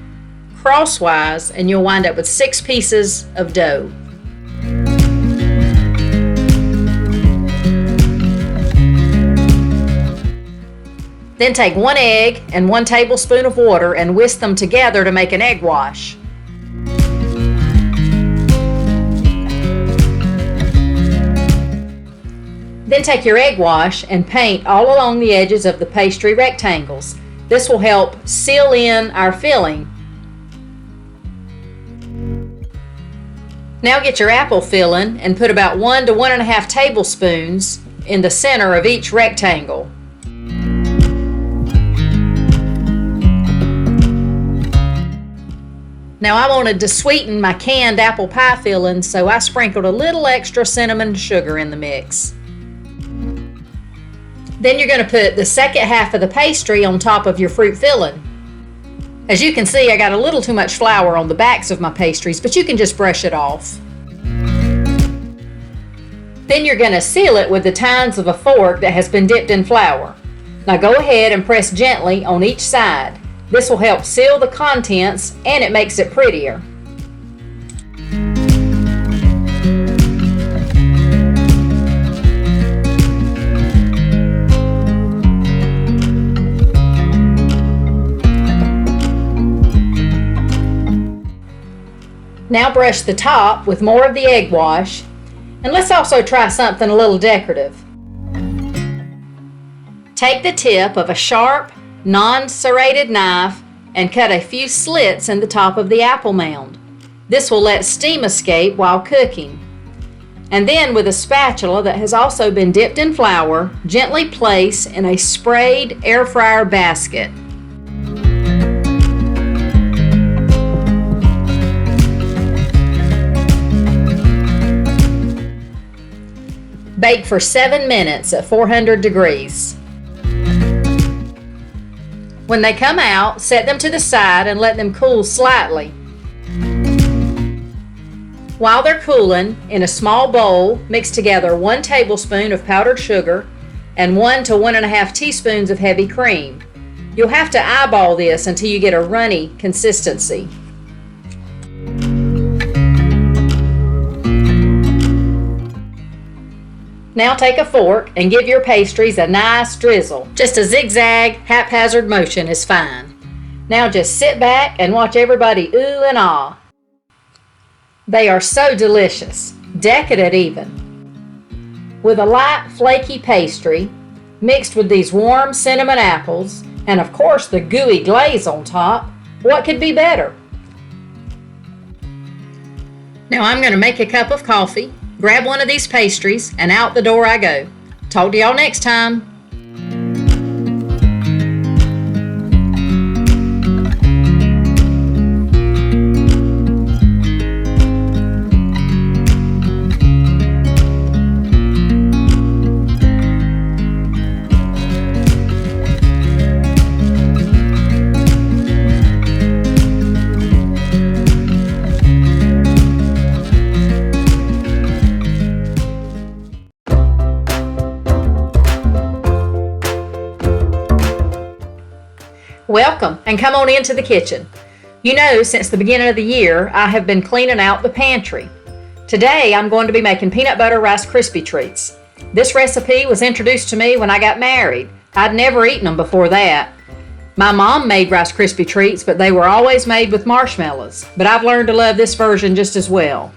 crosswise, and you'll wind up with 6 pieces of dough. Then take 1 egg and 1 tablespoon of water and whisk them together to make an egg wash. Then take your egg wash and paint all along the edges of the pastry rectangles. This will help seal in our filling. Now get your apple filling and put about 1 to 1.5 tablespoons in the center of each rectangle. Now I wanted to sweeten my canned apple pie filling, so I sprinkled a little extra cinnamon sugar in the mix. Then you're going to put the second half of the pastry on top of your fruit filling. As you can see, I got a little too much flour on the backs of my pastries, but you can just brush it off. Then you're going to seal it with the tines of a fork that has been dipped in flour. Now go ahead and press gently on each side. This will help seal the contents and it makes it prettier. Now brush the top with more of the egg wash, and let's also try something a little decorative. Take the tip of a sharp, non-serrated knife and cut a few slits in the top of the apple mound. This will let steam escape while cooking. And then with a spatula that has also been dipped in flour, gently place in a sprayed air fryer basket. Bake for 7 minutes at 400 degrees. When they come out, set them to the side and let them cool slightly. While they're cooling, in a small bowl, mix together 1 tablespoon of powdered sugar and 1 to 1.5 teaspoons of heavy cream. You'll have to eyeball this until you get a runny consistency. Now take a fork and give your pastries a nice drizzle. Just a zigzag, haphazard motion is fine. Now just sit back and watch everybody ooh and ah. They are so delicious, decadent even. With a light, flaky pastry, mixed with these warm cinnamon apples, and of course the gooey glaze on top, what could be better? Now I'm going to make a cup of coffee, grab one of these pastries, and out the door I go. Talk to y'all next time. Welcome, and come on into the kitchen. You know, since the beginning of the year, I have been cleaning out the pantry. Today, I'm going to be making peanut butter Rice Krispie treats. This recipe was introduced to me when I got married. I'd never eaten them before that. My mom made Rice Krispie treats, but they were always made with marshmallows. But I've learned to love this version just as well.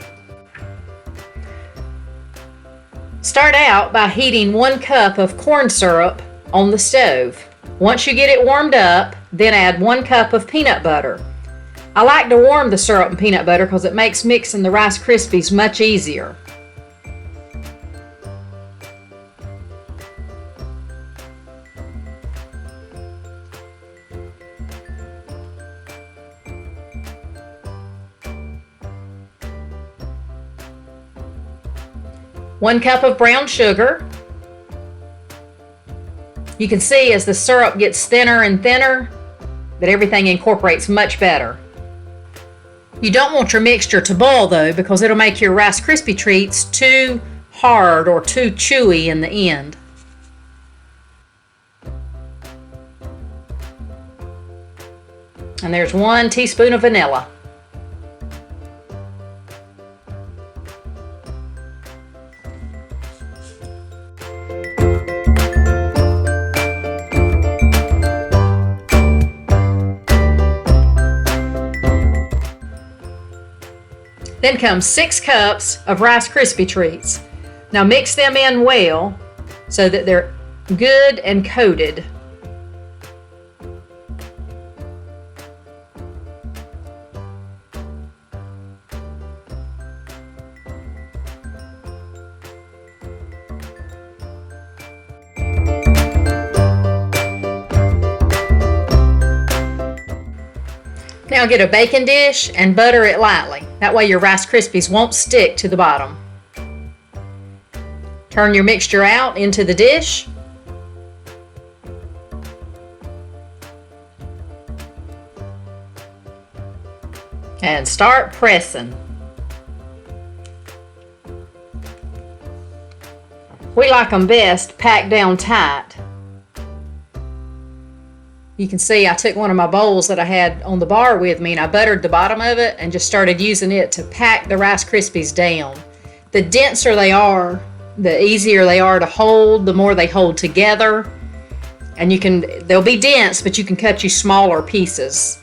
Start out by heating 1 cup of corn syrup on the stove. Once you get it warmed up, then add 1 cup of peanut butter. I like to warm the syrup and peanut butter because it makes mixing the Rice Krispies much easier. One cup of brown sugar. You can see as the syrup gets thinner and thinner that everything incorporates much better. You don't want your mixture to boil though, because it'll make your Rice Krispie treats too hard or too chewy in the end. And there's 1 teaspoon of vanilla. Then comes 6 cups of Rice Krispie treats. Now mix them in well so that they're good and coated. Now get a baking dish and butter it lightly. That way your Rice Krispies won't stick to the bottom. Turn your mixture out into the dish. And start pressing. We like them best packed down tight. You can see I took one of my bowls that I had on the bar with me and I buttered the bottom of it and just started using it to pack the Rice Krispies down. The denser they are, the easier they are to hold, the more they hold together. And they'll be dense, but you can cut you smaller pieces.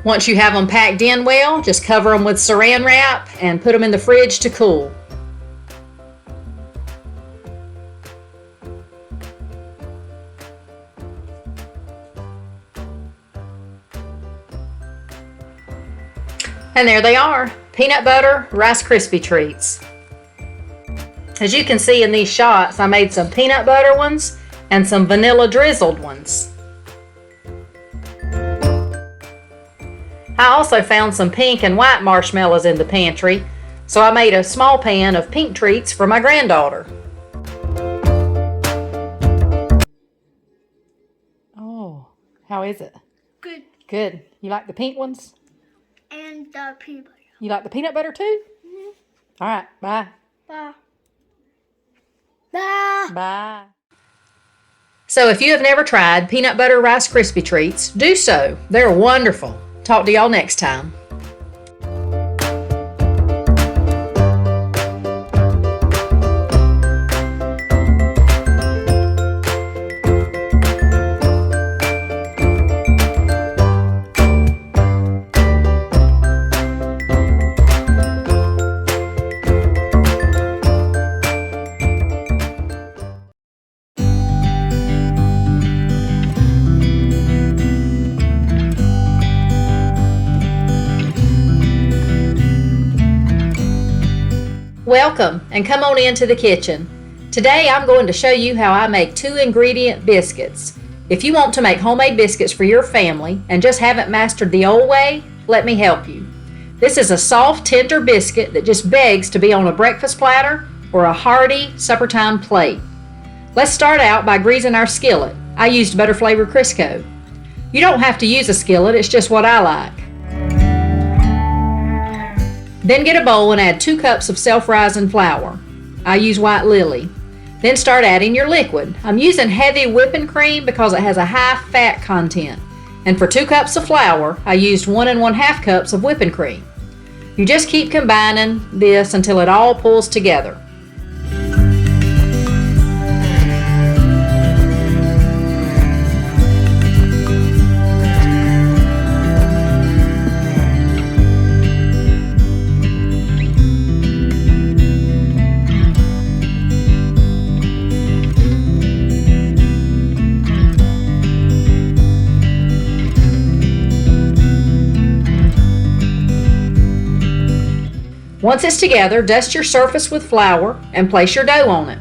Once you have them packed in well, just cover them with saran wrap and put them in the fridge to cool. And there they are, peanut butter Rice Krispie treats. As you can see in these shots, I made some peanut butter ones and some vanilla drizzled ones. I also found some pink and white marshmallows in the pantry, so I made a small pan of pink treats for my granddaughter. Oh, how is it? Good. Good. You like the pink ones? And the peanut butter. You like the peanut butter too? Mm-hmm. All right, bye. Bye. Bye. Bye. So if you have never tried peanut butter Rice Krispie treats, do so. They're wonderful. Talk to y'all next time. Welcome and come on into the kitchen. Today I'm going to show you how I make 2-ingredient biscuits. If you want to make homemade biscuits for your family and just haven't mastered the old way, let me help you. This is a soft, tender biscuit that just begs to be on a breakfast platter or a hearty suppertime plate. Let's start out by greasing our skillet. I used butter flavored Crisco. You don't have to use a skillet, it's just what I like. Then get a bowl and add 2 cups of self-rising flour. I use White Lily. Then start adding your liquid. I'm using heavy whipping cream because it has a high fat content. And for 2 cups of flour, I used 1 1/2 cups of whipping cream. You just keep combining this until it all pulls together. Once it's together, dust your surface with flour and place your dough on it.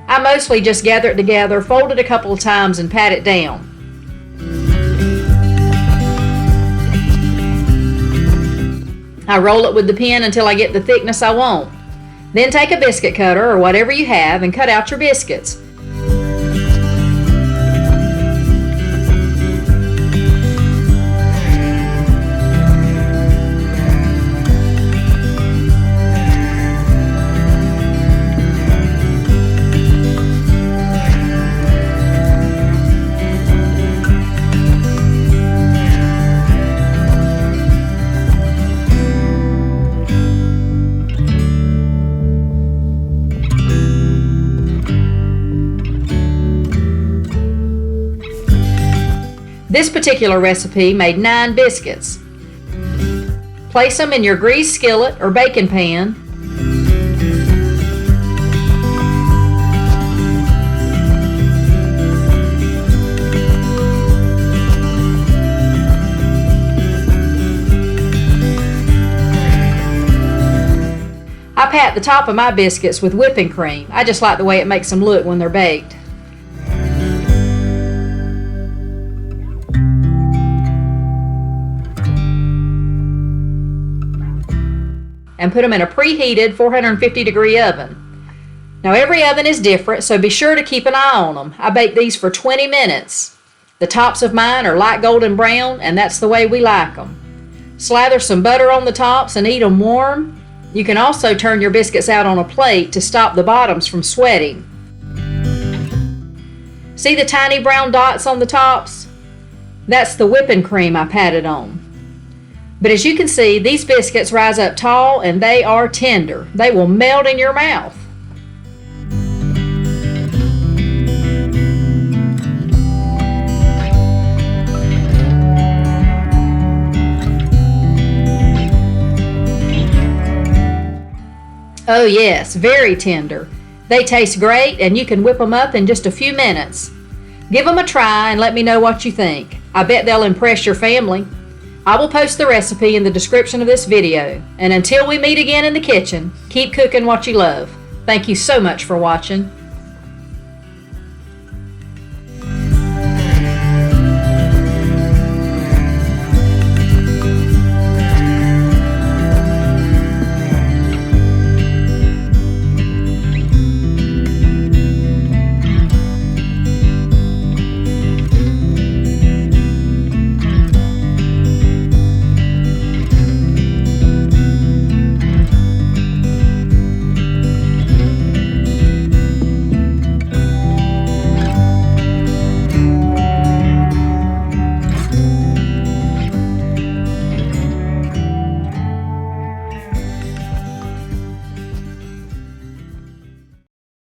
I mostly just gather it together, fold it a couple of times, and pat it down. I roll it with the pen until I get the thickness I want. Then take a biscuit cutter or whatever you have and cut out your biscuits. This particular recipe made 9 biscuits. Place them in your greased skillet or baking pan. I pat the top of my biscuits with whipping cream. I just like the way it makes them look when they're baked. And put them in a preheated 450-degree oven. Now every oven is different, so be sure to keep an eye on them. I bake these for 20 minutes. The tops of mine are light golden brown, and that's the way we like them. Slather some butter on the tops and eat them warm. You can also turn your biscuits out on a plate to stop the bottoms from sweating. See the tiny brown dots on the tops? That's the whipping cream I patted on. But as you can see, these biscuits rise up tall and they are tender. They will melt in your mouth. Oh yes, very tender. They taste great and you can whip them up in just a few minutes. Give them a try and let me know what you think. I bet they'll impress your family. I will post the recipe in the description of this video. And until we meet again in the kitchen, keep cooking what you love. Thank you so much for watching.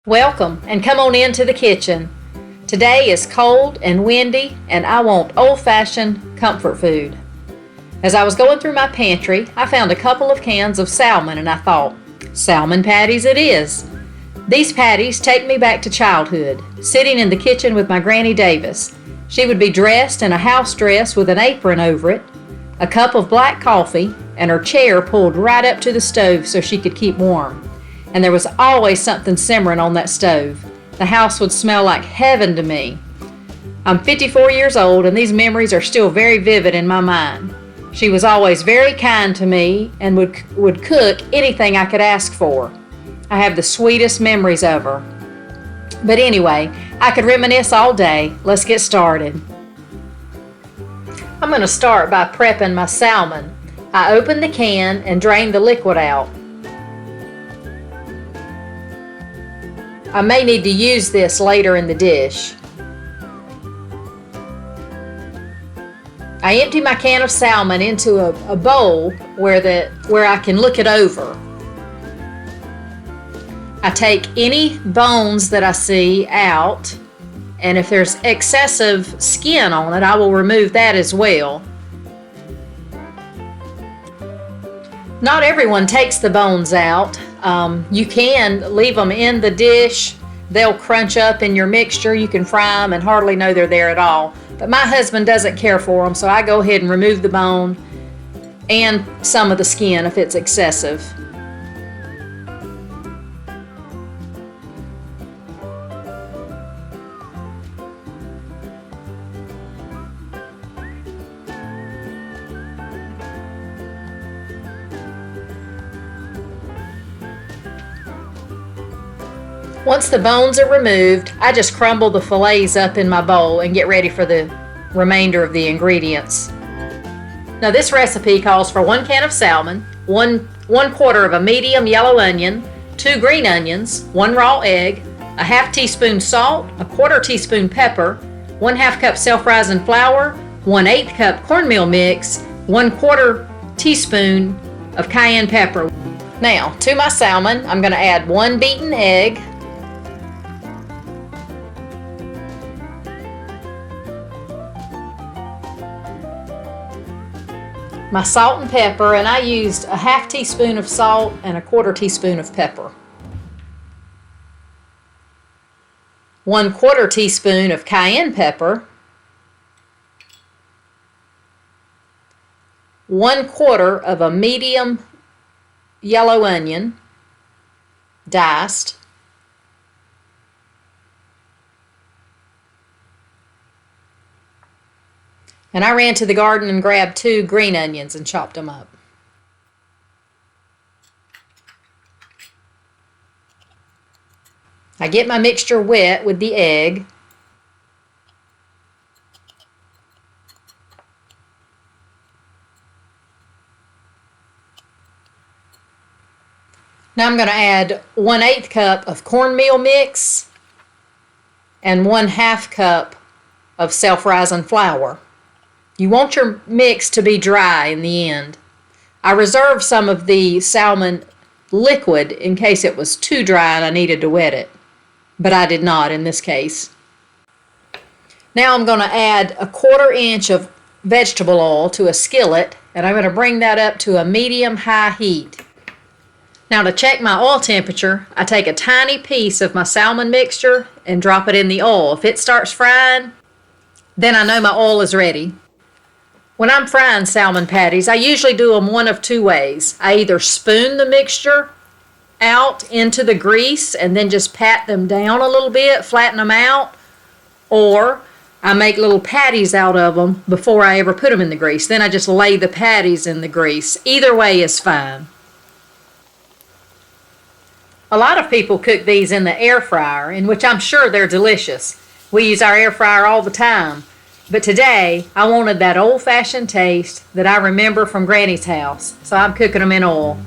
Welcome and come on into the kitchen. Today is cold and windy and I want old-fashioned comfort food. As I was going through my pantry, I found a couple of cans of salmon and I thought, salmon patties it is. These patties take me back to childhood, sitting in the kitchen with my Granny Davis. She would be dressed in a house dress with an apron over it, a cup of black coffee, and her chair pulled right up to the stove so she could keep warm. And there was always something simmering on that stove. The house would smell like heaven to me. I'm 54 years old and these memories are still very vivid in my mind. She was always very kind to me and would cook anything I could ask for. I have the sweetest memories of her. But anyway, I could reminisce all day. Let's get started. I'm going to start by prepping my salmon. I opened the can and drained the liquid out. I may need to use this later in the dish. I empty my can of salmon into a bowl where I can look it over. I take any bones that I see out, and if there's excessive skin on it, I will remove that as well. Not everyone takes the bones out. You can leave them in the dish. They'll crunch up in your mixture. You can fry them and hardly know they're there at all. But my husband doesn't care for them, so I go ahead and remove the bone and some of the skin if it's excessive. Once the bones are removed, I just crumble the fillets up in my bowl and get ready for the remainder of the ingredients. Now this recipe calls for 1 can of salmon, 1/4 of a medium yellow onion, 2 green onions, 1 raw egg, a ½ teaspoon salt, a 1/4 teaspoon pepper, 1/2 cup self-rising flour, 1/8 cup cornmeal mix, 1/4 teaspoon of cayenne pepper. Now to my salmon, I'm going to add 1 beaten egg, my salt and pepper, and I used a half teaspoon of salt and a quarter teaspoon of pepper. 1/4 teaspoon of cayenne pepper. 1/4 of a medium yellow onion, diced. And I ran to the garden and grabbed 2 green onions and chopped them up. I get my mixture wet with the egg. Now I'm going to add 1/8 cup of cornmeal mix and 1/2 cup of self-rising flour. You want your mix to be dry in the end. I reserved some of the salmon liquid in case it was too dry and I needed to wet it, but I did not in this case. Now I'm going to add a 1/4 inch of vegetable oil to a skillet, and I'm going to bring that up to a medium-high heat. Now to check my oil temperature, I take a tiny piece of my salmon mixture and drop it in the oil. If it starts frying, then I know my oil is ready. When I'm frying salmon patties, I usually do them one of 2 ways. I either spoon the mixture out into the grease and then just pat them down a little bit, flatten them out, or I make little patties out of them before I ever put them in the grease. Then I just lay the patties in the grease. Either way is fine. A lot of people cook these in the air fryer, in which I'm sure they're delicious. We use our air fryer all the time. But today, I wanted that old-fashioned taste that I remember from Granny's house, so I'm cooking them in oil.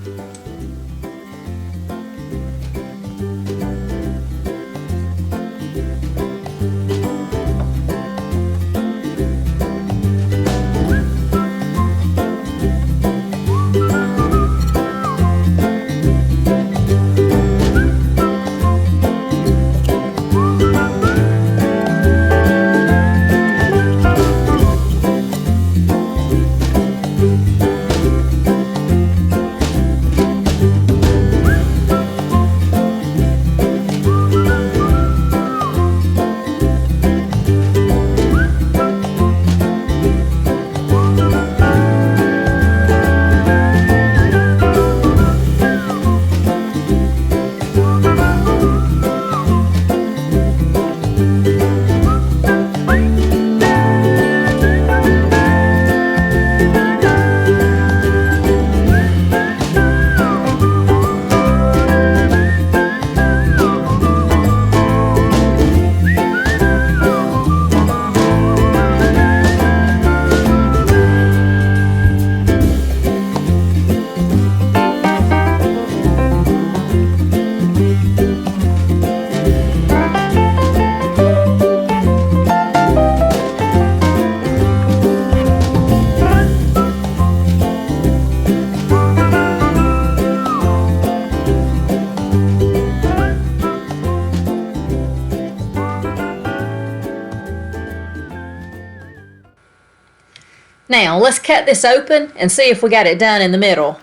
Now, let's cut this open and see if we got it done in the middle.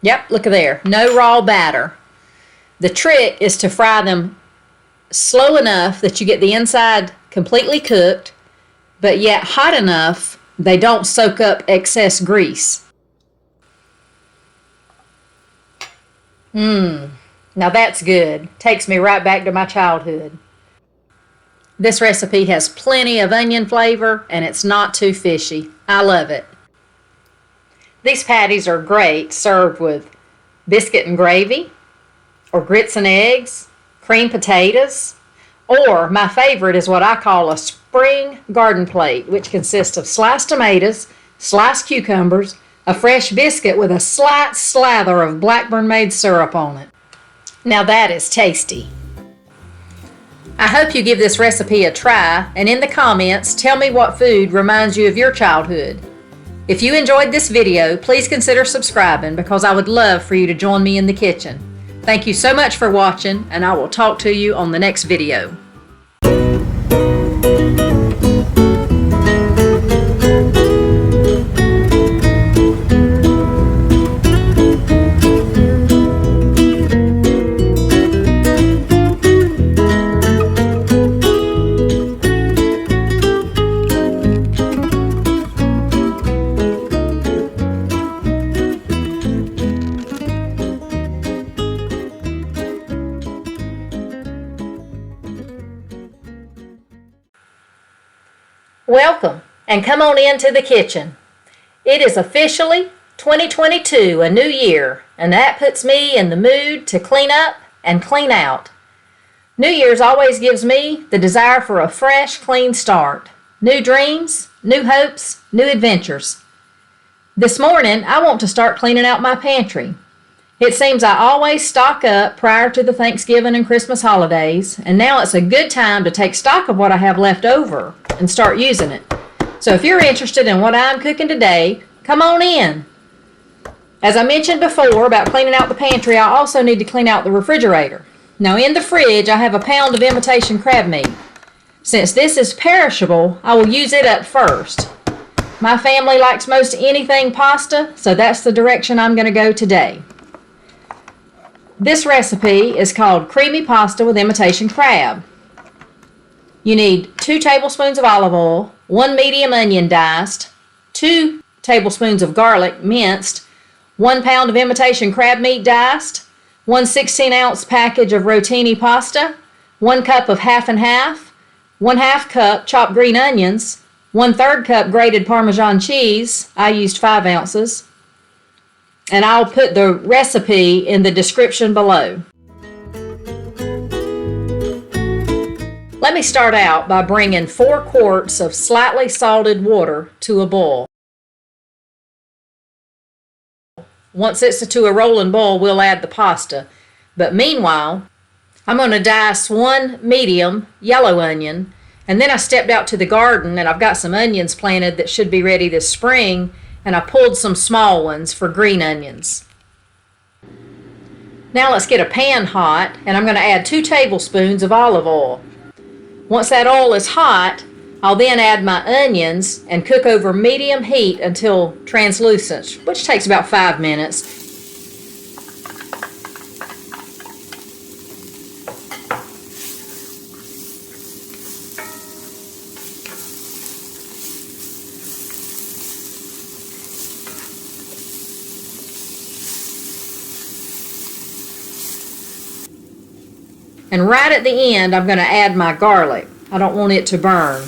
Yep, look at there. No raw batter. The trick is to fry them slow enough that you get the inside completely cooked, but yet hot enough they don't soak up excess grease. Now that's good. Takes me right back to my childhood. This recipe has plenty of onion flavor and it's not too fishy. I love it. These patties are great served with biscuit and gravy, or grits and eggs, creamed potatoes, or my favorite is what I call a spring garden plate, which consists of sliced tomatoes, sliced cucumbers, a fresh biscuit with a slight slather of Blackburn made syrup on it. Now that is tasty. I hope you give this recipe a try, and in the comments, tell me what food reminds you of your childhood. If you enjoyed this video, please consider subscribing because I would love for you to join me in the kitchen. Thank you so much for watching, and I will talk to you on the next video. Welcome, and come on into the kitchen. It is officially 2022, a new year, and that puts me in the mood to clean up and clean out. New Year's always gives me the desire for a fresh, clean start. New dreams, new hopes, new adventures. This morning, I want to start cleaning out my pantry. It seems I always stock up prior to the Thanksgiving and Christmas holidays, and now it's a good time to take stock of what I have left over and start using it. So if you're interested in what I'm cooking today, come on in. As I mentioned before about cleaning out the pantry, I also need to clean out the refrigerator. Now in the fridge, I have a pound of imitation crab meat. Since this is perishable, I will use it up first. My family likes most anything pasta, so that's the direction I'm going to go today. This recipe is called creamy pasta with imitation crab. You need 2 tablespoons of olive oil, 1 medium onion diced, 2 tablespoons of garlic minced, 1 pound of imitation crab meat diced, 1 16-ounce package of rotini pasta, 1 cup of half and half, 1/2 cup chopped green onions, 1/3 cup grated Parmesan cheese. I used 5 ounces. And I'll put the recipe in the description below. Let me start out by bringing 4 quarts of slightly salted water to a boil. Once it's to a rolling boil, we'll add the pasta. But meanwhile, I'm going to dice 1 medium yellow onion, and then I stepped out to the garden and I've got some onions planted that should be ready this spring, and I pulled some small ones for green onions. Now let's get a pan hot, and I'm going to add 2 tablespoons of olive oil. Once that oil is hot, I'll then add my onions and cook over medium heat until translucent, which takes about 5 minutes. And right at the end, I'm going to add my garlic. I don't want it to burn.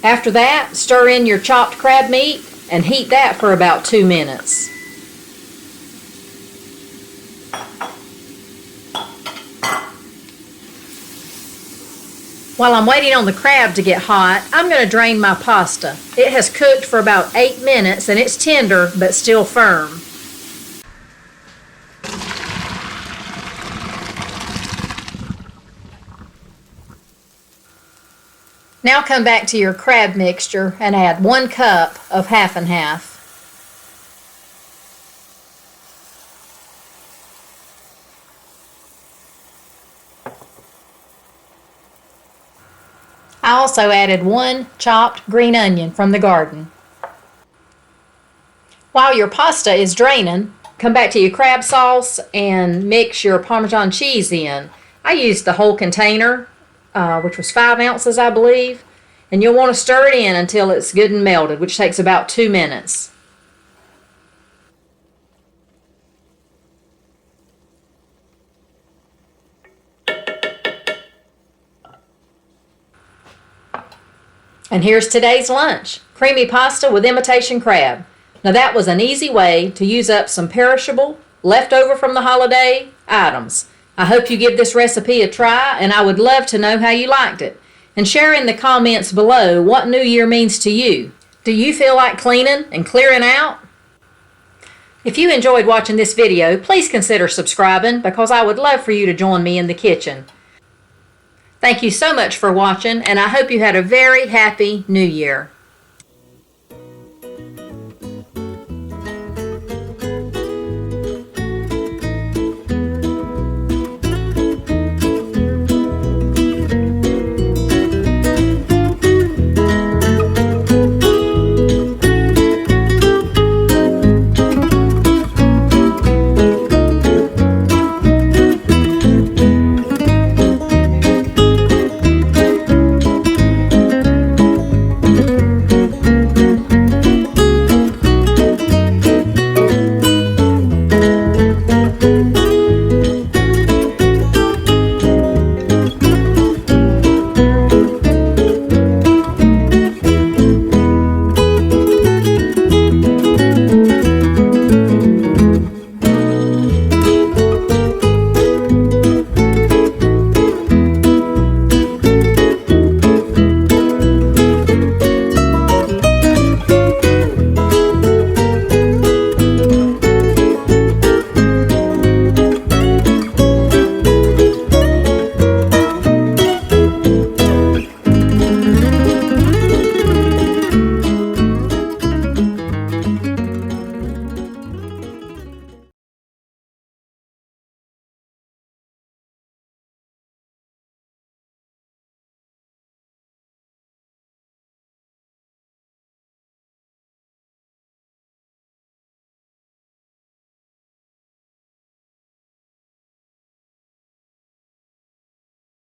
After that, stir in your chopped crab meat and heat that for about 2 minutes. While I'm waiting on the crab to get hot, I'm going to drain my pasta. It has cooked for about 8 minutes and it's tender but still firm. Now come back to your crab mixture and add 1 cup of half and half. I also added 1 chopped green onion from the garden. While your pasta is draining, come back to your crab sauce and mix your Parmesan cheese in. I used the whole container, which was 5 ounces, I believe, and you'll want to stir it in until it's good and melted, which takes about 2 minutes. And here's today's lunch, creamy pasta with imitation crab. Now that was an easy way to use up some perishable, leftover from the holiday items. I hope you give this recipe a try, and I would love to know how you liked it. And share in the comments below what New Year means to you. Do you feel like cleaning and clearing out? If you enjoyed watching this video, please consider subscribing because I would love for you to join me in the kitchen. Thank you so much for watching, and I hope you had a very happy New Year.